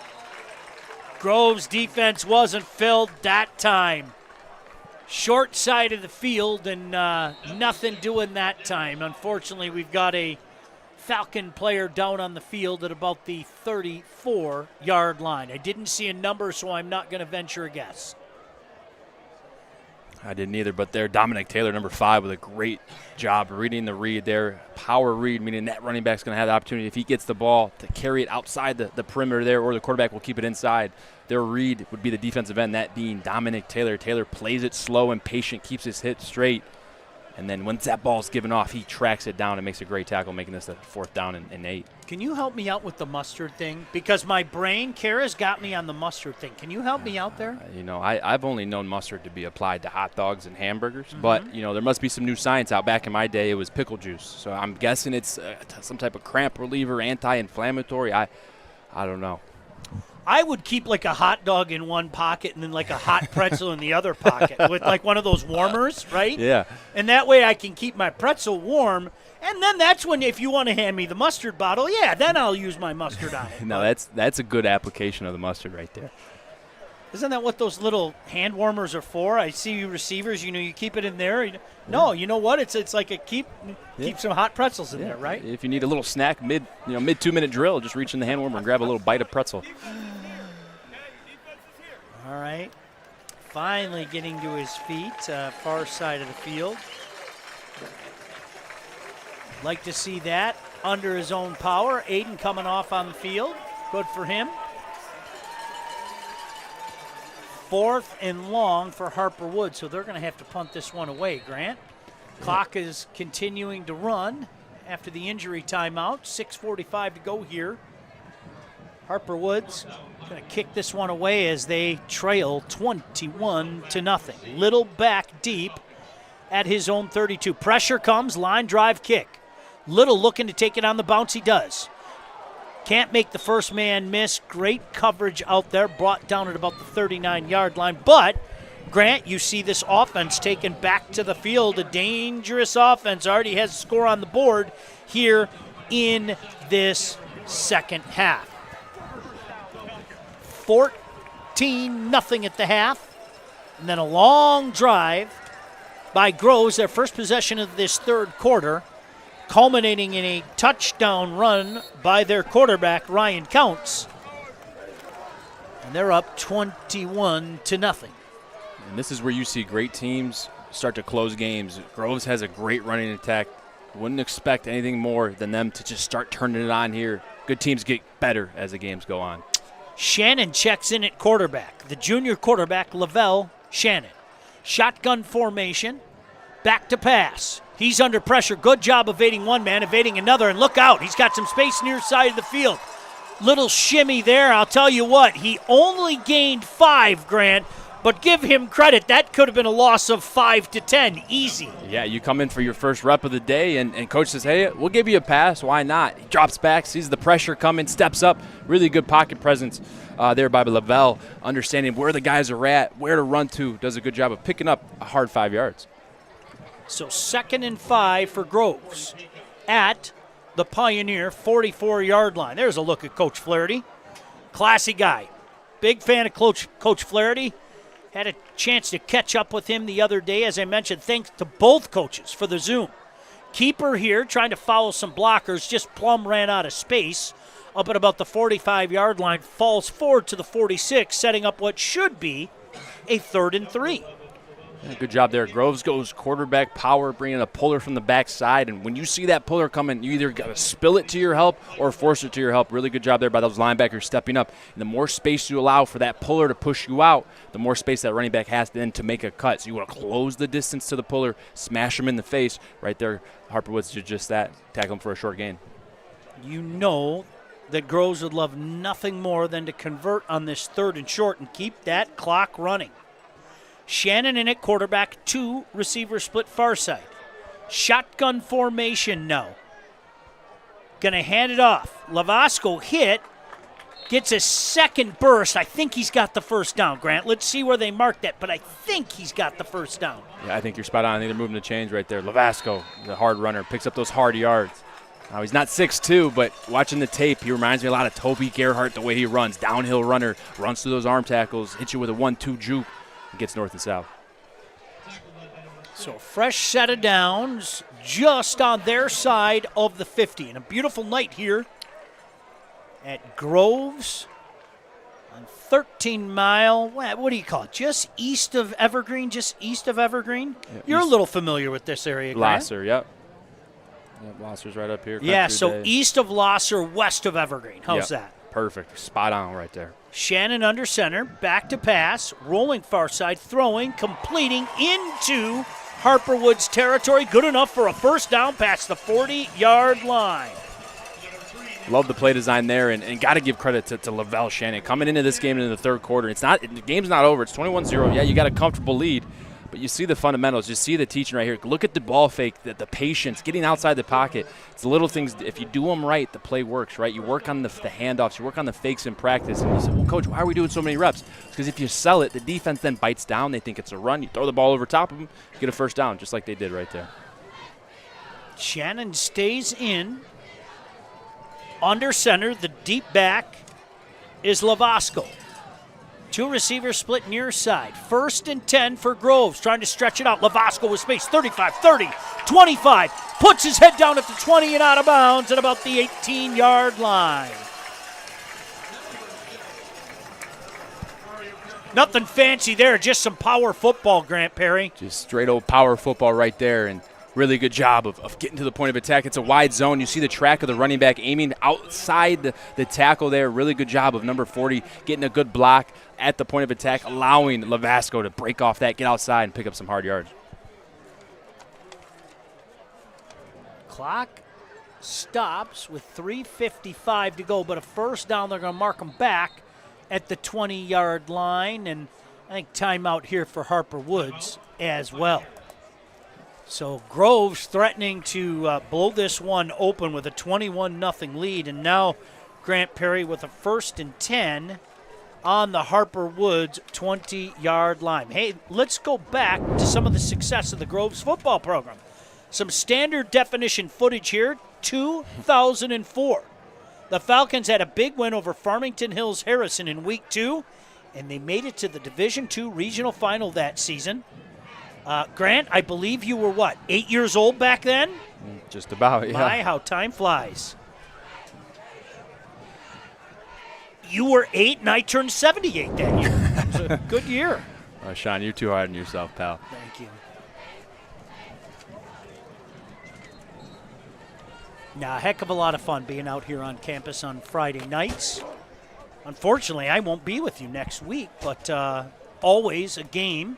Groves' defense wasn't filled that time. Short side of the field and nothing doing that time. Unfortunately, we've got a Falcon player down on the field at about the 34-yard line. I didn't see a number, so I'm not going to venture a guess. I didn't either, but there, Dominic Taylor, number 5, with a great job reading the read there. Power read, meaning that running back's going to have the opportunity, if he gets the ball, to carry it outside the perimeter there, or the quarterback will keep it inside. Their read would be the defensive end, that being Dominic Taylor. Taylor plays it slow and patient, keeps his hit straight. And then once that ball's given off, he tracks it down and makes a great tackle, making this a 4th down and 8. Can you help me out with the mustard thing? Because my brain, Kara's got me on the mustard thing. Can you help me out there? I've only known mustard to be applied to hot dogs and hamburgers, but, there must be some new science out. Back in my day, it was pickle juice. So I'm guessing it's some type of cramp reliever, anti-inflammatory. I don't know. I would keep like a hot dog in one pocket and then like a hot pretzel in the other pocket with like one of those warmers, right? Yeah. And that way I can keep my pretzel warm. And then that's when, if you want to hand me the mustard bottle, yeah, then I'll use my mustard on it. No, that's a good application of the mustard right there. Isn't that what those little hand warmers are for? I see you receivers, you keep it in there. No, you know what? It's like a keep some hot pretzels in there, right? If you need a little snack mid 2-minute drill, just reach in the hand warmer and grab a little bite of pretzel. All right. Finally getting to his feet, far side of the field. Like to see that under his own power. Aiden coming off on the field. Good for him. 4th and long for Harper Woods, so they're going to have to punt this one away, Grant. Clock is continuing to run after the injury timeout. 6:45 to go here. Harper Woods going to kick this one away as they trail 21-0. Little back deep at his own 32. Pressure comes, line drive kick. Little looking to take it on the bounce. He does. Can't make the first man miss. Great coverage out there, brought down at about the 39-yard line. But, Grant, you see this offense taken back to the field. A dangerous offense already has a score on the board here in this second half. 14-0 at the half. And then a long drive by Groves, their first possession of this 3rd quarter, culminating in a touchdown run by their quarterback, Ryan Counts. And they're up 21-0. And this is where you see great teams start to close games. Groves has a great running attack. Wouldn't expect anything more than them to just start turning it on here. Good teams get better as the games go on. Shannon checks in at quarterback. The junior quarterback, Lavelle Shannon. Shotgun formation. Back to pass. He's under pressure. Good job evading one man, evading another, and look out. He's got some space near side of the field. Little shimmy there. I'll tell you what, he only gained 5, Grant, but give him credit. That could have been a loss of 5 to 10. Easy. Yeah, you come in for your first rep of the day, and coach says, hey, we'll give you a pass. Why not? He drops back, sees the pressure coming, steps up. Really good pocket presence there by Lavelle, understanding where the guys are at, where to run to. Does a good job of picking up a hard 5 yards. So 2nd and 5 for Groves at the Pioneer 44-yard line. There's a look at Coach Flaherty. Classy guy. Big fan of Coach Flaherty. Had a chance to catch up with him the other day. As I mentioned, thanks to both coaches for the Zoom. Keeper here trying to follow some blockers. Just plumb ran out of space. Up at about the 45-yard line. Falls forward to the 46, setting up what should be a 3rd and 3. Yeah, good job there. Groves goes quarterback power, bringing a puller from the backside. And when you see that puller coming, you either got to spill it to your help or force it to your help. Really good job there by those linebackers stepping up. And the more space you allow for that puller to push you out, the more space that running back has then to make a cut. So you want to close the distance to the puller, smash him in the face. Right there, Harper Woods did just that. Tackle him for a short gain. You know that Groves would love nothing more than to convert on this 3rd and short and keep that clock running. Shannon in at quarterback, 2 receiver split far side. Shotgun formation now. Gonna hand it off. Lavasco hit, gets a second burst. I think he's got the first down, Grant. Let's see where they marked that, but I think he's got the first down. Yeah, I think you're spot on. They're moving the chains right there. Lavasco, the hard runner, picks up those hard yards. Now, he's not 6'2", but watching the tape, he reminds me a lot of Toby Gerhardt, the way he runs. Downhill runner, runs through those arm tackles, hits you with a 1-2 juke. Gets north and south. So fresh set of downs just on their side of the 50. And a beautiful night here at Groves on 13 Mile. What do you call it? Just east of Evergreen? Yeah, you're a little familiar with this area, Grant. Lasser, yep. Lasser's right up here. Yeah, so east of Lasser, west of Evergreen. How's that? Perfect. Spot on right there. Shannon under center, back to pass, rolling far side, throwing, completing into Harper Woods territory. Good enough for a first down past the 40-yard line. Love the play design there, and got to give credit to Lavelle Shannon. Coming into this game in the 3rd quarter, the game's not over. It's 21-0. Yeah, you got a comfortable lead. But you see the fundamentals. You see the teaching right here. Look at the ball fake, the patience, getting outside the pocket. It's the little things. If you do them right, the play works, right? You work on the handoffs. You work on the fakes in practice. And you say, well, Coach, why are we doing so many reps? Because if you sell it, the defense then bites down. They think it's a run. You throw the ball over top of them, you get a first down, just like they did right there. Shannon stays in. Under center, the deep back is Lavasco. 2 receivers split near side. 1st and 10 for Groves. Trying to stretch it out. Lavasco with space. 35, 30, 25. Puts his head down at the 20 and out of bounds at about the 18-yard line. Nothing fancy there. Just some power football, Grant Perry. Just straight old power football right there. And really good job of getting to the point of attack. It's a wide zone. You see the track of the running back aiming outside the tackle there. Really good job of number 40 getting a good block at the point of attack, allowing Lavasco to break off that, get outside, and pick up some hard yards. Clock stops with 3:55 to go, but a first down. They're going to mark them back at the 20-yard line, and I think timeout here for Harper Woods as well. So Groves threatening to blow this one open with a 21-0 lead. And now Grant Perry with a 1st and 10 on the Harper Woods 20-yard line. Hey, let's go back to some of the success of the Groves football program. Some standard definition footage here, 2004. The Falcons had a big win over Farmington Hills Harrison in Week 2, and they made it to the Division II regional final that season. Grant, I believe you were, 8 years old back then? Just about, yeah. My, how time flies. You were 8, and I turned 78 that year. It was a good year. Sean, you're too hard on yourself, pal. Thank you. Now, a heck of a lot of fun being out here on campus on Friday nights. Unfortunately, I won't be with you next week, but always a game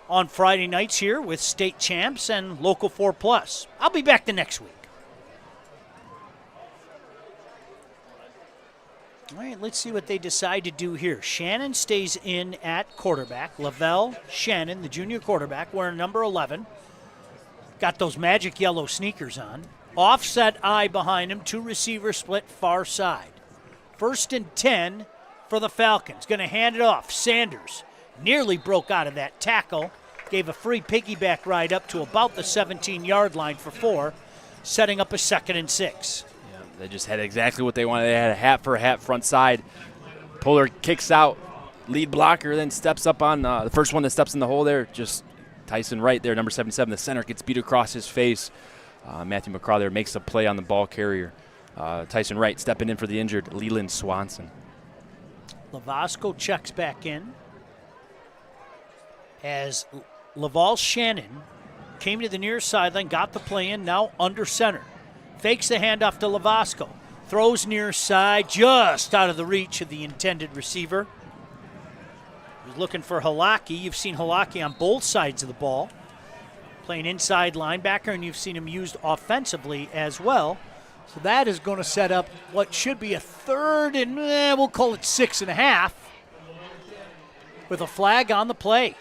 on Friday nights here with state champs and Local 4+. I'll be back the next week. All right, let's see what they decide to do here. Shannon stays in at quarterback. Lavelle Shannon, the junior quarterback, wearing number 11. Got those magic yellow sneakers on. Offset eye behind him, 2 receiver split far side. 1st and 10 for the Falcons. Going to hand it off. Sanders nearly broke out of that tackle. Gave a free piggyback ride up to about the 17-yard line for 4, setting up a 2nd and 6. They just had exactly what they wanted. They had a hat for a hat front side. Puller kicks out. Lead blocker then steps up on the first one that steps in the hole there. Just Tyson Wright there, number 77. The center gets beat across his face. Matthew McCraw there makes a play on the ball carrier. Tyson Wright stepping in for the injured Leland Swanson. Lavasco checks back in as Laval Shannon came to the near sideline, got the play in, now under center. Fakes the handoff to Lavasco. Throws near side, just out of the reach of the intended receiver. He's looking for Halaki. You've seen Halaki on both sides of the ball, playing inside linebacker, and you've seen him used offensively as well. So that is going to set up what should be a 3rd and we'll call it 6.5 with a flag on the play.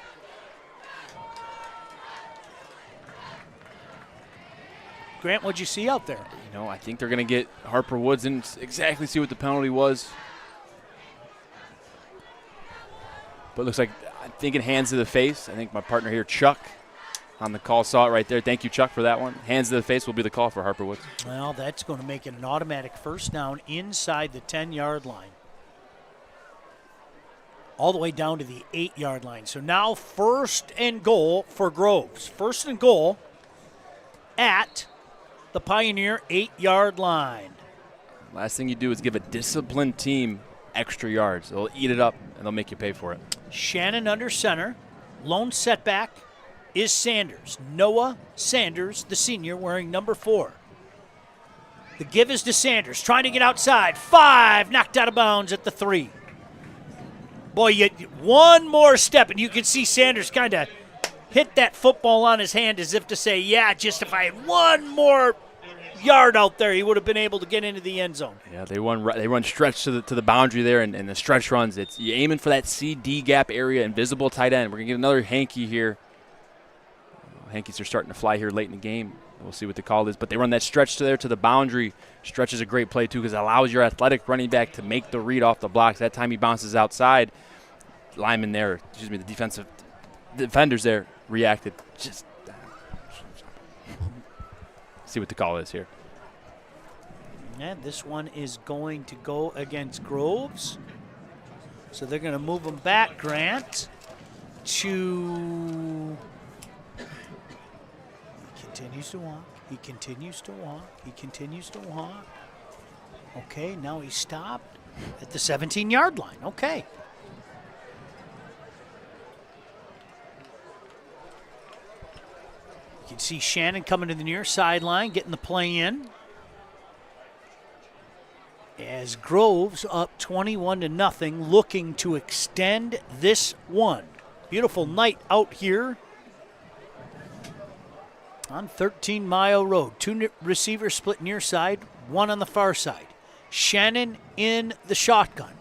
Grant, what'd you see out there? I think they're going to get Harper Woods and exactly see what the penalty was. But it looks like, I'm thinking hands to the face. I think my partner here, Chuck, on the call saw it right there. Thank you, Chuck, for that one. Hands to the face will be the call for Harper Woods. Well, that's going to make it an automatic 1st down inside the 10-yard line. All the way down to the 8-yard line. So now 1st and goal for Groves. 1st and goal at the Pioneer 8-yard line. Last thing you do is give a disciplined team extra yards. They'll eat it up, and they'll make you pay for it. Shannon under center. Lone setback is Sanders. Noah Sanders, the senior, wearing number 4. The give is to Sanders, trying to get outside. 5, knocked out of bounds at the 3. Boy, one more step, and you can see Sanders kind of hit that football on his hand as if to say, yeah, just if I had one more yard out there, he would have been able to get into the end zone. Yeah, they run stretch to the boundary there, and the stretch runs. You're aiming for that C-D gap area, invisible tight end. We're going to get another hanky here. Hankies are starting to fly here late in the game. We'll see what the call is. But they run that stretch to the boundary. Stretch is a great play, too, because it allows your athletic running back to make the read off the blocks. That time he bounces outside. Lineman there, the defensive defenders there reacted. Just see what the call is here. And this one is going to go against Groves. So they're going to move him back, Grant, to... He continues to walk. He continues to walk. He continues to walk. Okay, now he stopped at the 17-yard line. Okay. You can see Shannon coming to the near sideline, getting the play in. As Groves up 21-0, looking to extend this one. Beautiful night out here on 13 Mile Road. 2 receivers split near side, 1 on the far side. Shannon in the shotgun.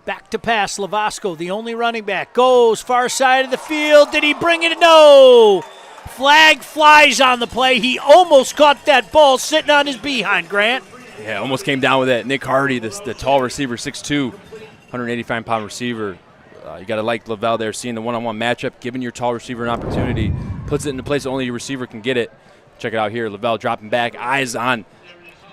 Back to pass, Lavasco, the only running back, goes far side of the field. Did he bring it? No! Flag flies on the play. He almost caught that ball sitting on his behind, Grant. Yeah, almost came down with that. Nick Hardy, the tall receiver, 6'2", 185-pound receiver. You got to like Lavelle there, seeing the one-on-one matchup, giving your tall receiver an opportunity, puts it in a place only your receiver can get it. Check it out here. Lavelle dropping back, eyes on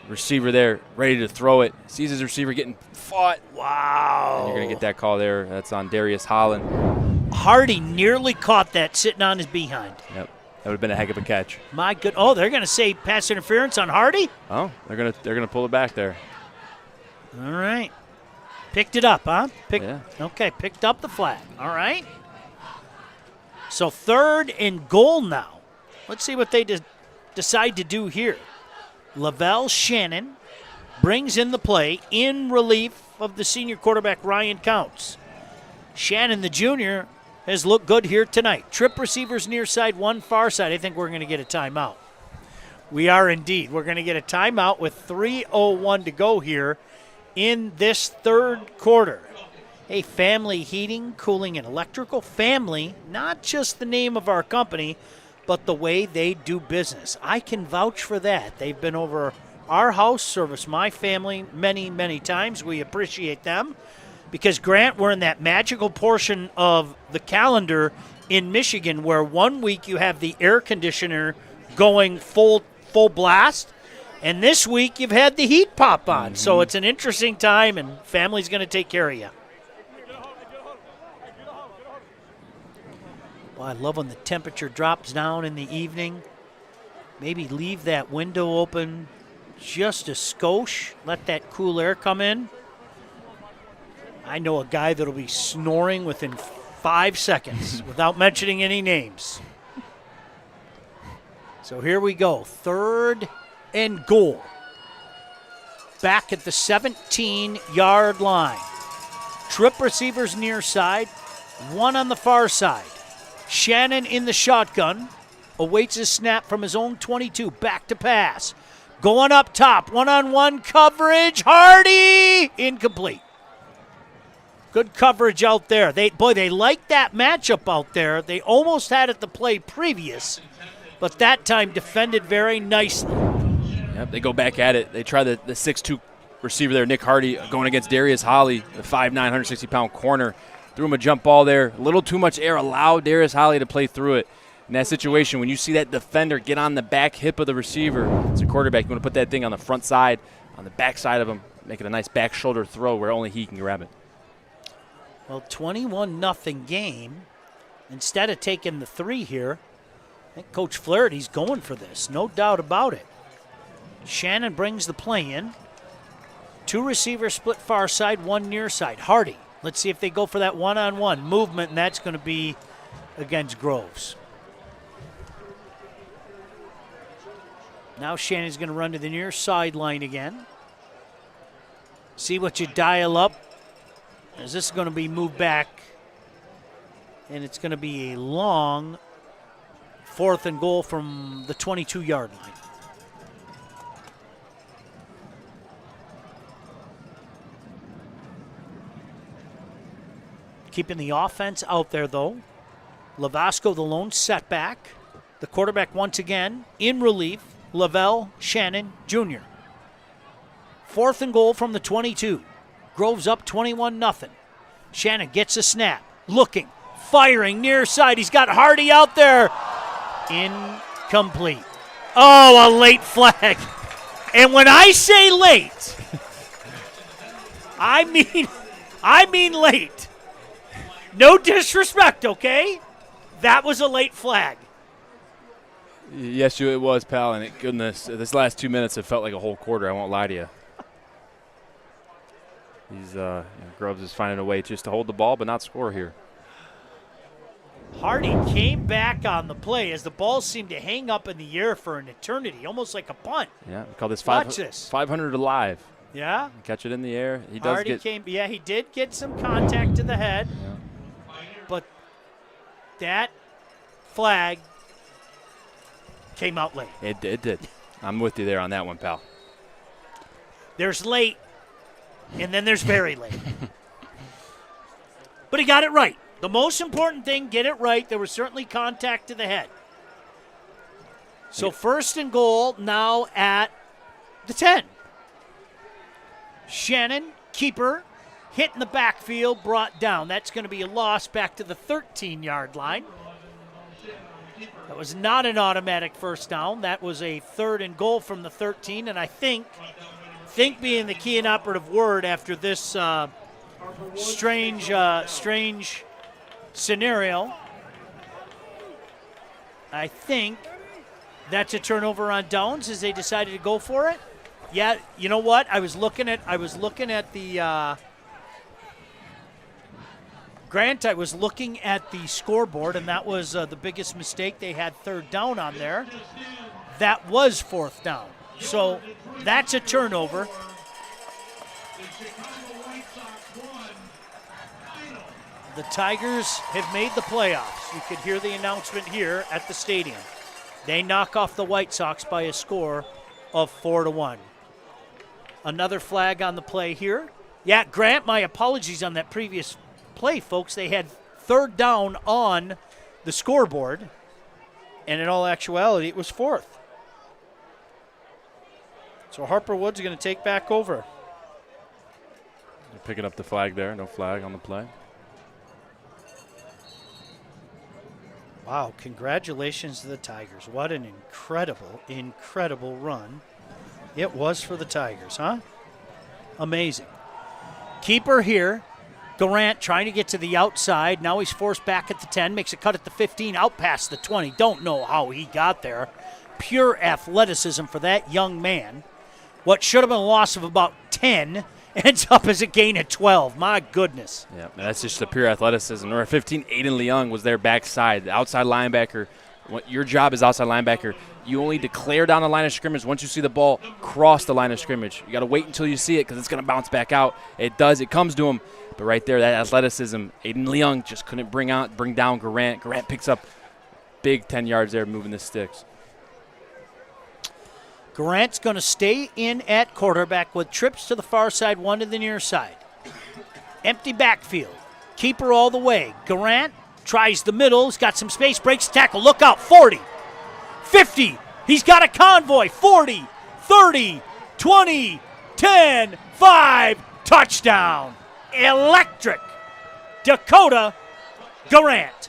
receiver there, ready to throw it. Sees his receiver getting fought. Wow. And you're going to get that call there. That's on Darius Holland. Hardy nearly caught that sitting on his behind. Yep. That would have been a heck of a catch. My good. Oh, they're going to say pass interference on Hardy? Oh, they're gonna pull it back there. All right. Picked it up, huh? Yeah. Okay, picked up the flag. All right. So 3rd and goal now. Let's see what they decide to do here. Lavelle Shannon brings in the play in relief of the senior quarterback Ryan Counts. Shannon, the junior, has looked good here tonight. Trip receivers near side, one far side. I think we're going to get a timeout. We are indeed. We're going to get a timeout with 3:01 to go here in this third quarter. Hey, Family Heating, Cooling, and Electrical. Family, not just the name of our company, but the way they do business. I can vouch for that. They've been over our house, serviced my family many, many times. We appreciate them because, Grant, we're in that magical portion of the calendar in Michigan where 1 week you have the air conditioner going full blast, and this week you've had the heat pop on. So it's an interesting time, and Family's going to take care of you. Well, I love when the temperature drops down in the evening. Maybe leave that window open just a skosh. Let that cool air come in. I know a guy that'll be snoring within 5 seconds without mentioning any names. So here we go. 3rd and goal. Back at the 17-yard line. Trip receivers near side, one on the far side. Shannon in the shotgun. Awaits his snap from his own 22. Back to pass. Going up top. One-on-one coverage. Hardy! Incomplete. Good coverage out there. They like that matchup out there. They almost had it the play previous, but that time defended very nicely. Yep, they go back at it. They try the 6'2 receiver there, Nick Hardy, going against Darius Holly, the 5'9", 160-pound corner. Threw him a jump ball there. A little too much air. Allowed Darius Holly to play through it. In that situation, when you see that defender get on the back hip of the receiver, as a quarterback, you want to put that thing on the front side, on the back side of him, make it a nice back shoulder throw where only he can grab it. Well, 21-0 game. Instead of taking the 3 here, I think Coach Flaherty's going for this, no doubt about it. Shannon brings the play in. 2 receivers split far side, 1 near side. Hardy, let's see if they go for that one-on-one movement, and that's going to be against Groves. Now Shannon's going to run to the near sideline again. See what you dial up. As this is going to be moved back, and it's going to be a long 4th and goal from the 22-yard line. Keeping the offense out there, though. Lavasco, the lone setback. The quarterback once again in relief, Lavelle Shannon Jr. 4th and goal from the 22. Groves up 21-0. Shannon gets a snap. Looking, firing near side. He's got Hardy out there. Incomplete. Oh, a late flag. And when I say late, I mean late. No disrespect, okay? That was a late flag. Yes, it was, pal. And goodness, this last 2 minutes have felt like a whole quarter. I won't lie to you. Groves is finding a way just to hold the ball but not score here. Hardy came back on the play as the ball seemed to hang up in the air for an eternity, almost like a punt. Yeah, we call this, Watch this. 500 alive. Yeah. Catch it in the air. He did get some contact to the head, but that flag came out late. It did. I'm with you there on that one, pal. There's late, and then there's very late. But he got it right. The most important thing, get it right. There was certainly contact to the head. So 1st and goal now at the 10. Shannon, keeper, hit in the backfield, brought down. That's going to be a loss back to the 13-yard line. That was not an automatic first down. That was a 3rd and goal from the 13, and I think being the key and operative word after this strange scenario, I think that's a turnover on downs as they decided to go for it. Yeah, you know what? I was looking at the Grant, I was looking at the scoreboard, and that was the biggest mistake. They had 3rd down on there. that was 4th down. So that's a turnover. The Tigers have made the playoffs. You could hear the announcement here at the stadium. They knock off the White Sox by a score of 4-1. Another flag on the play here. Yeah, Grant, my apologies on that previous play, folks. They had 3rd down on the scoreboard, and in all actuality, it was 4th. So Harper Woods is going to take back over. They're picking up the flag there. No flag on the play. Wow, congratulations to the Tigers. What an incredible, incredible run it was for the Tigers, huh? Amazing. Keeper here. Durant trying to get to the outside. Now he's forced back at the 10. Makes a cut at the 15. Out past the 20. Don't know how he got there. Pure athleticism for that young man. What should have been a loss of about 10 ends up as a gain of 12. My goodness. Yeah, that's just the pure athleticism. Number 15, Aiden Leung, was their backside. The outside linebacker. Your job as outside linebacker, you only declare down the line of scrimmage once you see the ball cross the line of scrimmage. You got to wait until you see it because it's going to bounce back out. It does. It comes to him. But right there, that athleticism, Aiden Leung just couldn't bring down Garant. Garant picks up big 10 yards there moving the sticks. Garant's going to stay in at quarterback with trips to the far side, one to the near side. Empty backfield. Keeper all the way. Garant tries the middle. He's got some space. Breaks the tackle. Look out. 40. 50. He's got a convoy. 40. 30. 20. 10. 5. Touchdown. Electric. Dakota Garant.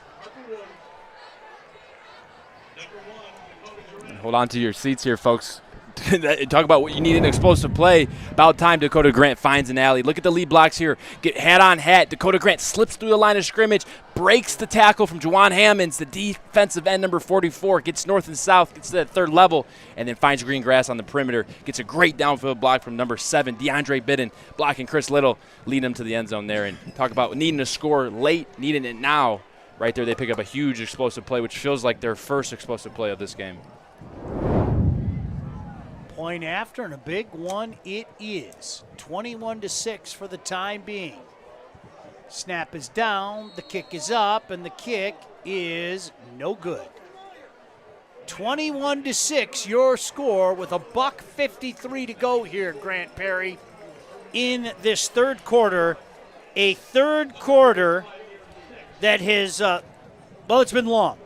Hold on to your seats here, folks. Talk about what you need in an explosive play. About time Dakota Grant finds an alley. Look at the lead blocks here. Get hat on hat. Dakota Grant slips through the line of scrimmage, breaks the tackle from Juwan Hammonds, the defensive end number 44, gets north and south, gets to that 3rd level, and then finds green grass on the perimeter. Gets a great downfield block from number 7, DeAndre Bidden, blocking Chris Little, leading him to the end zone there. And talk about needing to score late, needing it now. Right there, they pick up a huge explosive play, which feels like their first explosive play of this game. Point after, and a big one it is. 21-6 for the time being. Snap is down, the kick is up, and the kick is no good. 21-6, your score with a $1:53 to go here, Grant Perry, in this 3rd quarter. A 3rd quarter that has, it's been long.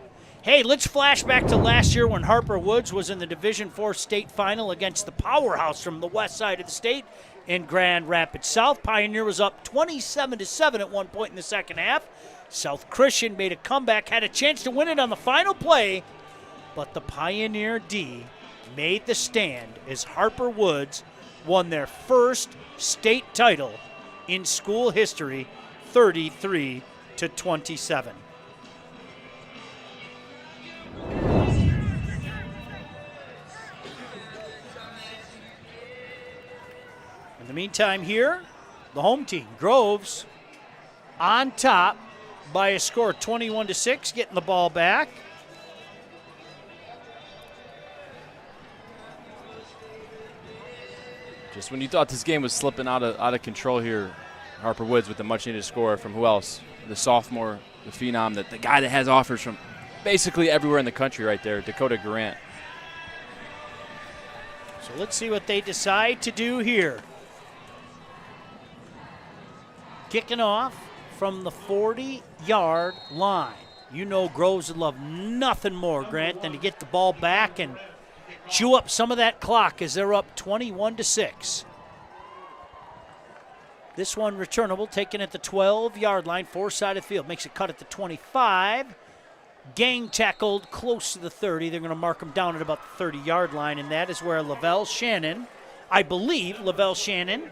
Hey, let's flash back to last year when Harper Woods was in the Division IV state final against the powerhouse from the west side of the state in Grand Rapids South. Pioneer was up 27-7 at one point in the second half. South Christian made a comeback, had a chance to win it on the final play, but the Pioneer D made the stand as Harper Woods won their first state title in school history, 33-27. In the meantime here, the home team, Groves, on top by a score of 21-6, getting the ball back. Just when you thought this game was slipping out of control here, Harper Woods with the much-needed score from who else? The sophomore, the phenom, the guy that has offers from basically everywhere in the country right there, Dakota Garant. So let's see what they decide to do here. Kicking off from the 40-yard line. You know Groves would love nothing more, Grant, than to get the ball back and chew up some of that clock as they're up 21-6. This one returnable, taken at the 12-yard line, far side of the field. Makes a cut at the 25. Gang tackled close to the 30. They're going to mark him down at about the 30-yard line, and that is where Lavelle Shannon, I believe Lavelle Shannon,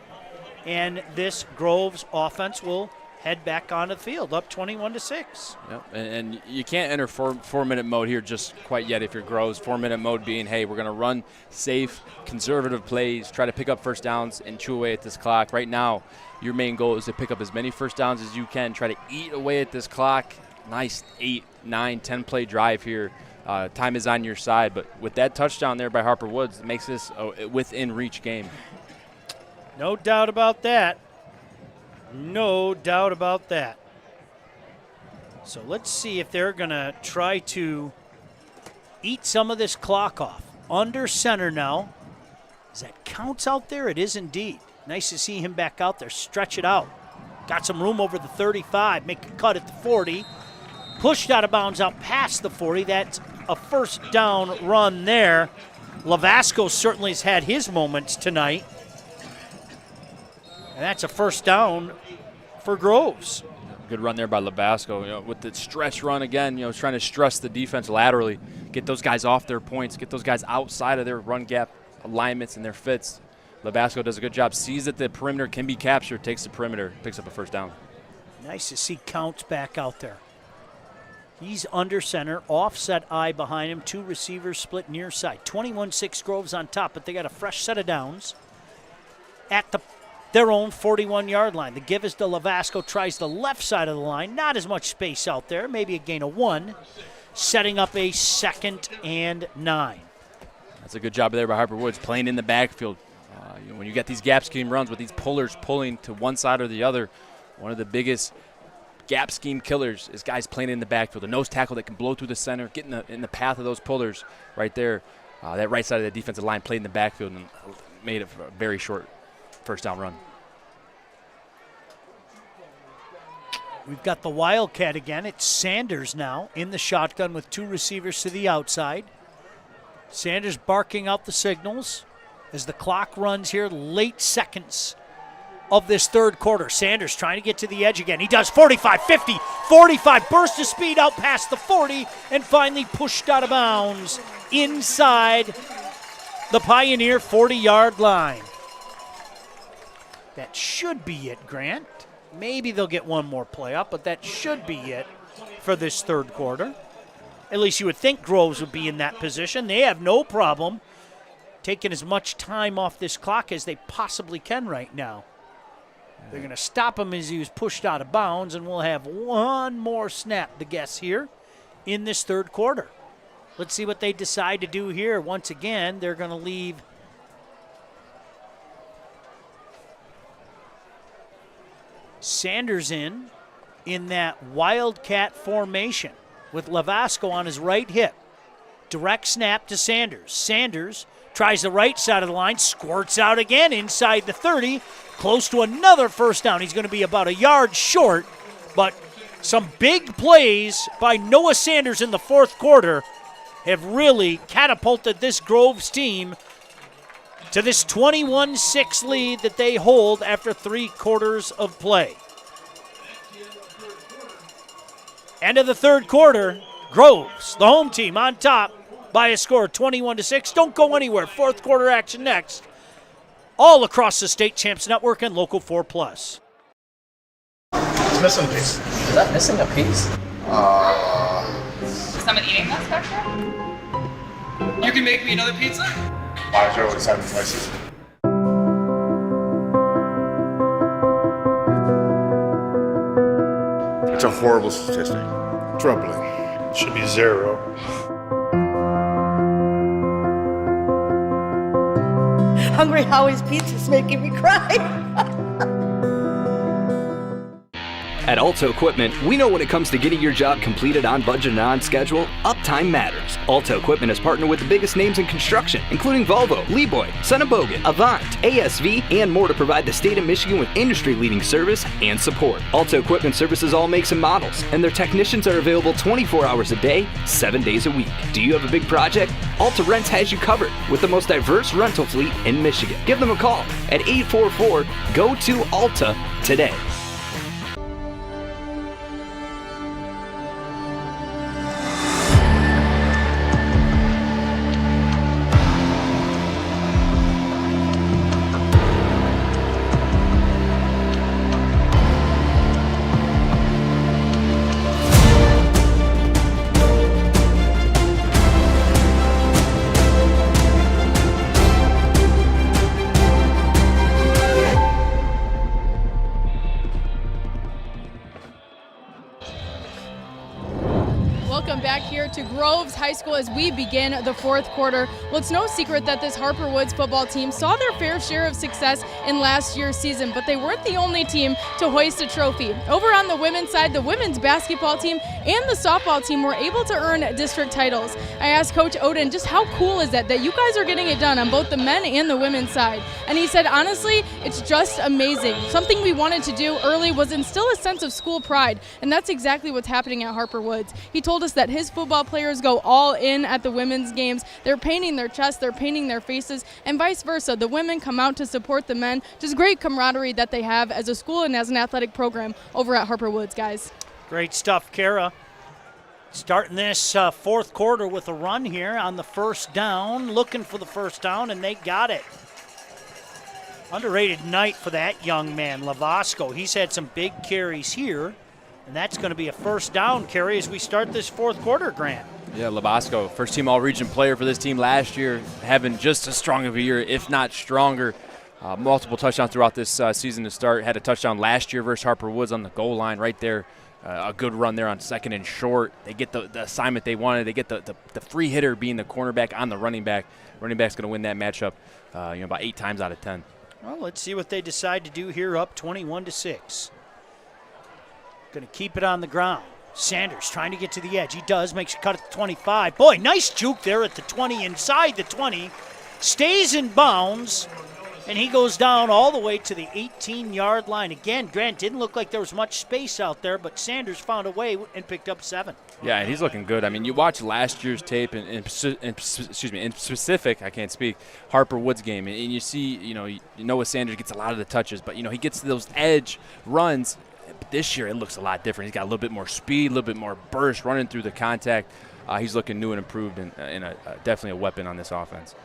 and this Groves offense will head back onto the field, up 21-6. Yep, and you can't enter four-minute mode here just quite yet if you're Groves. 4-minute mode being, hey, we're going to run safe, conservative plays, try to pick up first downs and chew away at this clock. Right now, your main goal is to pick up as many first downs as you can, try to eat away at this clock. Nice 8, 9, 10-play drive here time is on your side. But with that touchdown there by Harper Woods, it makes this a within reach game. No doubt about that. No doubt about that. So let's see if they're going to try to eat some of this clock off. Under center now. Is that Counts out there? It is indeed. Nice to see him back out there. Stretch it out. Got some room over the 35. Make a cut at the 40. Pushed out of bounds out past the 40. That's a first down run there. Lavasco certainly has had his moments tonight. And that's a first down for Groves. Good run there by Lavasco. With the stretch run again, trying to stress the defense laterally, get those guys off their points, get those guys outside of their run gap alignments and their fits. Lavasco does a good job, sees that the perimeter can be captured, takes the perimeter, picks up a first down. Nice to see Counts back out there. He's under center, offset eye behind him, 2 receivers split near side. 21-6 Groves on top, but they got a fresh set of downs at their own 41-yard line. The give is to Lavasco, tries the left side of the line. Not as much space out there, maybe a gain of 1, setting up a 2nd and 9. That's a good job there by Harper Woods, playing in the backfield. When you get these gap scheme runs with these pullers pulling to one side or the other, one of the biggest gap scheme killers is guys playing in the backfield. A nose tackle that can blow through the center, get in the path of those pullers right there. That right side of the defensive line played in the backfield and made it a very short first down run. We've got the Wildcat again. It's Sanders now in the shotgun with 2 receivers to the outside. Sanders barking out the signals as the clock runs here, late seconds of this third quarter. Sanders trying to get to the edge again. He does 45, 50, 45, burst of speed out past the 40, and finally pushed out of bounds inside the Pioneer 40-yard line. That should be it, Grant. Maybe they'll get one more play up, but that should be it for this third quarter. At least you would think Groves would be in that position. They have no problem taking as much time off this clock as they possibly can right now. They're going to stop him as he was pushed out of bounds, and we'll have one more snap to guess here in this third quarter. Let's see what they decide to do here. Once again, they're going to leave Sanders in that Wildcat formation with Lavasco on his right hip. Direct snap to Sanders. Sanders tries the right side of the line, squirts out again inside the 30, close to another first down. He's going to be about a yard short, but some big plays by Noah Sanders in the fourth quarter have really catapulted this Groves team to this 21-6 lead that they hold after 3 quarters of play. End of the third quarter, Groves, the home team, on top by a score of 21-6. Don't go anywhere. Fourth quarter action next. All across the State Champs Network and Local 4+. It's missing a piece. Is that missing a piece? Is somebody eating that spectrum? You can make me another pizza? Why is always having slices? It's a horrible statistic. Troubling. It should be 0. Hungry Howie's Pizza's making me cry. At Alto Equipment, we know when it comes to getting your job completed on budget and on schedule, uptime matters. Alto Equipment has partnered with the biggest names in construction, including Volvo, Lieboy, Sonnenbogen, Avant, ASV, and more to provide the state of Michigan with industry-leading service and support. Alto Equipment services all makes and models, and their technicians are available 24 hours a day, 7 days a week. Do you have a big project? Alta Rents has you covered with the most diverse rental fleet in Michigan. Give them a call at 844-GO-TO-ALTA today. Groves High School as we begin the fourth quarter. Well, it's no secret that this Harper Woods football team saw their fair share of success in last year's season, but they weren't the only team to hoist a trophy. Over on the women's side, the women's basketball team and the softball team were able to earn district titles. I asked Coach Oden just how cool is that you guys are getting it done on both the men and the women's side. And he said, honestly, it's just amazing. Something we wanted to do early was instill a sense of school pride, and that's exactly what's happening at Harper Woods. He told us that his football players go all in at the women's games. They're painting their chests, they're painting their faces, and vice versa. The women come out to support the men. Just great camaraderie that they have as a school and as an athletic program over at Harper Woods, guys. Great stuff, Kara. Starting this fourth quarter with a run here on the first down, looking for the first down, and they got it. Underrated night for that young man, Lavasco. He's had some big carries here, and that's going to be a first down carry as we start this fourth quarter, Grant. Yeah, Labasco, first-team All-Region player for this team last year, having just as strong of a year, if not stronger. Multiple touchdowns throughout this season to start. Had a touchdown last year versus Harper Woods on the goal line right there. A good run there on second and short. They get the assignment they wanted. They get the free hitter being the cornerback on the running back. Running back's going to win that matchup about 8 times out of 10. Well, let's see what they decide to do here, up 21-6. Going to keep it on the ground. Sanders trying to get to the edge. He does, makes a cut at the 25. Boy, nice juke there at the 20, inside the 20. Stays in bounds, and he goes down all the way to the 18-yard line. Again, Grant, didn't look like there was much space out there, but Sanders found a way and picked up 7. Yeah, and he's looking good. I mean, you watch last year's tape, in specific, I can't speak, Harper Woods game, and you see, Noah Sanders gets a lot of the touches, but, he gets those edge runs. But this year it looks a lot different. He's got a little bit more speed, a little bit more burst running through the contact. He's looking new and improved and definitely a weapon on this offense.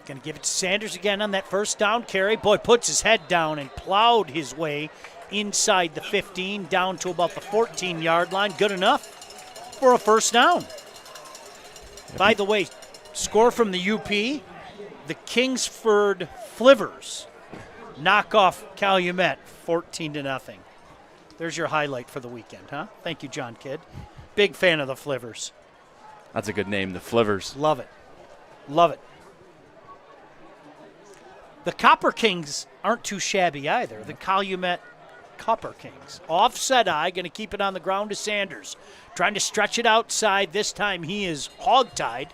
Going to give it to Sanders again on that first down carry. Boy, puts his head down and plowed his way inside the 15 down to about the 14-yard line. Good enough for a first down. By the way, score from the UP, the Kingsford Flivers knock off Calumet 14-0. There's your highlight for the weekend, huh? Thank you, John Kidd. Big fan of the Flivers. That's a good name, the Flivers. Love it. Love it. The Copper Kings aren't too shabby either. The Calumet Copper Kings. Offset eye, going to keep it on the ground to Sanders. Trying to stretch it outside. This time he is hogtied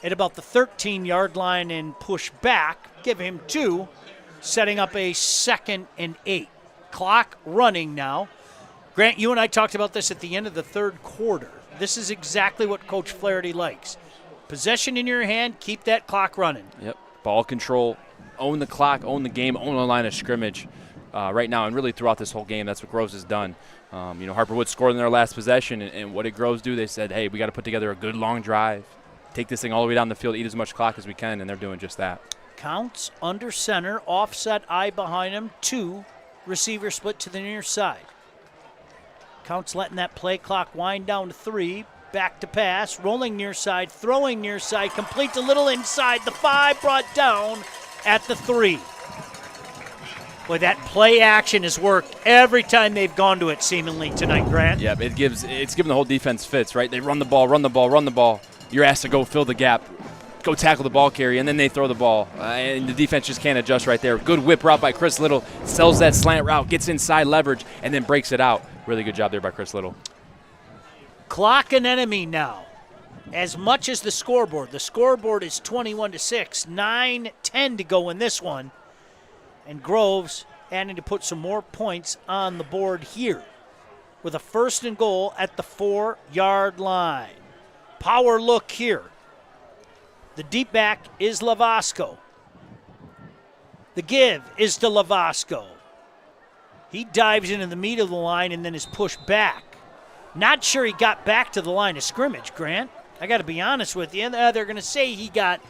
at about the 13-yard line and push back. Give him 2, setting up a 2nd and 8. Clock running now. Grant, you and I talked about this at the end of the third quarter. This is exactly what Coach Flaherty likes. Possession in your hand, keep that clock running. Yep, ball control. Own the clock, own the game, own the line of scrimmage right now, and really throughout this whole game. That's what Groves has done. Harper Woods scored in their last possession, and what did Groves do? They said, hey, we got to put together a good long drive, take this thing all the way down the field, eat as much clock as we can, and they're doing just that. Counts under center, offset eye behind him, 2, receiver split to the near side. Counts letting that play clock wind down to 3, back to pass, rolling near side, throwing near side, complete a little inside the 5, brought down at the 3. Boy, that play action has worked every time they've gone to it seemingly tonight, Grant. Yeah, it's given the whole defense fits, right? They run the ball. You're asked to go fill the gap, go tackle the ball carrier, and then they throw the ball. And the defense just can't adjust right there. Good whip route by Chris Little, sells that slant route, gets inside leverage, and then breaks it out. Really good job there by Chris Little. Clock an enemy now. As much as the scoreboard is 21-6, 9-10 to go in this one. And Groves adding to put some more points on the board here with a 1st and goal at the 4-yard line. Power look here. The deep back is Lavasco. The give is to Lavasco. He dives into the meat of the line and then is pushed back. Not sure he got back to the line of scrimmage, Grant. I got to be honest with you. They're going to say he got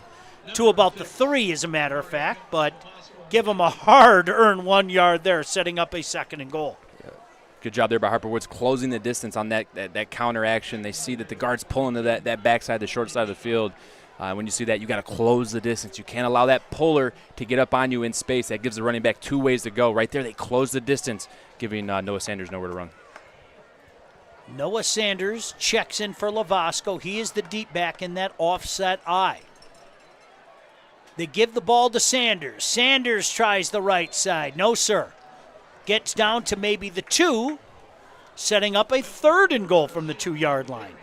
to about the 3, as a matter of fact, but give him a hard-earned 1 yard there, setting up a 2nd and goal. Good job there by Harper Woods, closing the distance on that counter action. They see that the guard's pulling to that backside, the short side of the field. When you see that, you got to close the distance. You can't allow that puller to get up on you in space. That gives the running back 2 ways to go. Right there, they close the distance, giving Noah Sanders nowhere to run. Noah Sanders checks in for Lavasco. He is the deep back in that offset I. They give the ball to Sanders. Sanders tries the right side. No, sir. Gets down to maybe the 2, setting up a 3rd and goal from the 2-yard line.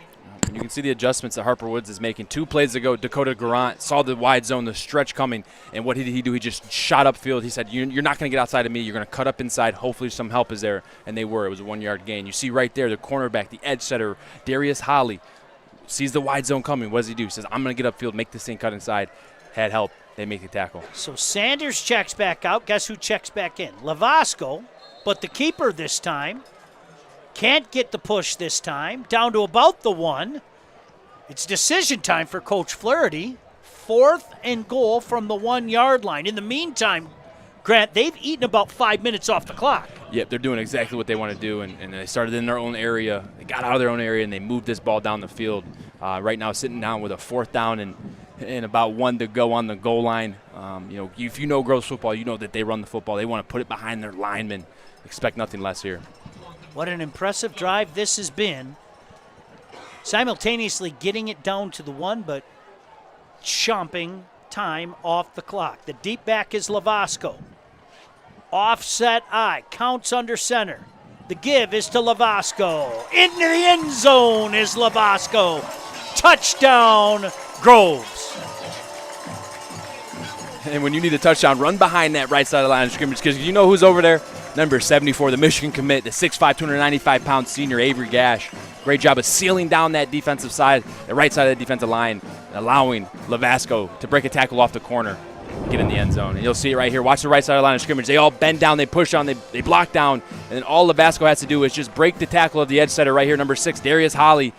You can see the adjustments that Harper Woods is making. 2 plays ago, Dakota Garant saw the wide zone, the stretch coming, and what did he do? He just shot upfield. He said, you're not going to get outside of me. You're going to cut up inside. Hopefully some help is there, and they were. It was a 1-yard gain. You see right there the cornerback, the edge setter, Darius Holly, sees the wide zone coming. What does he do? He says, I'm going to get upfield, make this thing cut inside. Had help. They make the tackle. So Sanders checks back out. Guess who checks back in? Lavasco, but the keeper this time can't get the push this time. Down to about the 1. It's decision time for Coach Flaherty. 4th and goal from the 1-yard line. In the meantime, Grant, they've eaten about 5 minutes off the clock. Yep, they're doing exactly what they want to do, and they started in their own area. They got out of their own area, and they moved this ball down the field. Right now sitting down with a 4th down and about 1 to go on the goal line. If you know Groves football, you know that they run the football. They want to put it behind their linemen. Expect nothing less here. What an impressive drive this has been. Simultaneously getting it down to the 1, but chomping time off the clock. The deep back is Lavasco. Offset I, counts under center. The give is to Lavasco. Into the end zone is Lavasco. Touchdown, Groves. And when you need a touchdown, run behind that right side of the line of scrimmage, because you know who's over there? Number 74, the Michigan commit, the 6'5", 295-pound senior Avery Gash. Great job of sealing down that defensive side, the right side of the defensive line, allowing Lavasco to break a tackle off the corner, get in the end zone. And you'll see it right here. Watch the right side of the line of scrimmage. They all bend down, they push down, they block down, and then all Lavasco has to do is just break the tackle of the edge setter right here, number 6, Darius Holly.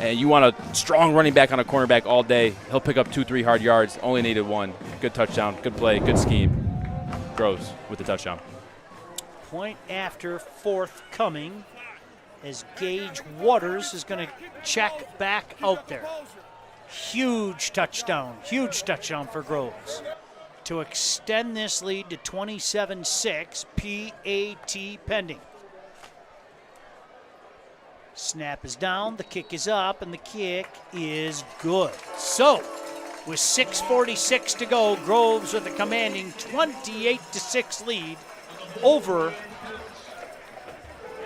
And you want a strong running back on a cornerback all day. He'll pick up 2-3 hard yards. Only needed 1. Good touchdown, good play, good scheme. Groves with the touchdown. Point after forthcoming as Gage Waters is going to check back out there. Huge touchdown for Groves to extend this lead to 27-6, PAT pending. Snap is down, the kick is up, and the kick is good. So, with 6:46 to go, Groves with a commanding 28-6 lead over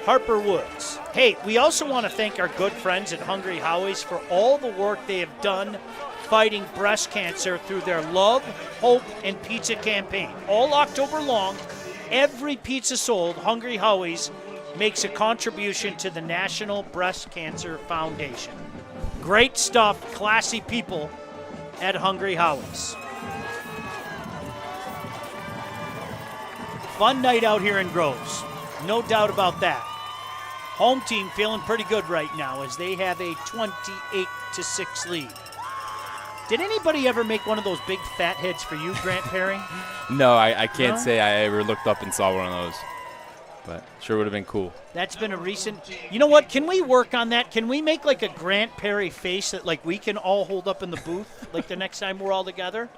Harper Woods. Hey, we also want to thank our good friends at Hungry Howie's for all the work they have done fighting breast cancer through their Love, Hope, and Pizza campaign. All October long, every pizza sold, Hungry Howie's makes a contribution to the National Breast Cancer Foundation. Great stuff, classy people at Hungry Howie's. Fun night out here in Groves, no doubt about that. Home team feeling pretty good right now as they have a 28-6 lead. Did anybody ever make one of those big fat heads for you, Grant Perry? No, I can't say I ever looked up and saw one of those. But sure would have been cool. That's been a recent. You know what? Can we work on that? Can we make like a Grant Perry face that like we can all hold up in the booth like the next time we're all together?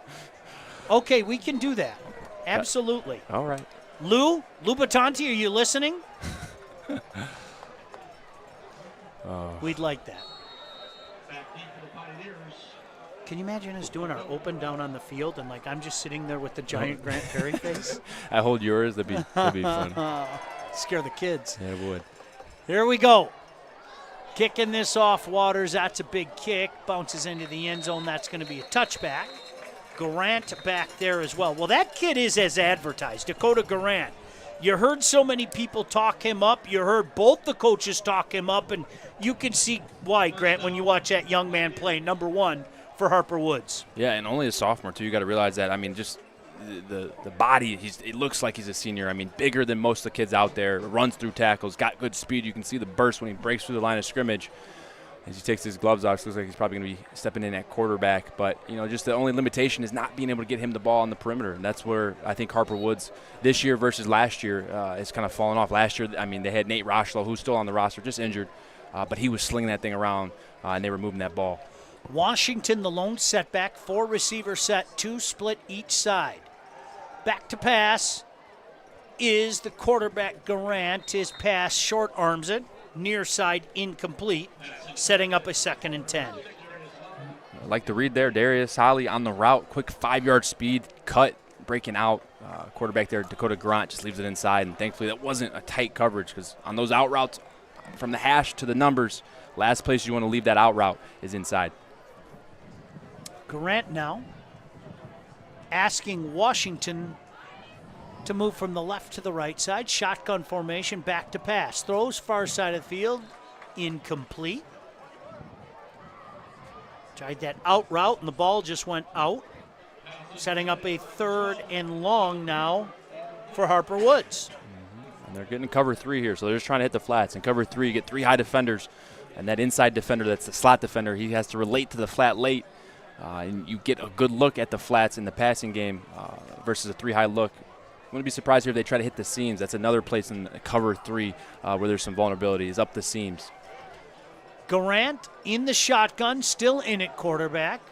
Okay, we can do that. Absolutely. All right. Lou Batanti, are you listening? We'd like that. Can you imagine us doing our open down on the field and like I'm just sitting there with the giant Grant Perry face? I hold yours. That'd be fun. Scare the kids. Yeah, it would. Here we go. Kicking this off, Waters. That's a big kick. Bounces into the end zone. That's going to be a touchback. Garant back there as well. Well, that kid is as advertised, Dakota Garant. You heard so many people talk him up. You heard both the coaches talk him up, and you can see why, Grant, when you watch that young man play, number 1 for Harper Woods. Yeah, and only a sophomore, too. You got to realize that. I mean, just the body, it looks like he's a senior. I mean, bigger than most of the kids out there, runs through tackles, got good speed. You can see the burst when he breaks through the line of scrimmage. As he takes his gloves off, it looks like he's probably going to be stepping in at quarterback. But, just the only limitation is not being able to get him the ball on the perimeter. And that's where I think Harper Woods this year versus last year has kind of fallen off. Last year, I mean, they had Nate Rochlow, who's still on the roster, just injured. But he was slinging that thing around, and they were moving that ball. Washington, the lone setback, 4 receiver set, 2 split each side. Back to pass is the quarterback Garant. His pass short arms it. near side incomplete, setting up a 2nd and 10. I like the read there. Darius Holly on the route, quick 5-yard speed, cut, breaking out. Quarterback there, Dakota Grant, just leaves it inside, and thankfully that wasn't a tight coverage because on those out routes from the hash to the numbers, last place you want to leave that out route is inside. Grant now asking Washington to move from the left to the right side. Shotgun formation, back to pass. Throws far side of the field, incomplete. Tried that out route, and the ball just went out. Setting up a 3rd and long now for Harper Woods. And they're getting cover 3 here, so they're just trying to hit the flats. In cover 3, you get 3 high defenders, and that inside defender, that's the slot defender, he has to relate to the flat late, and you get a good look at the flats in the passing game versus a 3 high look. Wouldn't be surprised here if they try to hit the seams. That's another place in cover 3 where there's some vulnerability, is up the seams. Grant in the shotgun, still in at quarterback.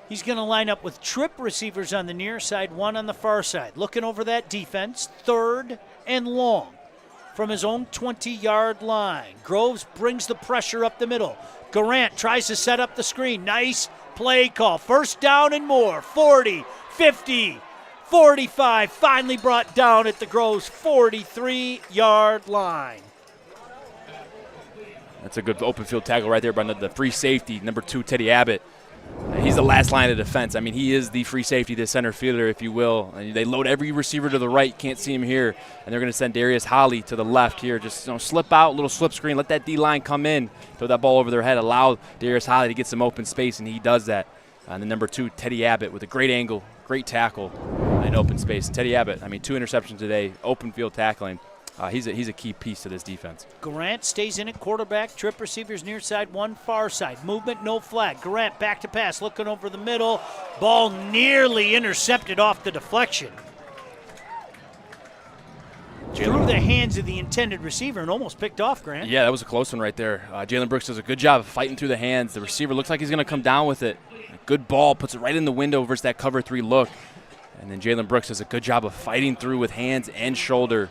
He's going to line up with trip receivers on the near side, 1 on the far side. Looking over that defense, 3rd and long from his own 20-yard line. Groves brings the pressure up the middle. Grant tries to set up the screen. Nice play call. 1st down and more. 40, 50, 45. Finally brought down at the Groves 43-yard line. That's a good open field tackle right there by the free safety, number 2, Teddy Abbott. He's the last line of defense. I mean, he is the free safety, the center fielder, if you will. And they load every receiver to the right. Can't see him here. And they're going to send Darius Holly to the left here. Just slip out, little slip screen. Let that D-line come in. Throw that ball over their head. Allow Darius Holly to get some open space, and he does that. And the number 2, Teddy Abbott, with a great angle, great tackle in open space. And Teddy Abbott, I mean, 2 interceptions today, open field tackling. He's a key piece to this defense. Grant stays in at quarterback. Trip receivers near side, 1 far side. Movement, no flag. Grant back to pass, looking over the middle. Ball nearly intercepted off the deflection. Through the hands of the intended receiver and almost picked off, Grant. Yeah, that was a close one right there. Jalen Brooks does a good job of fighting through the hands. The receiver looks like he's going to come down with it. Good ball, puts it right in the window versus that cover 3 look. And then Jalen Brooks does a good job of fighting through with hands and shoulder,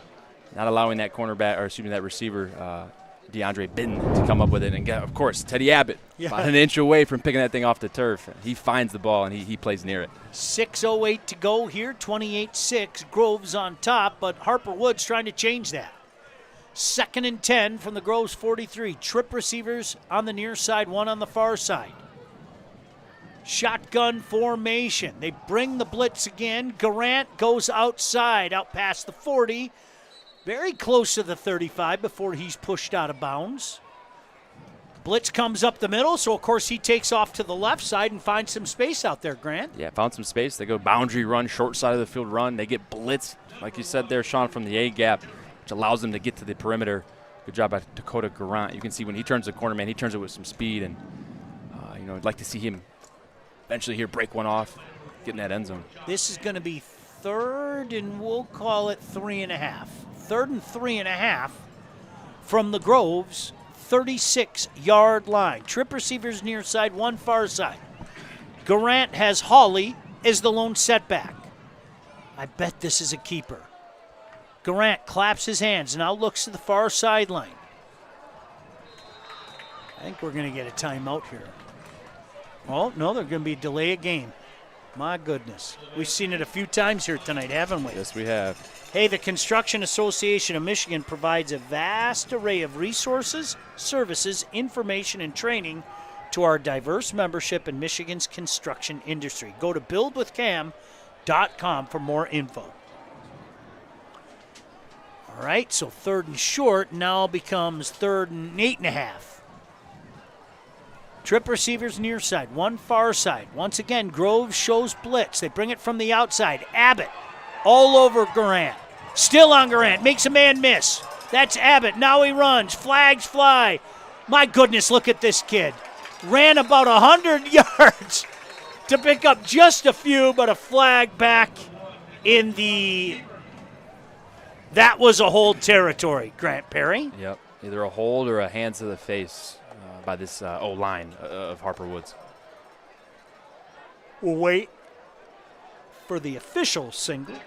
not allowing that cornerback, or excuse me, that receiver, DeAndre Bitten, to come up with it. And, of course, Teddy Abbott, about an inch away from picking that thing off the turf. He finds the ball, and he plays near it. 6:08 to go here, 28-6. Groves on top, but Harper Woods trying to change that. 2nd and 10 from the Groves 43. Trip receivers on the near side, 1 on the far side. Shotgun formation. They bring the blitz again. Grant goes outside, out past the 40. Very close to the 35 before he's pushed out of bounds. Blitz comes up the middle, so of course he takes off to the left side and finds some space out there, Grant. Yeah, found some space. They go boundary run, short side of the field run. They get blitzed, like you said there, Sean, from the A-gap, which allows them to get to the perimeter. Good job by Dakota Grant. You can see when he turns the corner, man, he turns it with some speed. And, I'd like to see him eventually here break one off, get in that end zone. This is going to be 3rd, and we'll call it 3.5. 3rd and 3.5 from the Groves 36-yard line. Trip receivers near side, 1 far side. Grant has Hawley as the lone setback. I bet this is a keeper. Grant claps his hands, now looks to the far sideline. I think we're going to get a timeout here. Oh, no, they're going to be delay a game. My goodness. We've seen it a few times here tonight, haven't we? Yes, we have. Hey, the Construction Association of Michigan provides a vast array of resources, services, information, and training to our diverse membership in Michigan's construction industry. Go to buildwithcam.com for more info. All right, so 3rd and short now becomes 3rd and 8.5. Trip receivers near side, 1 far side. Once again, Groves shows blitz. They bring it from the outside. Abbott all over Grant. Still on Grant. Makes a man miss. That's Abbott. Now he runs. Flags fly. My goodness, look at this kid. Ran about 100 yards to pick up just a few, but a flag back in the... That was a hold territory, Grant Perry. Yep, either a hold or a hands to the face by this O-line of Harper Woods. We'll wait for the official signal.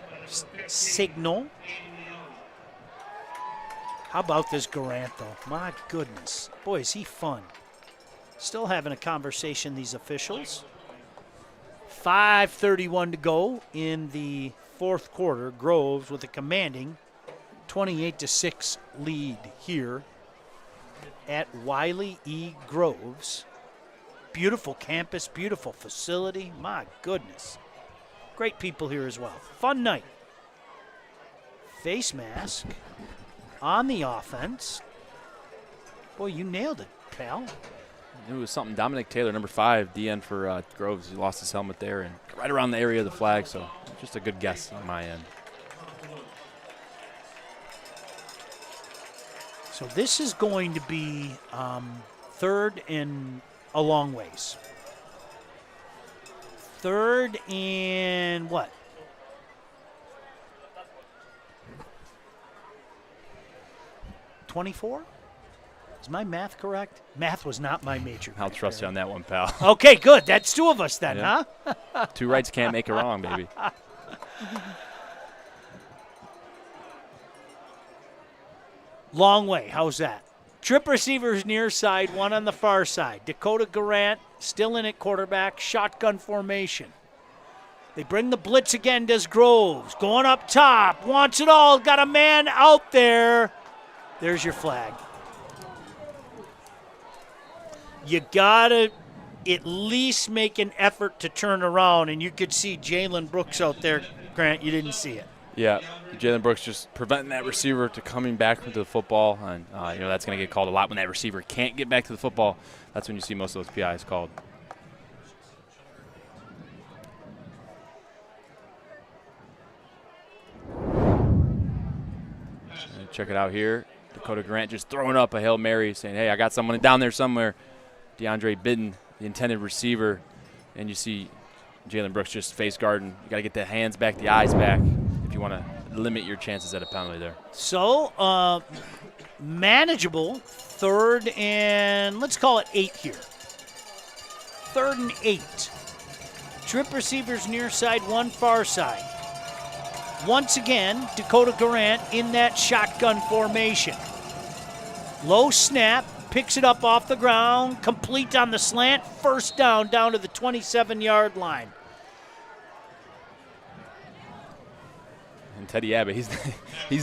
How about this Grant, though? My goodness. Boy, is he fun. Still having a conversation, these officials. 5:31 to go in the fourth quarter. Groves with a commanding 28-6 lead here at Wiley E. Groves. Beautiful campus, beautiful facility. My goodness. Great people here as well. Fun night. Face mask on the offense. Boy, you nailed it, pal. It was something. Dominic Taylor, number 5, DN for Groves. He lost his helmet there and right around the area of the flag, so just a good guess on my end. So this is going to be third and a long ways. Third and what? $24? Is my math correct? Math was not my major. I'll trust you on that one, pal. Okay, good. That's 2 of us then, Yeah. huh? 2 rights can't make a wrong, baby. Long way. How's that? Trip receivers near side, 1 on the far side. Dakota Garant still in at quarterback, shotgun formation. They bring the blitz again, does Groves. Going up top, wants it all, got a man out there. There's your flag. You got to at least make an effort to turn around, and you could see Jalen Brooks out there. Grant, you didn't see it. Yeah, Jalen Brooks just preventing that receiver to coming back to the football, and that's going to get called a lot when that receiver can't get back to the football. That's when you see most of those PIs called. Check it out here. Dakota Grant just throwing up a Hail Mary, saying, hey, I got someone down there somewhere. DeAndre Bidden, the intended receiver, and you see Jalen Brooks just face guarding. You got to get the hands back, the eyes back, if you want to limit your chances at a penalty there. So, manageable. Third and, let's call it 8 here. 3rd and 8. Trip receivers near side, 1 far side. Once again, Dakota Garant in that shotgun formation. Low snap, picks it up off the ground, complete on the slant, first down to the 27-yard line. And Teddy Abbott, he's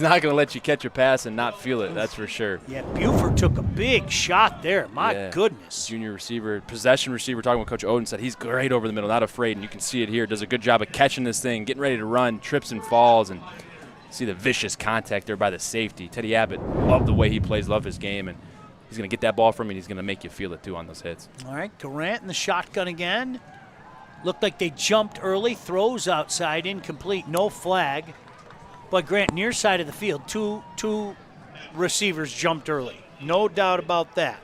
not going to let you catch a pass and not feel it, that's for sure. Yeah, Buford took a big shot there. My goodness. Junior receiver, possession receiver, talking with Coach Oden, said he's great over the middle, not afraid, and you can see it here. Does a good job of catching this thing, getting ready to run, trips and falls, and see the vicious contact there by the safety. Teddy Abbott, love the way he plays, love his game, and he's going to get that ball from you, and he's going to make you feel it, too, on those hits. All right, Garant in the shotgun again. Looked like they jumped early. Throws outside, incomplete, no flag. But Grant, near side of the field, two receivers jumped early. No doubt about that.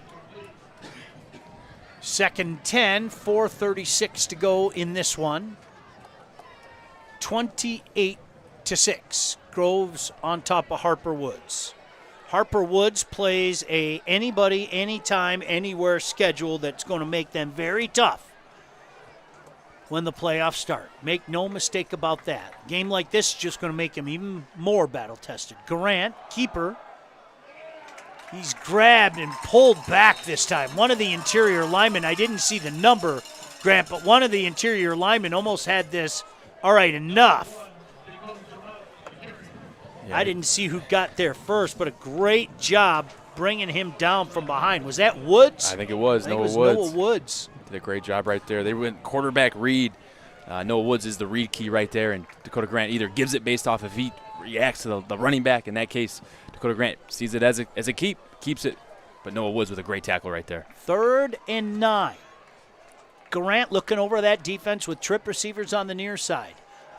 2nd 10, 4:36 to go in this one. 28-6. Groves on top of Harper Woods. Harper Woods plays a anybody, anytime, anywhere schedule that's going to make them very tough when the playoffs start. Make no mistake about that. Game like this is just going to make him even more battle-tested. Garant, keeper. He's grabbed and pulled back this time. One of the interior linemen, I didn't see the number, Grant, but one of the interior linemen almost had this, all right, enough. Yeah. I didn't see who got there first, but a great job bringing him down from behind. Was that Woods? I think it was Noah Woods. Did a great job right there. They went quarterback read. Noah Woods is the read key right there, and Dakota Grant either gives it based off if he reacts to the running back. In that case, Dakota Grant sees it as a keeps it, but Noah Woods with a great tackle right there. 3rd and 9. Garant looking over that defense with trip receivers on the near side.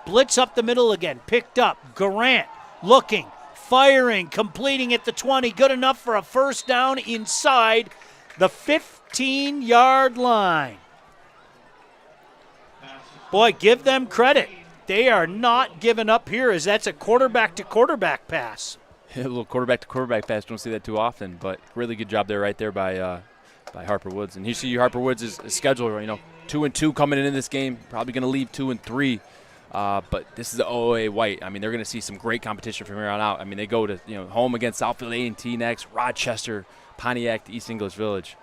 Blitz up the middle again, picked up. Garant looking, firing, completing at the 20. Good enough for a first down inside the 15-yard line. Boy, give them credit. They are not giving up here, as that's a quarterback-to-quarterback pass. A little quarterback-to-quarterback pass. Don't see that too often, but really good job there right there by Harper Woods. And you see Harper Woods' schedule, 2-2 coming in this game. Probably going to leave 2-3. But this is the OA White. I mean, they're going to see some great competition from here on out. I mean, they go to home against Southfield A&T next, Rochester, Pontiac, East English Village.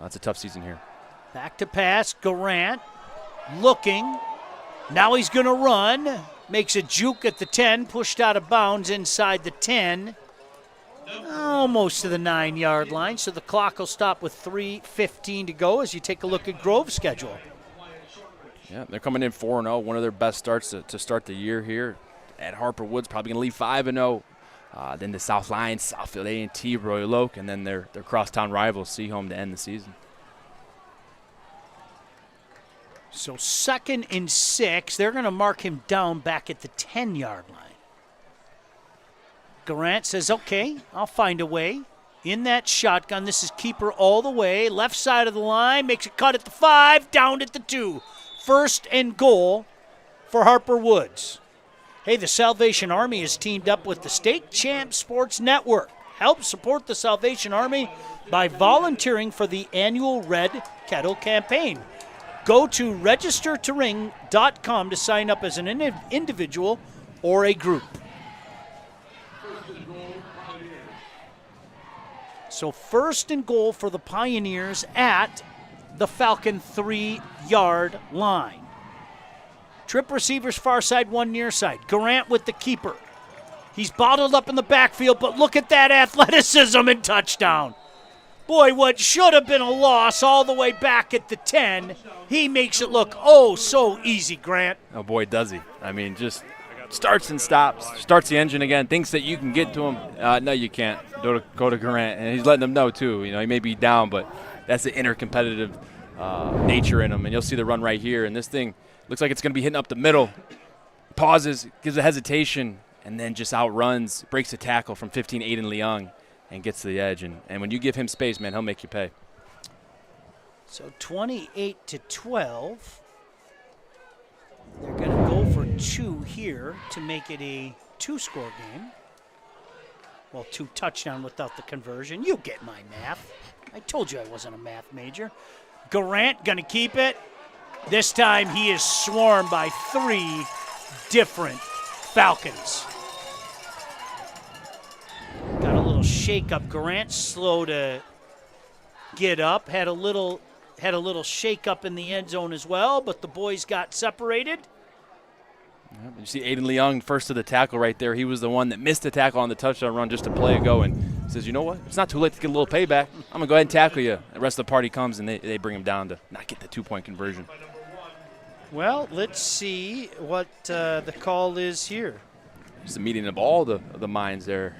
It's a tough season here. Back to pass, Garant looking. Now he's going to run. Makes a juke at the 10, pushed out of bounds inside the 10. Almost to the 9-yard line, so the clock will stop with 3:15 to go as you take a look at Grove's schedule. Yeah, they're coming in 4-0, one of their best starts to start the year here at Harper Woods, probably going to leave 5-0. Then the South Lions, Southfield A&T, Royal Oak, and then their crosstown rivals, Seaholm, to end the season. So 2nd and 6, they're going to mark him down back at the 10-yard line. Garant says, okay, I'll find a way. In that shotgun, this is keeper all the way. Left side of the line, makes a cut at the 5, down at the 2. 1st and goal for Harper Woods. Hey, the Salvation Army has teamed up with the State Champs Sports Network. Help support the Salvation Army by volunteering for the annual Red Kettle campaign. Go to registertoring.com to sign up as an individual or a group. So 1st and goal for the Pioneers at the Falcon 3-yard line. Trip receivers far side, 1 near side. Garant with the keeper. He's bottled up in the backfield, but look at that athleticism and touchdown. Boy, what should have been a loss all the way back at the 10, he makes it look oh so easy, Grant. Oh, boy, does he. I mean, just starts and stops, starts the engine again, thinks that you can get to him. No, you can't. Go to Garant, and he's letting them know, too. He may be down, but that's the inner competitive nature in him. And you'll see the run right here, and this thing looks like it's going to be hitting up the middle. Pauses, gives a hesitation, and then just outruns, breaks a tackle from 15, Aiden Leung, and gets to the edge. And when you give him space, man, he'll make you pay. So 28-12. They're going to go for 2 here to make it a 2-score game. Well, 2 touchdown without the conversion. You get my math. I told you I wasn't a math major. Garant going to keep it. This time he is swarmed by 3 different Falcons. Got a little shake-up. Garant slow to get up. Had a little shake-up in the end zone as well, but the boys got separated. You see Aiden Leung first to the tackle right there. He was the one that missed the tackle on the touchdown run just to play it go, and says, you know what? It's not too late to get a little payback. I'm going to go ahead and tackle you. The rest of the party comes, and they bring him down to not get the 2-point conversion. Well, let's see what the call is here. It's the meeting of all the minds there.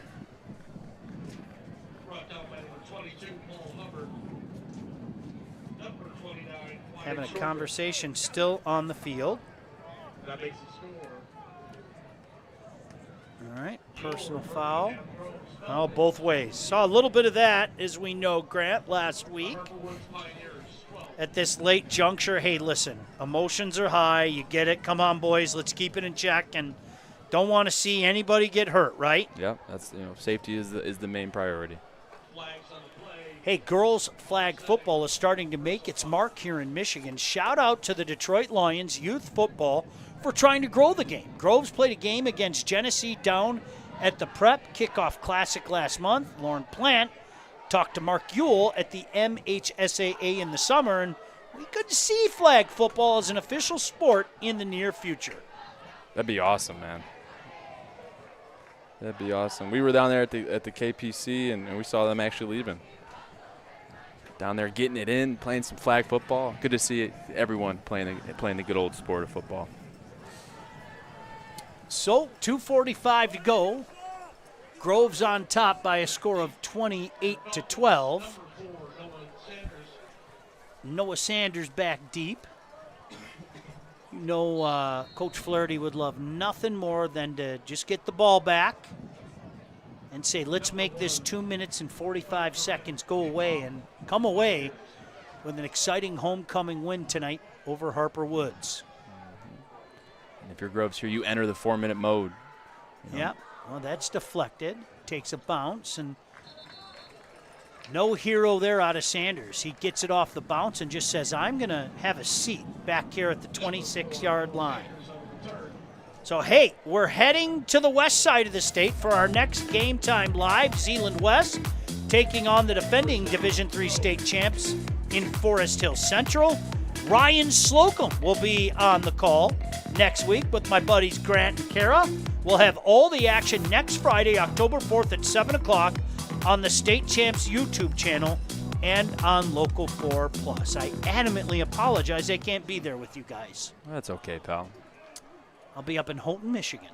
Having a conversation still on the field. All right, personal foul. Oh, both ways. Saw a little bit of that, as we know, Grant, last week. At this late juncture, hey, listen, emotions are high. You get it. Come on, boys, let's keep it in check, and don't want to see anybody get hurt, right? Yeah, that's safety is the main priority. Hey, girls flag football is starting to make its mark here in Michigan. Shout out to the Detroit Lions youth football for trying to grow the game. Groves played a game against Genesee down at the Prep Kickoff Classic last month. Lauren Plant talked to Mark Ewell at the MHSAA in the summer, and we could see flag football as an official sport in the near future. That'd be awesome, man. That'd be awesome. We were down there at the KPC, and we saw them actually leaving. Down there getting it in, playing some flag football. Good to see everyone playing the good old sport of football. So, 2:45 to go. Groves on top by a score of 28-12. Noah Sanders back deep. You know, Coach Flaherty would love nothing more than to just get the ball back and say, let's make this 2 minutes and 45 seconds go away and come away with an exciting homecoming win tonight over Harper Woods. And if you're Groves here, you enter the 4-minute mode. Yeah, well, that's deflected. Takes a bounce, and no hero there out of Sanders. He gets it off the bounce and just says, I'm going to have a seat back here at the 26-yard line. So, hey, we're heading to the west side of the state for our next Game Time Live. Zeeland West taking on the defending Division III state champs in Forest Hill Central. Ryan Slocum will be on the call next week with my buddies Grant and Kara. We'll have all the action next Friday, October 4th at 7 o'clock on the State Champs YouTube channel and on Local 4 Plus. I adamantly apologize I can't be there with you guys. That's okay, pal. I'll be up in Houghton, Michigan.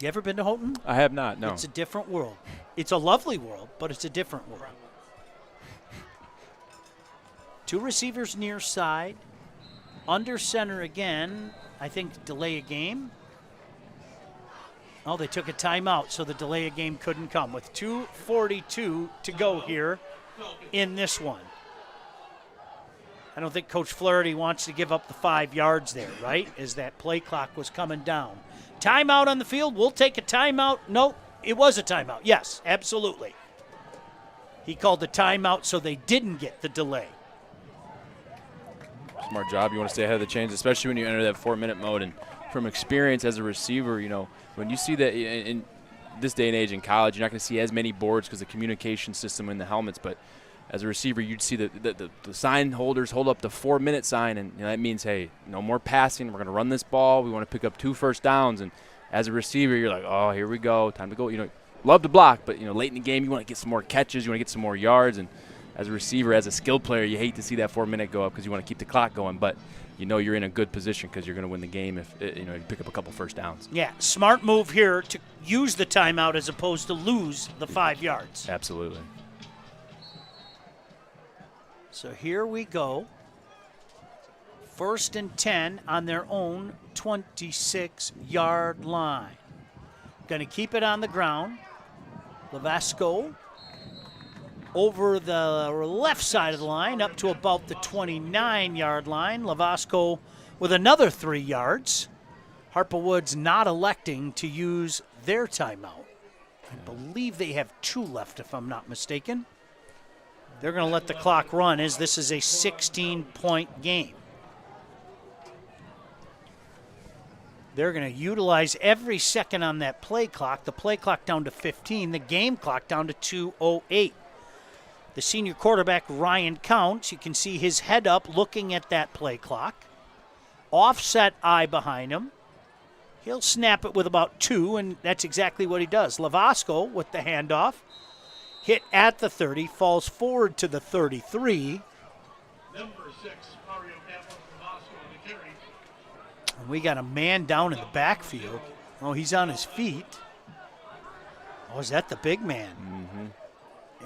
You ever been to Houghton? I have not, no. It's a different world. It's a lovely world, but it's a different world. 2 receivers near side. Under center again. I think delay a game. Oh, they took a timeout, so the delay a game couldn't come. With 2:42 to go here in this one. I don't think Coach Flaherty wants to give up the 5 yards there, right? As that play clock was coming down. Timeout on the field. We'll take a timeout. No, it was a timeout. Yes, absolutely. He called the timeout so they didn't get the delay. Smart job. You want to stay ahead of the chains, especially when you enter that 4-minute mode. And from experience as a receiver, when you see that in this day and age in college, you're not going to see as many boards because of the communication system in the helmets. But as a receiver, you'd see the sign holders hold up the 4-minute sign, and that means, hey, no more passing. We're going to run this ball. We want to pick up 2 first downs. And as a receiver, you're like, oh, here we go, time to go. Love to block, but late in the game, you want to get some more catches. You want to get some more yards. And as a receiver, as a skilled player, you hate to see that 4-minute go up because you want to keep the clock going. But you're in a good position because you're going to win the game if you pick up a couple first downs. Yeah, smart move here to use the timeout as opposed to lose the 5 yards. Absolutely. So here we go. 1st and 10 on their own 26-yard line. Going to keep it on the ground. Levasco over the left side of the line up to about the 29-yard line. Levasco with another 3 yards. Harper Woods not electing to use their timeout. I believe they have 2 left, if I'm not mistaken. They're going to let the clock run as this is a 16-point game. They're going to utilize every second on that play clock. The play clock down to 15, the game clock down to 2:08. The senior quarterback, Ryan Counts, you can see his head up looking at that play clock. Offset eye behind him. He'll snap it with about 2, and that's exactly what he does. Levasco with the handoff. Hit at the 30, falls forward to the 33. Number 6, Mario Pavlov from Moscow on the carry. And we got a man down in the backfield. Oh, he's on his feet. Oh, is that the big man? Mm-hmm.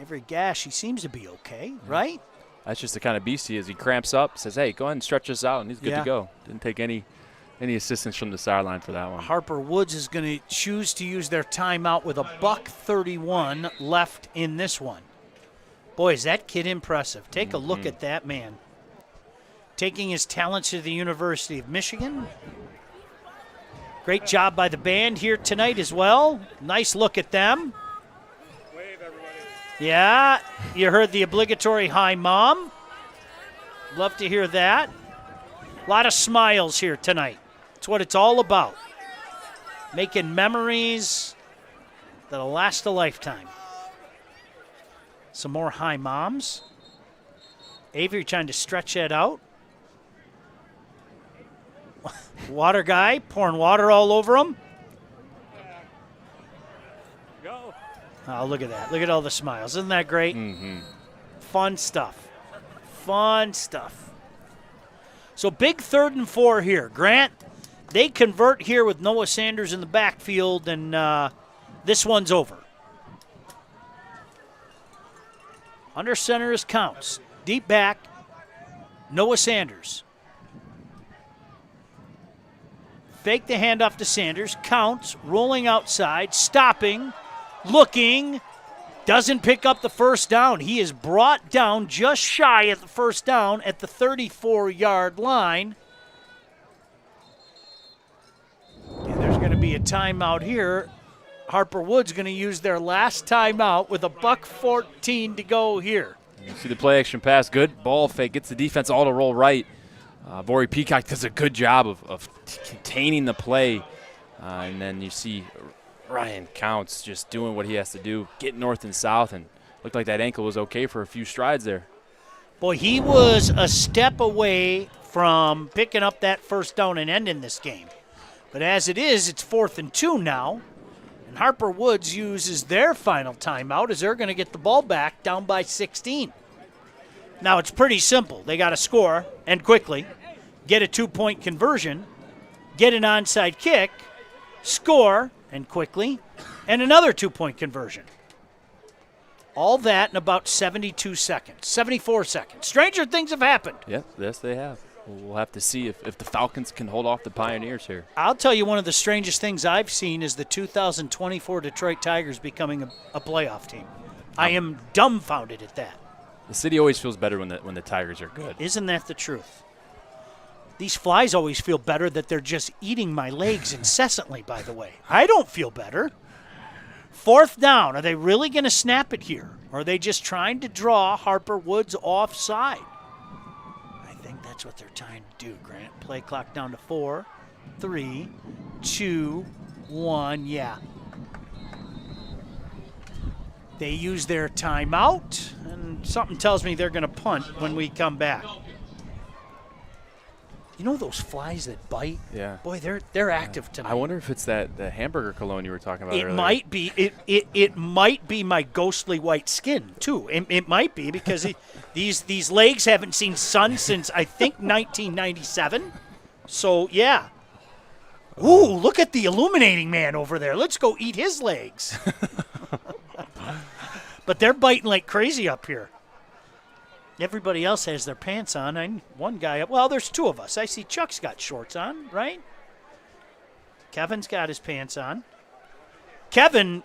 Every gash, he seems to be okay, right? That's just the kind of beast he is. He cramps up, says, hey, go ahead and stretch this out, and he's good to go. Didn't take any assistance from the sideline for that one. Harper Woods is going to choose to use their timeout with a $1:31 left in this one. Boy, is that kid impressive. Take a look at that man. Taking his talents to the University of Michigan. Great job by the band here tonight as well. Nice look at them. Wave, everybody. Yeah, you heard the obligatory hi, Mom. Love to hear that. A lot of smiles here tonight. That's what it's all about. Making memories that'll last a lifetime. Some more hi, Moms. Avery trying to stretch that out. Water guy pouring water all over him. Go. Oh, look at that. Look at all the smiles. Isn't that great? Mm-hmm. Fun stuff. Fun stuff. So big 3rd and 4 here. Grant, they convert here with Noah Sanders in the backfield, and this one's over. Under center is Counts. Deep back, Noah Sanders. Fake the handoff to Sanders. Counts, rolling outside, stopping, looking, doesn't pick up the first down. He is brought down just shy of the first down at the 34-yard line. And there's going to be a timeout here. Harper Woods going to use their last timeout with a $1:14 to go here. You see the play action pass, good ball fake, gets the defense all to roll right. Vori Peacock does a good job of containing the play. And then you see Ryan Counts just doing what he has to do, getting north and south, and looked like that ankle was okay for a few strides there. Boy, he was a step away from picking up that first down and ending this game. But as it is, it's 4th and 2 now. And Harper Woods uses their final timeout as they're going to get the ball back down by 16. Now, it's pretty simple. They got to score, and quickly, get a 2-point conversion, get an onside kick, score, and quickly, and another 2-point conversion. All that in about 72 seconds, 74 seconds. Stranger things have happened. Yes, they have. We'll have to see if the Falcons can hold off the Pioneers here. I'll tell you, one of the strangest things I've seen is the 2024 Detroit Tigers becoming a playoff team. I am dumbfounded at that. The city always feels better when the Tigers are good. Isn't that the truth? These flies always feel better that they're just eating my legs incessantly, by the way. I don't feel better. 4th down. Are they really going to snap it here? Or are they just trying to draw Harper Woods offside? I think that's what they're trying to do, Grant. Play clock down to 4, 3, 2, 1. Yeah. They use their timeout, and something tells me they're going to punt when we come back. You know those flies that bite? Yeah. Boy, they're active tonight. I wonder if it's the hamburger cologne you were talking about earlier. It might be. It might be my ghostly white skin too. It might be because these legs haven't seen sun since I think 1997. So yeah. Ooh, look at the illuminating man over there. Let's go eat his legs. But they're biting like crazy up here. Everybody else has their pants on. One guy, well, there's 2 of us. I see Chuck's got shorts on, right? Kevin's got his pants on. Kevin,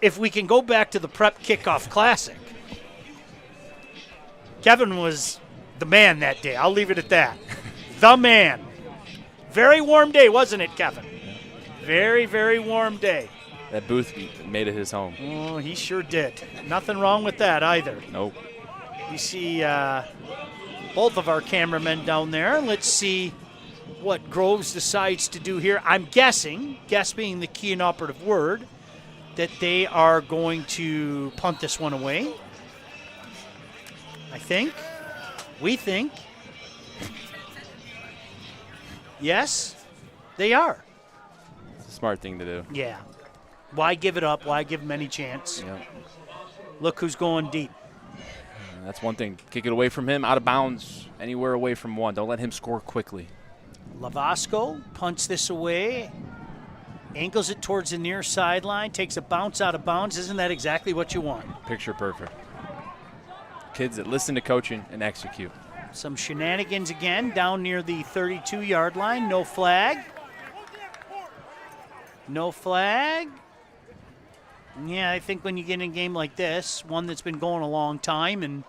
if we can go back to the Prep Kickoff Classic, Kevin was the man that day. I'll leave it at that. The man. Very warm day, wasn't it, Kevin? Very, very warm day. That booth made it his home. Oh, he sure did. Nothing wrong with that either. Nope. You see both of our cameramen down there. Let's see what Groves decides to do here. I'm guessing, guess being the key and operative word, that they are going to punt this one away. I think. We think. Yes, they are. It's a smart thing to do. Yeah. Why give it up? Why give them any chance? Yeah. Look who's going deep. That's one thing. Kick it away from him, out of bounds, anywhere away from 1. Don't let him score quickly. Lavasco punts this away, angles it towards the near sideline, takes a bounce out of bounds. Isn't that exactly what you want? Picture perfect. Kids that listen to coaching and execute. Some shenanigans again down near the 32-yard line. No flag. No flag. Yeah, I think when you get in a game like this, one that's been going a long time and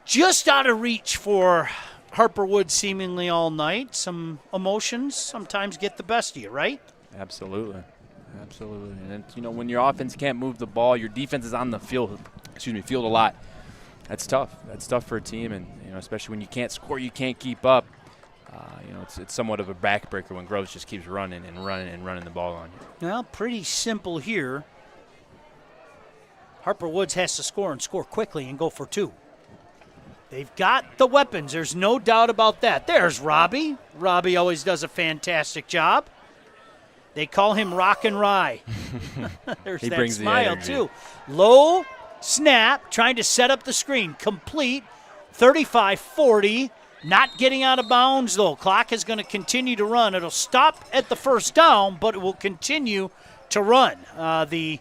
just out of reach for Harper Woods seemingly all night, some emotions sometimes get the best of you, right? Absolutely. Absolutely. And then, when your offense can't move the ball, your defense is on the field a lot. That's tough. That's tough for a team, and especially when you can't score, you can't keep up. It's somewhat of a backbreaker when Groves just keeps running and running and running the ball on you. Well, pretty simple here. Harper Woods has to score and score quickly and go for 2. They've got the weapons. There's no doubt about that. There's Robbie. Robbie always does a fantastic job. They call him Rock and Rye. There's that smile, too. Low snap, trying to set up the screen. Complete, 35-40. Not getting out of bounds, though. Clock is going to continue to run. It'll stop at the first down, but it will continue to run. The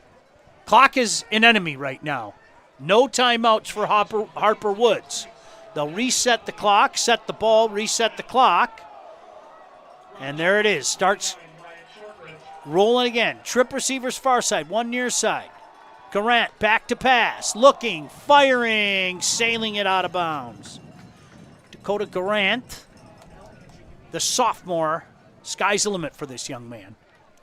clock is an enemy right now. No timeouts for Harper Woods. They'll reset the clock, set the ball, reset the clock. And there it is. Starts rolling again. Trip receivers far side, one near side. Garant back to pass. Looking, firing, sailing it out of bounds. Dakota Garant, the sophomore, sky's the limit for this young man.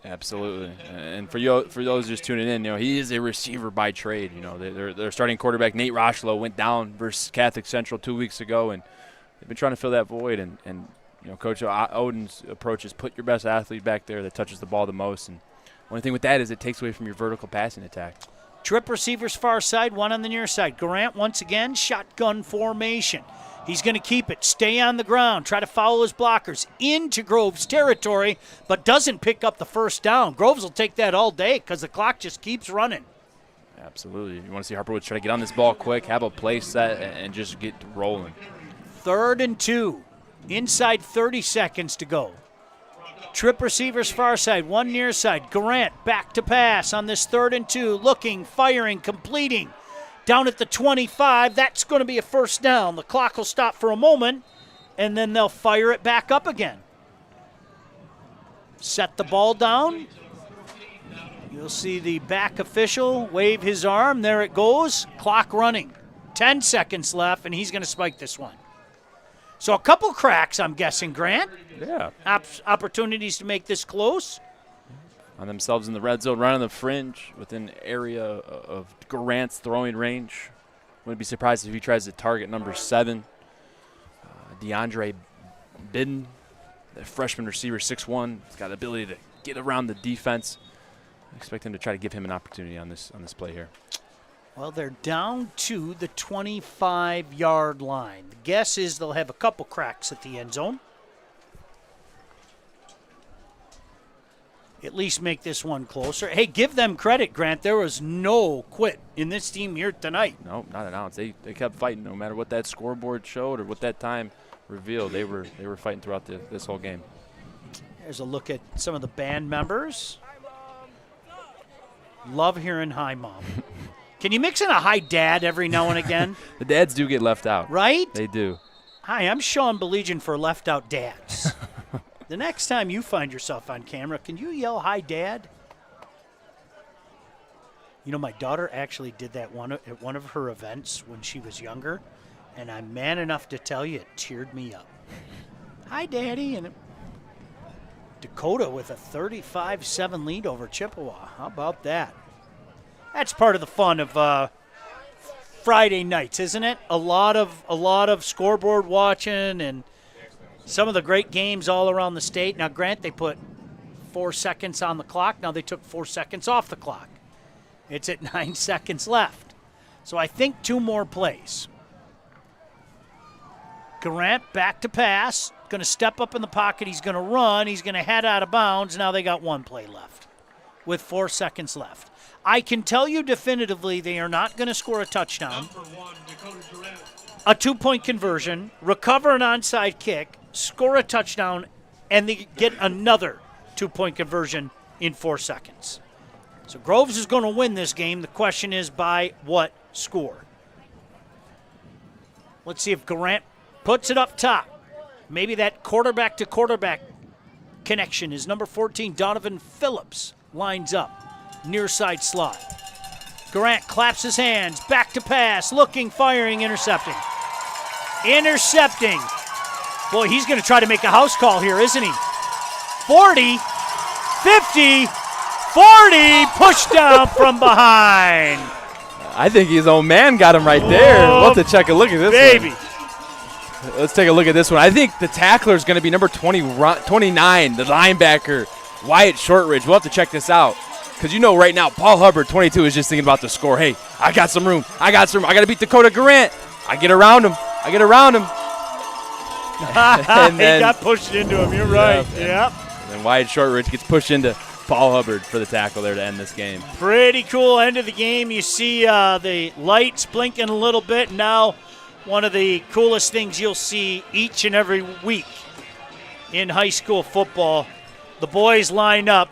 Absolutely, and for those just tuning in, he is a receiver by trade. Their starting quarterback Nate Rochlow went down versus Catholic Central 2 weeks ago, and they've been trying to fill that void, and you know, Coach Oden's approach is put your best athlete back there that touches the ball the most. And only thing with that is it takes away from your vertical passing attack. Trip receivers far side, one on the near side. Grant once again, shotgun formation. He's going to keep it, stay on the ground, try to foul his blockers into Groves territory, but doesn't pick up the first down. Groves will take that all day because the clock just keeps running. Absolutely. You want to see Harper Woods try to get on this ball quick, have a play set, and just get rolling. 3rd and 2. Inside 30 seconds to go. Trip receivers far side, one near side. Grant back to pass on this 3rd and 2. Looking, firing, completing. Down at the 25, that's going to be a first down. The clock will stop for a moment, and then they'll fire it back up again. Set the ball down. You'll see the back official wave his arm. There it goes. Clock running. 10 seconds left, and he's going to spike this one. So a couple cracks, I'm guessing, Grant. Yeah. Opportunities to make this close. On themselves in the red zone, right on the fringe, within area of Grant's throwing range. Wouldn't be surprised if he tries to target number 7, DeAndre Bidden, the freshman receiver, 6'1". He's got the ability to get around the defense. I expect him to try to give him an opportunity on this play here. Well, they're down to the 25-yard line. The guess is they'll have a couple cracks at the end zone. At least make this one closer. Hey, give them credit, Grant. There was no quit in this team here tonight. No, not an ounce. They kept fighting no matter what that scoreboard showed or what that time revealed. They were fighting throughout this whole game. There's a look at some of the band members. Love hearing Hi Mom. Can you mix in a Hi Dad every now and again? The dads do get left out. Right? They do. Hi, I'm Sean Belegian for Left Out Dads. The next time you find yourself on camera, can you yell, "Hi, Dad"? You know, my daughter actually did that at one of her events when she was younger, and I'm man enough to tell you it teared me up. "Hi, Daddy." And Dakota with a 35-7 lead over Chippewa. How about that? That's part of the fun of Friday nights, isn't it? A lot of scoreboard watching and some of the great games all around the state. Now, Grant, they put 4 seconds on the clock. Now they took 4 seconds off the clock. It's at 9 seconds left. So I think 2 more plays. Grant back to pass. Going to step up in the pocket. He's going to run. He's going to head out of bounds. Now they got 1 play left with 4 seconds left. I can tell you definitively they are not going to score a touchdown. A 2-point conversion, recover an onside kick, score a touchdown, and they get another 2-point conversion in 4 seconds. So Groves is going to win this game. The question is by what score? Let's see if Grant puts it up top. Maybe that quarterback-to-quarterback connection is number 14, Donovan Phillips, lines up. Near side slot. Grant claps his hands, back to pass, looking, firing, intercepting. Intercepting. Boy, he's going to try to make a house call here, isn't he? 40, 50, 40, push down from behind. I think his own man got him right there. We'll have to check a look at this baby. One. Let's take a look at this one. I think the tackler is going to be number 29, the linebacker, Wyatt Shortridge. We'll have to check this out. Because you know right now, Paul Hubbard, 22, is just thinking about the score. Hey, I got some room. I got to beat Dakota Grant. I get around him. And then, he got pushed into him. You're right. Yep. And then Wyatt Shortridge gets pushed into Paul Hubbard for the tackle there to end this game. Pretty cool end of the game. You see the lights blinking a little bit. Now, one of the coolest things you'll see each and every week in high school football, the boys line up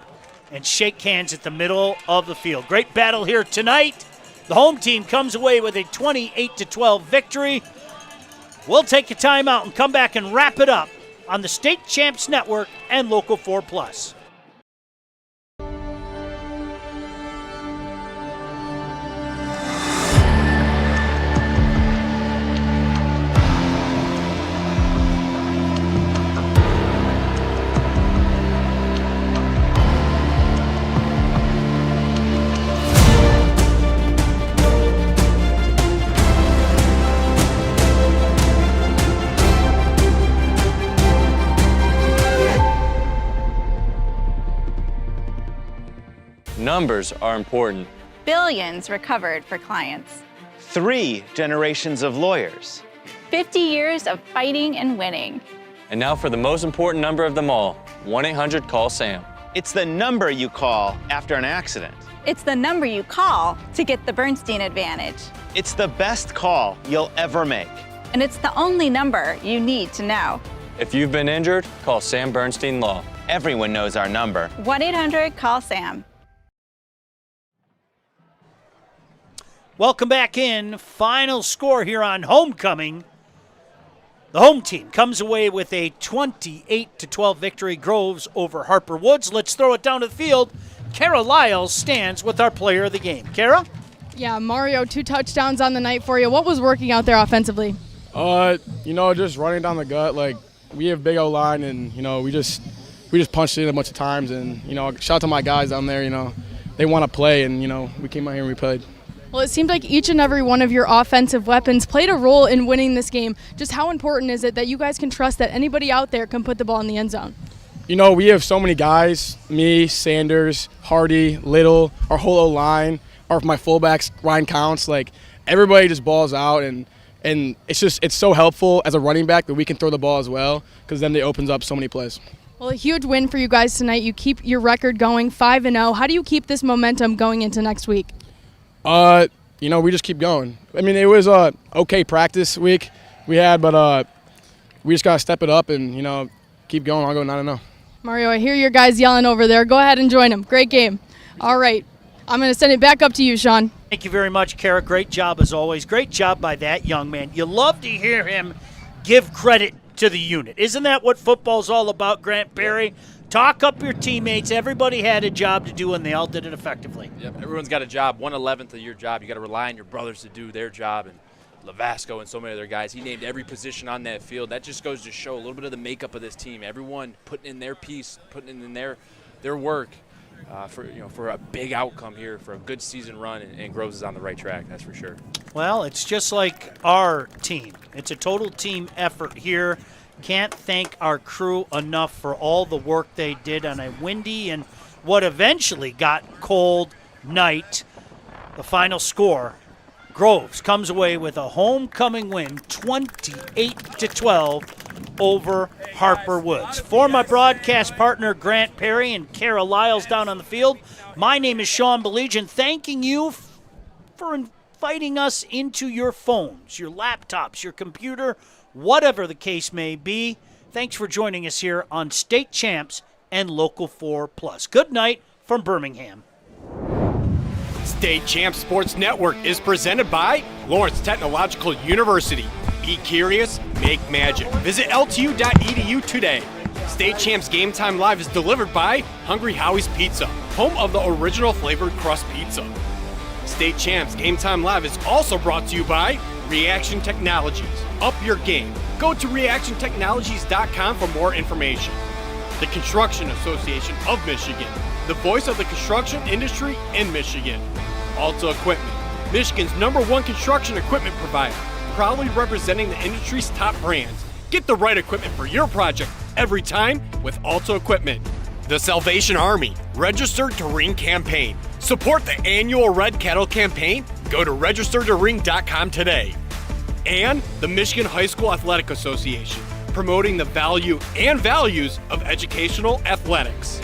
and shake hands at the middle of the field. Great battle here tonight. The home team comes away with a 28-12 victory. We'll take a timeout and come back and wrap it up on the State Champs Network and Local 4+. Numbers are important. Billions recovered for clients. 3 generations of lawyers. 50 years of fighting and winning. And now for the most important number of them all, 1-800-CALL-SAM. It's the number you call after an accident. It's the number you call to get the Bernstein Advantage. It's the best call you'll ever make. And it's the only number you need to know. If you've been injured, call Sam Bernstein Law. Everyone knows our number. 1-800-CALL-SAM. Welcome back in. Final score here on homecoming. The home team comes away with a 28-12 victory, Groves over Harper Woods. Let's throw it down to the field. Kara Lyles stands with our player of the game. Kara? Yeah, Mario, 2 touchdowns on the night for you. What was working out there offensively? Just running down the gut. Like, we have big O-line, and, we just punched it in a bunch of times. And, shout out to my guys down there, they want to play, and, we came out here and we played. Well, it seemed like each and every one of your offensive weapons played a role in winning this game. Just how important is it that you guys can trust that anybody out there can put the ball in the end zone? We have so many guys, me, Sanders, Hardy, Little, our whole O-line, my fullbacks, Ryan Counts, like everybody just balls out, and it's so helpful as a running back that we can throw the ball as well, because then it opens up so many plays. Well, a huge win for you guys tonight. You keep your record going 5-0. How do you keep this momentum going into next week? We just keep going. I mean, it was a okay practice week we had, but we just got to step it up and, keep going. I'll go 9-0. Mario, I hear your guys yelling over there. Go ahead and join them. Great game. All right. I'm going to send it back up to you, Sean. Thank you very much, Kara. Great job as always. Great job by that young man. You love to hear him give credit to the unit. Isn't that what football's all about, Grant Perry? Talk up your teammates. Everybody had a job to do, and they all did it effectively. Yep, everyone's got a job. 1/11 of your job. You got to rely on your brothers to do their job, and Lavasco and so many other guys. He named every position on that field. That just goes to show a little bit of the makeup of this team. Everyone putting in their piece, putting in their work for a big outcome here, for a good season run, and Groves is on the right track. That's for sure. Well, it's just like our team. It's a total team effort here. Can't thank our crew enough for all the work they did on a windy and what eventually got cold night. The final score, Groves comes away with a homecoming win, 28-12 over Harper Woods. For my broadcast partner, Grant Perry, and Kara Lyles down on the field, my name is Sean Belegian, thanking you for inviting us into your phones, your laptops, your computer, whatever the case may be. Thanks for joining us here on State Champs and Local 4+. Good night from Birmingham. State Champs Sports Network is presented by Lawrence Technological University. Be curious, make magic. Visit ltu.edu today. State Champs Game Time Live is delivered by Hungry Howie's Pizza, home of the original flavored crust pizza. State Champs Game Time Live is also brought to you by Reaction Technologies. Up your game. Go to reactiontechnologies.com for more information. The Construction Association of Michigan, the voice of the construction industry in Michigan. Alta Equipment, Michigan's #1 construction equipment provider, proudly representing the industry's top brands. Get the right equipment for your project every time with Alta Equipment. The Salvation Army, Registered to Ring campaign. Support the annual Red Kettle campaign. Go to registertoring.com today. And the Michigan High School Athletic Association, promoting the value and values of educational athletics.